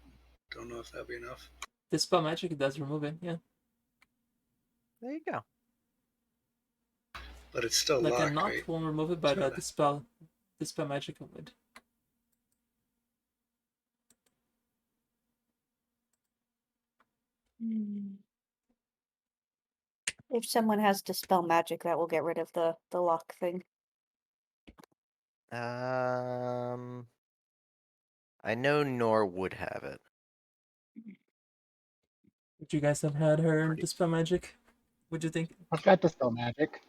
don't know if that'll be enough. This spell magic, it does remove it, yeah. There you go. But it's still Like a locked, knock right? won't remove it, but Try that. Dispel magic would. If someone has Dispel magic, that will get rid of the lock thing. I know Nor would have it. Would you guys have had her Pretty- Dispel magic? What'd you think? I've got Dispel magic.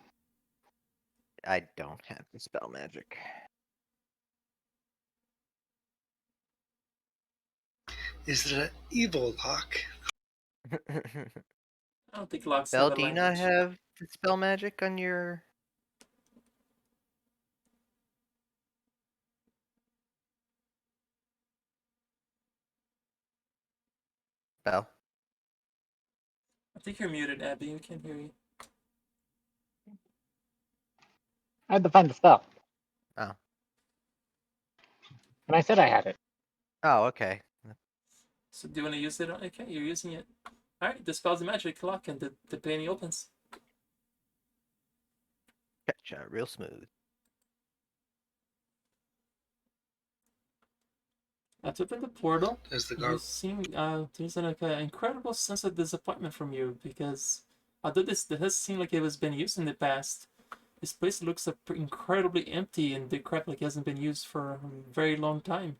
I don't have the spell magic. Is it an evil lock? I don't think locks Bell, have a do you not language. have the spell magic on your? Bell? I think you're muted, Abby. We can't hear you. I had to find the spell. Oh. And I said I had it. Oh, okay. So do you want to use it? Okay, you're using it. Alright, dispels the magic lock and the painting opens. Gotcha, real smooth. To open the portal, There's the you gargoyle. seem there's an incredible sense of disappointment from you because although this does seem like it was been used in the past, this place looks incredibly empty and decrepit, like it hasn't been used for a very long time.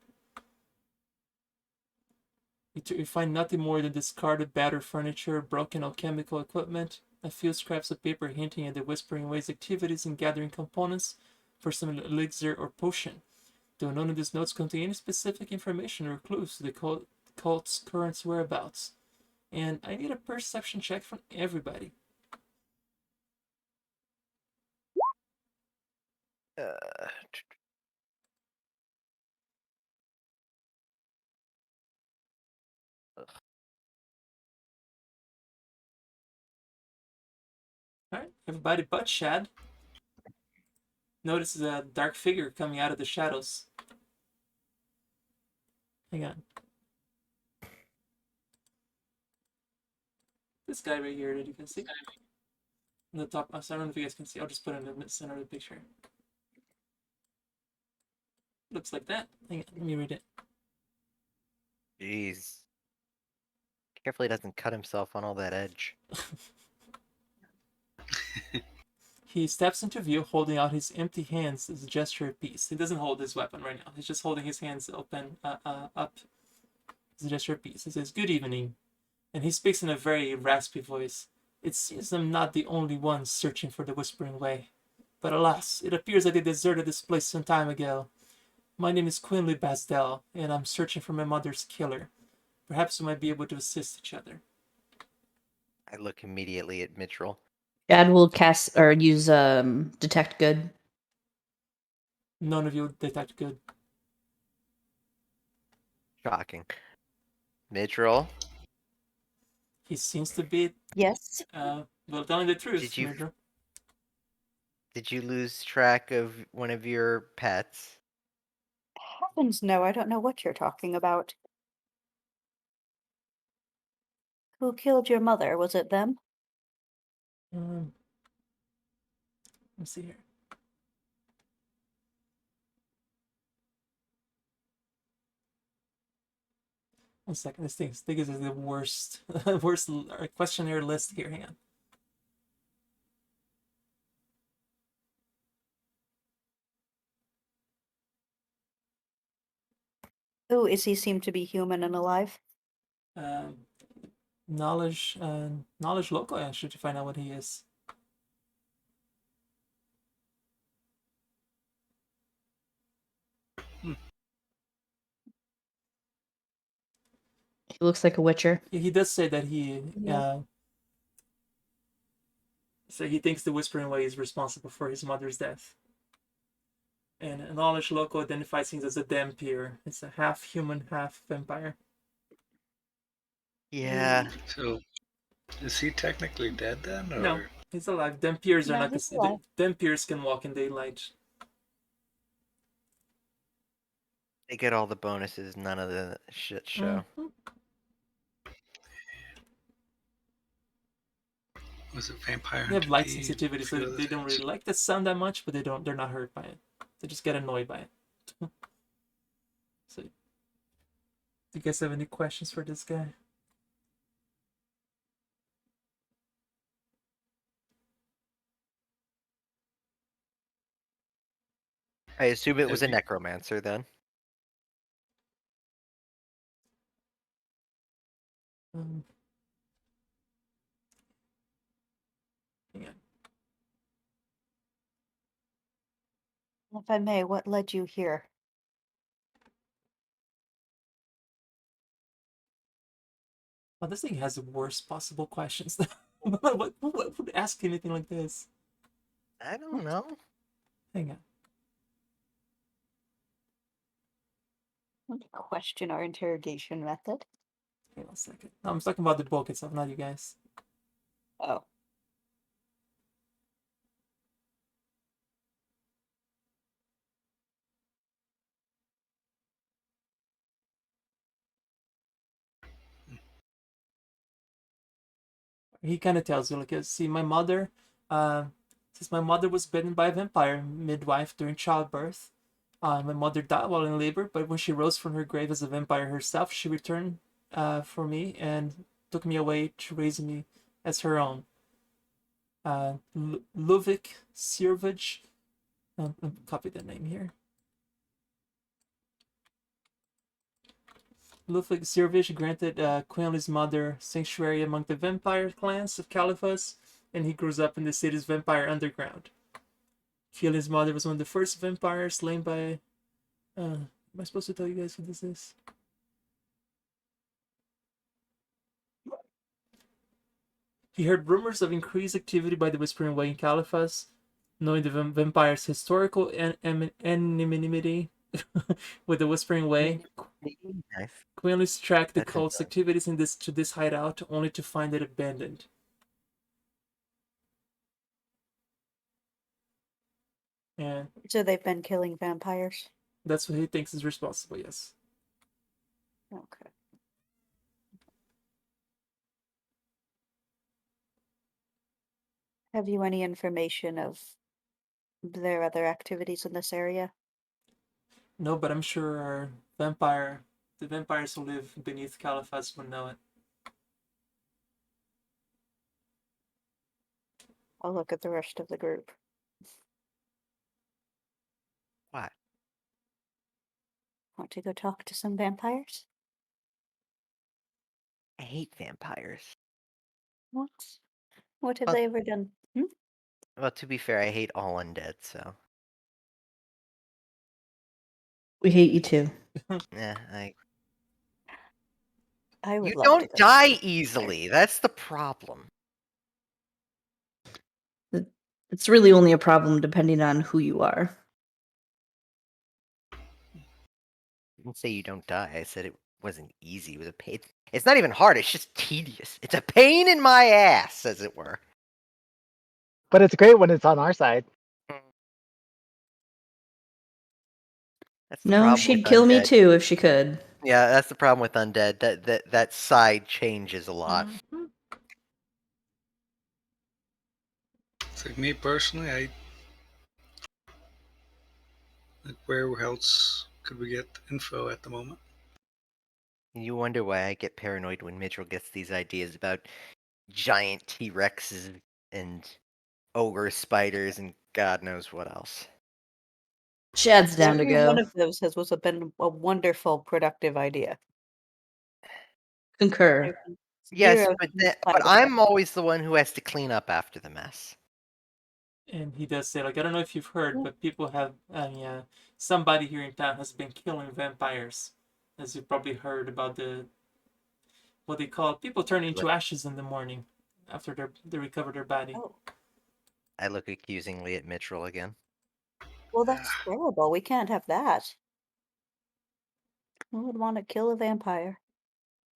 You find nothing more than discarded, battered furniture, broken alchemical equipment, a few scraps of paper hinting at the Whispering Ways activities in gathering components for some elixir or potion. Though none of these notes contain any specific information or clues to the cult's current whereabouts. And I need a perception check from everybody. Uh, Alright, everybody but Shad. notices a dark figure coming out of the shadows. Hang on. This guy right here, that you can see. On the top, so I don't know if you guys can see. I'll just put it in the center of the picture. Looks like that. Hang on, let me read it. Jeez. Carefully doesn't cut himself on all that edge. He steps into view holding out his empty hands as a gesture of peace. He doesn't hold his weapon right now. He's just holding his hands open, up as a gesture of peace. He says, "Good evening." And he speaks in a very raspy voice. "It seems I'm not the only one searching for the Whispering Way. But alas, it appears that they deserted this place some time ago. My name is Quinley Basdell, and I'm searching for my mother's killer. Perhaps we might be able to assist each other." I look immediately at Mitchell. Chad will cast or use detect good. None of you detect good. Shocking. Mitchell, He seems to be, Yes. well, telling the truth, Did you- Murder. did you lose track of one of your pets? Heavens, no, I don't know what you're talking about. Who killed your mother? Was it them? Let's see here. One second. This thing is the worst, worst questionnaire list here. Hang on. Who is he seem to be human and alive? Knowledge local. Actually, to find out what he is. He looks like a witcher. He does say that he, Yeah. so he thinks the Whispering Way is responsible for his mother's death. And knowledge local identifies him as a Dampier. It's a half human, half vampire. Yeah. So, is he technically dead then? Or? No, he's alive. Dampiers are No, not. he's alive. Dampiers can walk in daylight. They get all the bonuses, none of the shit show. Mhm. Was it vampire? They have light Entity, sensitivity, a so few other they don't things? really like the sound that much, but they're not hurt by it. They just get annoyed by it. So, do you guys have any questions for this guy? I assume it was a Have you- necromancer then. Um, hang on. If I may, what led you here? Well, this thing has the worst possible questions. What would ask anything like this? I don't know. Hang on. Question our interrogation method. Hang on a second. No, I'm talking about the book itself, not you guys. Oh. He kind of tells you, like, see, my mother, since my mother was bitten by a vampire midwife during childbirth, my mother died while in labor, but when she rose from her grave as a vampire herself, she returned for me and took me away to raise me as her own. Luvik Sirvij, copy the name here. Ludwig Sirvich granted Quinley's mother sanctuary among the vampire clans of Caliphus, and he grows up in the city's vampire underground. Quinley's mother was one of the first vampires slain by. Am I supposed to tell you guys who this is? He heard rumors of increased activity by the Whispering Way in Caliphus, knowing the vampire's historical anonymity with the Whispering Way. Nice. Quinley's tracked the That's cult's insane. activities in this hideout, only to find it abandoned. And So they've been killing vampires? that's what he thinks is responsible, yes. Okay. Have you any information of their other activities in this area? No, but I'm sure the vampires who live beneath Caliphas would know it. I'll look at the rest of the group. What? Want to go talk to some vampires? I hate vampires. What? What have Well- they ever done? Well, to be fair, I hate all undead, so We hate you too. yeah, I. I would You love to don't go. die easily. That's the problem. It's really only a problem depending on who you are. I didn't say you don't die. I said it wasn't easy. It was a pain. It's not even hard. It's just tedious. It's a pain in my ass, as it were. But it's great when it's on our side. That's the No, problem she'd with kill me undead. too if she could. Yeah, that's the problem with undead. That side changes a lot. Mhm. It's like me personally, like where else could we get info at the moment? You wonder why I get paranoid when Mitchell gets these ideas about giant T-Rexes and ogre spiders and God knows what else. Shad's down to Every one go. of those been a wonderful, productive idea. Concur. There's been Yes, zero but side but effects. I'm always the one who has to clean up after the mess. And he does say, like, I don't know if you've heard, Yeah. but people have, somebody here in town has been killing vampires. As you probably heard about what they call people turn into ashes in the morning after they recover their body. Oh, I look accusingly at Mitchell again. well, that's terrible. We can't have that. Who would want to kill a vampire?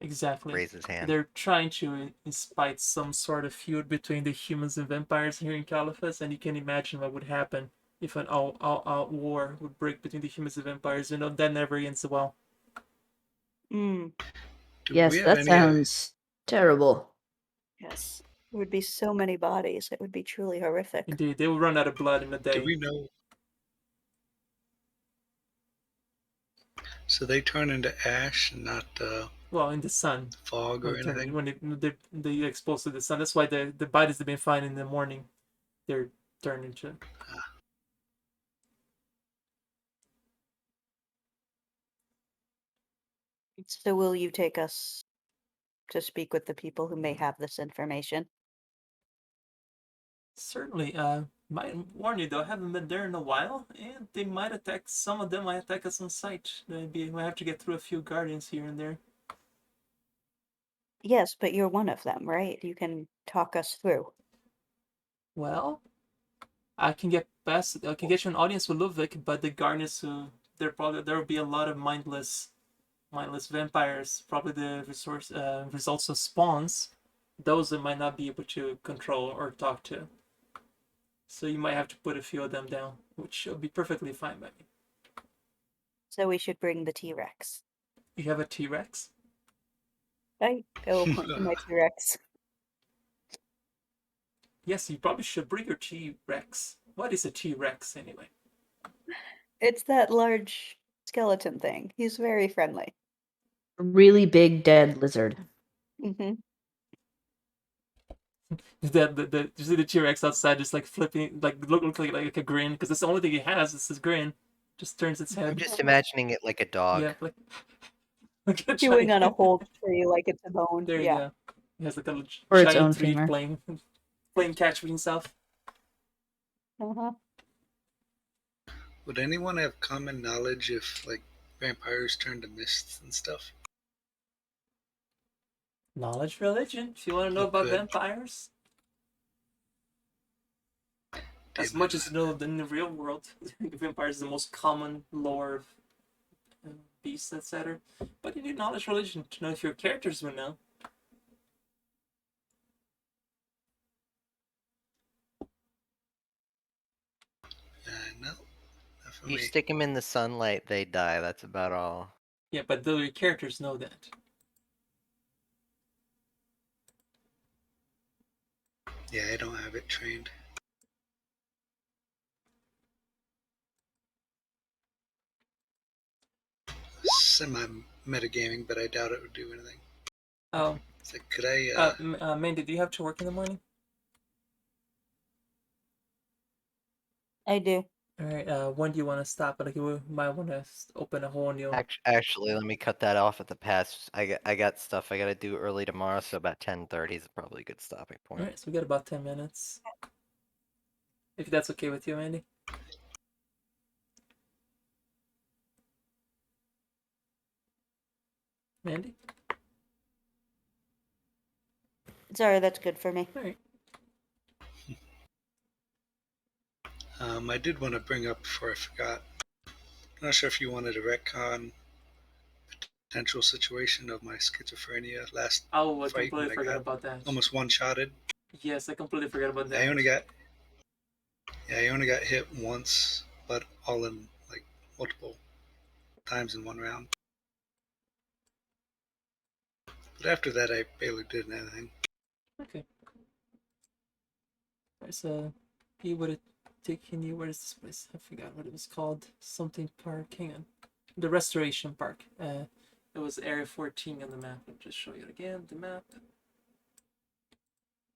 Exactly. Raise his hand. They're trying to incite some sort of feud between the humans and vampires here in Caliphas, and you can imagine what would happen if an all-out war would break between the humans and vampires. You know, that never ends well. Hmm. Do Yes, we have that any? sounds terrible. Yes. There would be so many bodies. It would be truly horrific. Indeed, they will run out of blood in a Do day. we know? So they turn into ash and not Well, in the sun. fog or anything. When they exposed to the sun. That's why the bodies they've been finding in the morning, they're turned into. So will you take us to speak with the people who may have this information? Certainly. Might warn you though, I haven't been there in a while, and they might attack. Some of them might attack us on sight. Maybe we have to get through a few guardians here and there. Yes, but you're one of them, right? You can talk us through. Well, I can get you an audience with Ludwig, but the guardians there will be a lot of mindless vampires. Probably the results of spawns. Those I might not be able to control or talk to. So you might have to put a few of them down, which will be perfectly fine by me. So we should bring the T-Rex. You have a T-Rex? I will point to my T-Rex. Yes, you probably should bring your T-Rex. What is a T-Rex anyway? It's that large skeleton thing. He's very friendly. A really big dead lizard. Mm-hmm. You see the T-Rex outside just like flipping, like look like a grin, because that's the only thing he has is his grin. Just turns its head. I'm just imagining it like a dog. Yeah, like a Chewing on a giant- whole tree like it's a bone. There you Yeah. go. He has like a Or its giant own tree femur. playing catch with himself. Uh-huh. Would anyone have common knowledge if like vampires turn to mists and stuff? Knowledge religion. If you want to know Oh, about good. vampires, as Damn much it. as you know in the real world, vampires is the most common lore of beasts, etc. But you need knowledge religion to know if your characters will know. No. for You me. stick them in the sunlight, they die. That's about all. Yeah, but the characters know that. Yeah, I don't have it trained. Semi-metagaming, but I doubt it would do anything. Oh, It's like, could I... Mandy, do you have to work in the morning? I do. All right. When do you want to stop? Like, you might want to open a whole new. Actually, let me cut that off at the pass. I got stuff I gotta do early tomorrow, so about 10:30 is probably a good stopping All point. right, so we got about 10 minutes. If that's okay with you, Mandy. Mandy. Sorry, that's good for me. All right. I did want to bring up before I forgot. I'm not sure if you wanted to retcon potential situation of my schizophrenia last Oh, I fight when completely I forgot got about that. almost one-shotted. Yes, I completely forgot about that. I only got hit once, but all in like multiple times in one round. But after that, I barely did anything. Okay. Alright, so he would have taken you. Where is this place? I forgot what it was called. Something Park. Hang on. The Restoration Park. It was Area 14 on the map. I'll just show you again the map.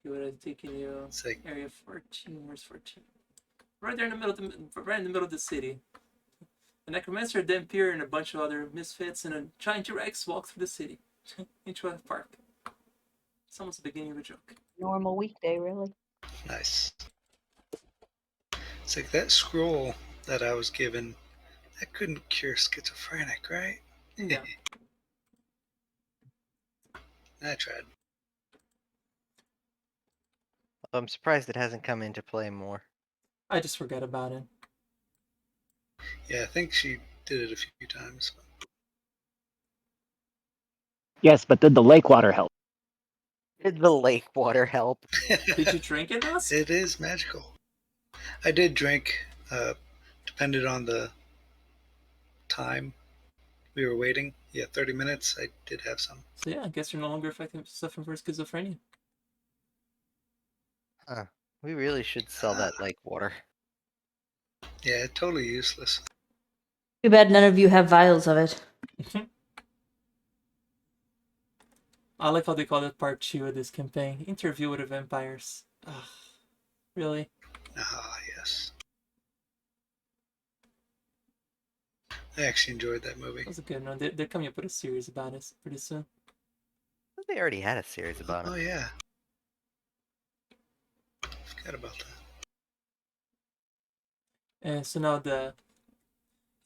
He would have taken you. It's like, Area 14. Where's 14? Right there in the middle of the city. The Necromancer, Dampier, and a bunch of other misfits and a giant T-Rex walk through the city into a park. It's almost the beginning of a joke. Normal weekday, really. nice. It's like that scroll that I was given, that couldn't cure schizophrenic, right? Yeah. I tried. I'm surprised it hasn't come into play more. I just forgot about it. Yeah, I think she did it a few times. Yes, but did the lake water help? Did the lake water help? Did you drink it, Husk? It is magical. I did drink, depended on the time we were waiting. Yeah, 30 minutes. I did have some. So yeah, I guess you're no longer suffering from schizophrenia. Huh. We really should sell that lake water. Yeah, totally useless. Too bad none of you have vials of it. I like how they call it part 2 of this campaign. Interview with the vampires. Ugh, really? Ah, yes. I actually enjoyed that movie. That was a good one. They're coming up with a series about it pretty soon. They already had a series about Oh, it. yeah. Forgot about that. And so now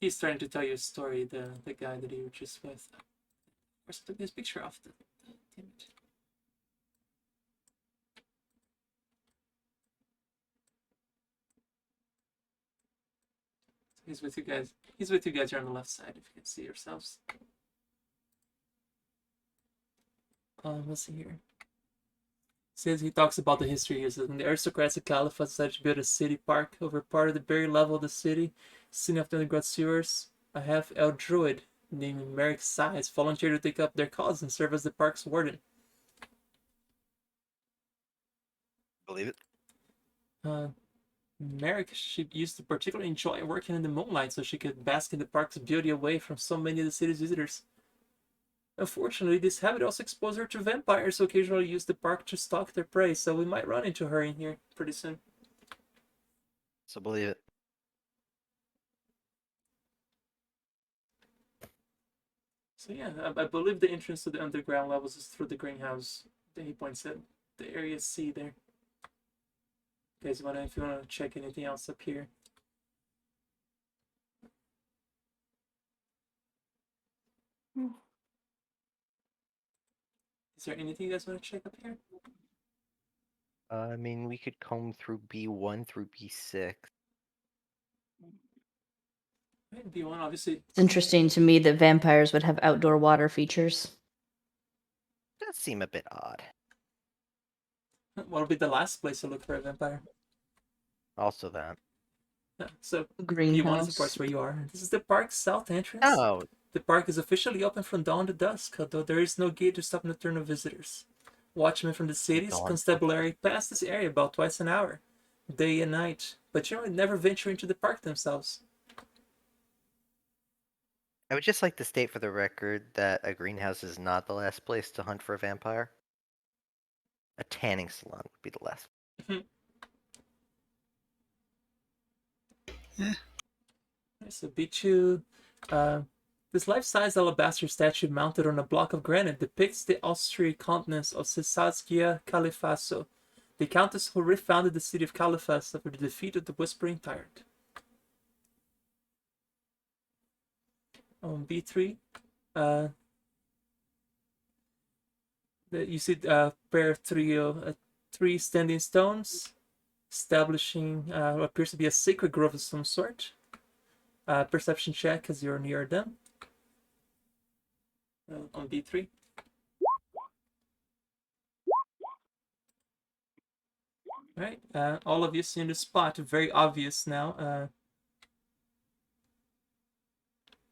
he's trying to tell you a story, the guy that you were just with. Where's I took this picture off the damn it. He's with you guys. He's with you guys here on the left side, if you can see yourselves. Let's see here. Says he talks about the history here. Says when the aristocrats of Caliphate decided to build a city park over part of the very level of the city, sitting off the underground sewers, a half-elf druid named Merrick Size volunteered to take up their cause and serve as the park's warden. Believe it? Merrick, she used to particularly enjoy working in the moonlight so she could bask in the park's beauty away from so many of the city's visitors. Unfortunately, this habit also exposed her to vampires who occasionally use the park to stalk their prey, so we might run into her in here pretty soon. So believe it. So yeah, I believe the entrance to the underground levels is through the greenhouse. He points at the area C there. You guys if you wanna check anything else up here. Is there anything you guys want to check up here? I mean, we could comb through B1 through B6. Right, B1, obviously. It's interesting to me that vampires would have outdoor water features. Does seem a bit odd. What'll be the last place to look for a vampire? Also that. So P1 is, Greenhouse. of course, where you are. This is the park's south entrance. Oh, The park is officially open from dawn to dusk, although there is no gate to stop nocturnal visitors. Watchmen from the city's dawn. constabulary pass this area about twice an hour, day and night, but generally never venture into the park themselves. I would just like to state for the record that a greenhouse is not the last place to hunt for a vampire. A tanning salon would be the last. So B2, this life-size alabaster statue mounted on a block of granite depicts the Austrian countess of Saskia Califaso, the countess who refounded the city of Califas after the defeat of the Whispering Tyrant. On B3, you see pair of three standing stones, establishing what appears to be a sacred grove of some sort. Perception check as you're near them. On B3. Right, all of you see in the spot, very obvious now.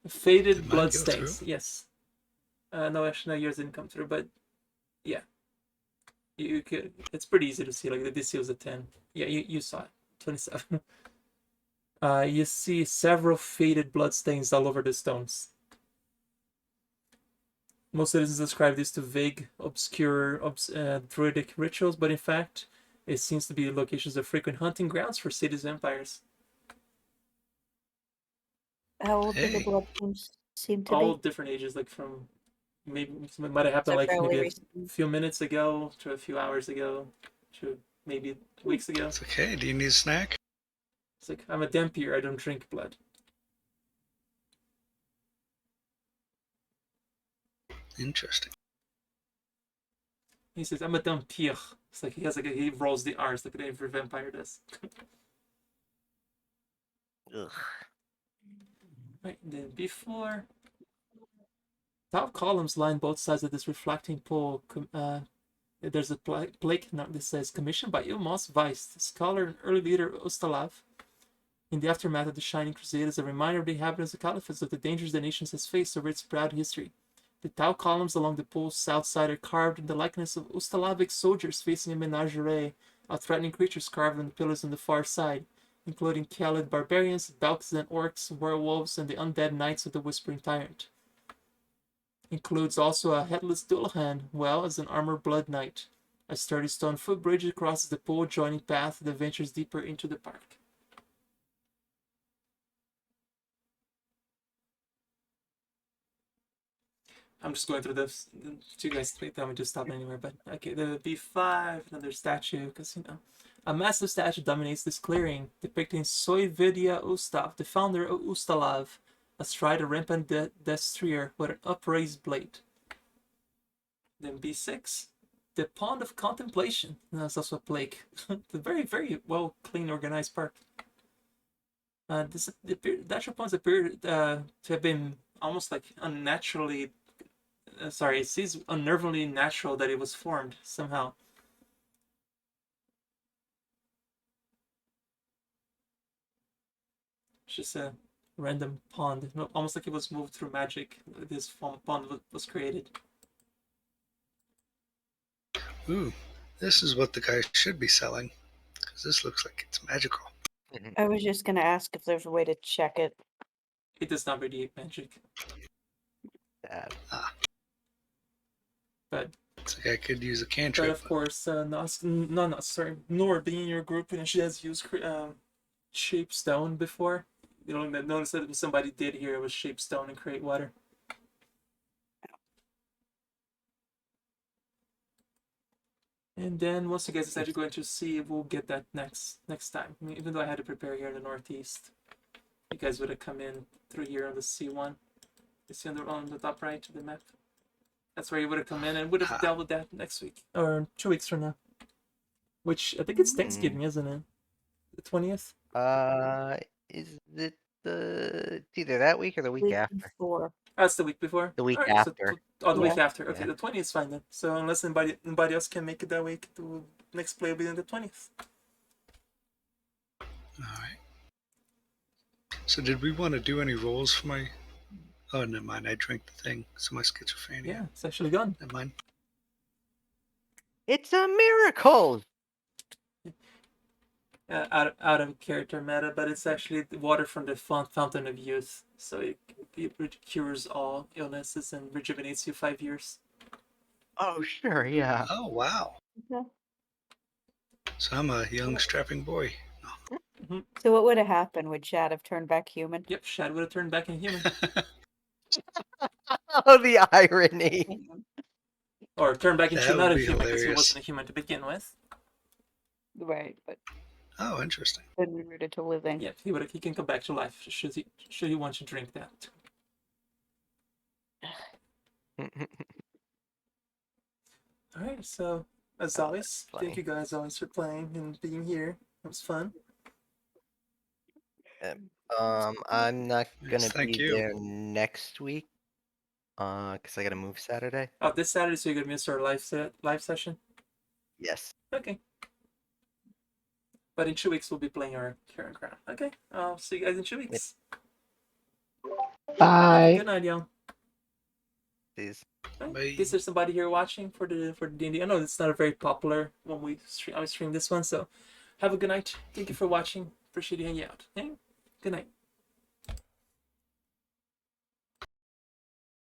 Faded Did mine blood go stains. through? Yes. No, actually, no, yours didn't come through, but yeah, you could. It's pretty easy to see. Like the DC was a 10. Yeah, you saw it. 27. You see several faded blood stains all over the stones. Most citizens ascribe this to vague, obscure, druidic rituals, but in fact, it seems to be locations of frequent hunting grounds for cities' vampires. How old do the Hey. blood seem to All be? different ages, like from maybe it might have happened So like fairly maybe a recent. few minutes ago to a few hours ago to maybe weeks ago. It's okay. Do you need a snack? It's like I'm a dampier, I don't drink blood. Interesting. He says I'm a dampier. It's like he rolls the R's like every vampire does. Ugh. Right, then before top columns line both sides of this reflecting pole. There's a plaque note that says commissioned by Ilmos Weist, scholar and early leader Ustalav. In the aftermath of the Shining Crusade, as a reminder of the inhabitants of Caliphate of the dangers the nation has faced over its proud history. The Tau columns along the pole's south side are carved in the likeness of Ustalavic soldiers facing a menagerie of threatening creatures carved on the pillars on the far side, including Khalid barbarians, Balkazan orcs, werewolves, and the undead knights of the Whispering Tyrant. Includes also a headless Dullahan, well as an armored blood knight. A sturdy stone footbridge crosses the pole joining path that ventures deeper into the park. I'm just going through this. You guys tell me to stop anywhere, but okay. The B5, another statue, because a massive statue dominates this clearing, depicting Soyvidia Ustav, the founder of Ustalav, astride a rampant destrier with an upraised blade. Then B6, the Pond of Contemplation. That's also a plague. The very, very well clean, organized park. The natural ponds appear to have been almost like unnaturally. It seems unnervingly natural that it was formed somehow. It's just a random pond, almost like it was moved through magic. This pond was created. Ooh, this is what the guy should be selling, because this looks like it's magical. I was just gonna ask if there's a way to check it. It does not radiate magic, Bad. but It's like I could use a but cantrip. of course, Nor being in your group, she has used shape stone before. You know, notice that somebody did here was shape stone and create water. And then once you guys decide you're going to see, we'll get that next time. I mean, even though I had to prepare here in the northeast, you guys would have come in through here on the C1. You see on the top right of the map. That's where you would have come in and would have dealt with that next week or 2 weeks from now. Which I think it's Thanksgiving, isn't it? The 20th. Is it it's either that week or the week after? Before. That's the week before. The week Alright, after. the week Yeah. after. Okay, Yeah. the 20th is fine then. So unless anybody else can make it that week, the next play will be on the 20th. All right. So did we want to do any rolls for my? Oh, never mind. I drank the thing, so my schizophrenia. Yeah, it's actually gone. Never mind. It's a miracle. Out of character meta, but it's actually the water from the fountain of youth, so it cures all illnesses and rejuvenates you 5 years. Oh, sure, yeah. Oh wow. Yeah. So I'm a young strapping boy. So what would have happened? Would Shad have turned back human? Yep, Shad would have turned back in human, Oh, the irony. or turned back That into not would a be human because he hilarious. wasn't a human to begin with. Right, but Oh, interesting. then rooted to living. Yep, he can come back to life should he want to drink that. All right, so as always, funny. thank you guys always for playing and being here. It was fun. I'm not Yes, gonna thank be you. there next week. Cause I gotta move Saturday. Oh, this Saturday, so you're gonna miss our live session. Yes. Okay. But in 2 weeks we'll be playing our Carrion Crown. Okay, I'll see you guys in 2 weeks. Bye. Good night, y'all. Please. Right. Is there somebody here watching for the D&D? I know it's not a very popular when I stream this one, so have a good night. Thank you for watching. Appreciate you hanging out. Okay? Good night.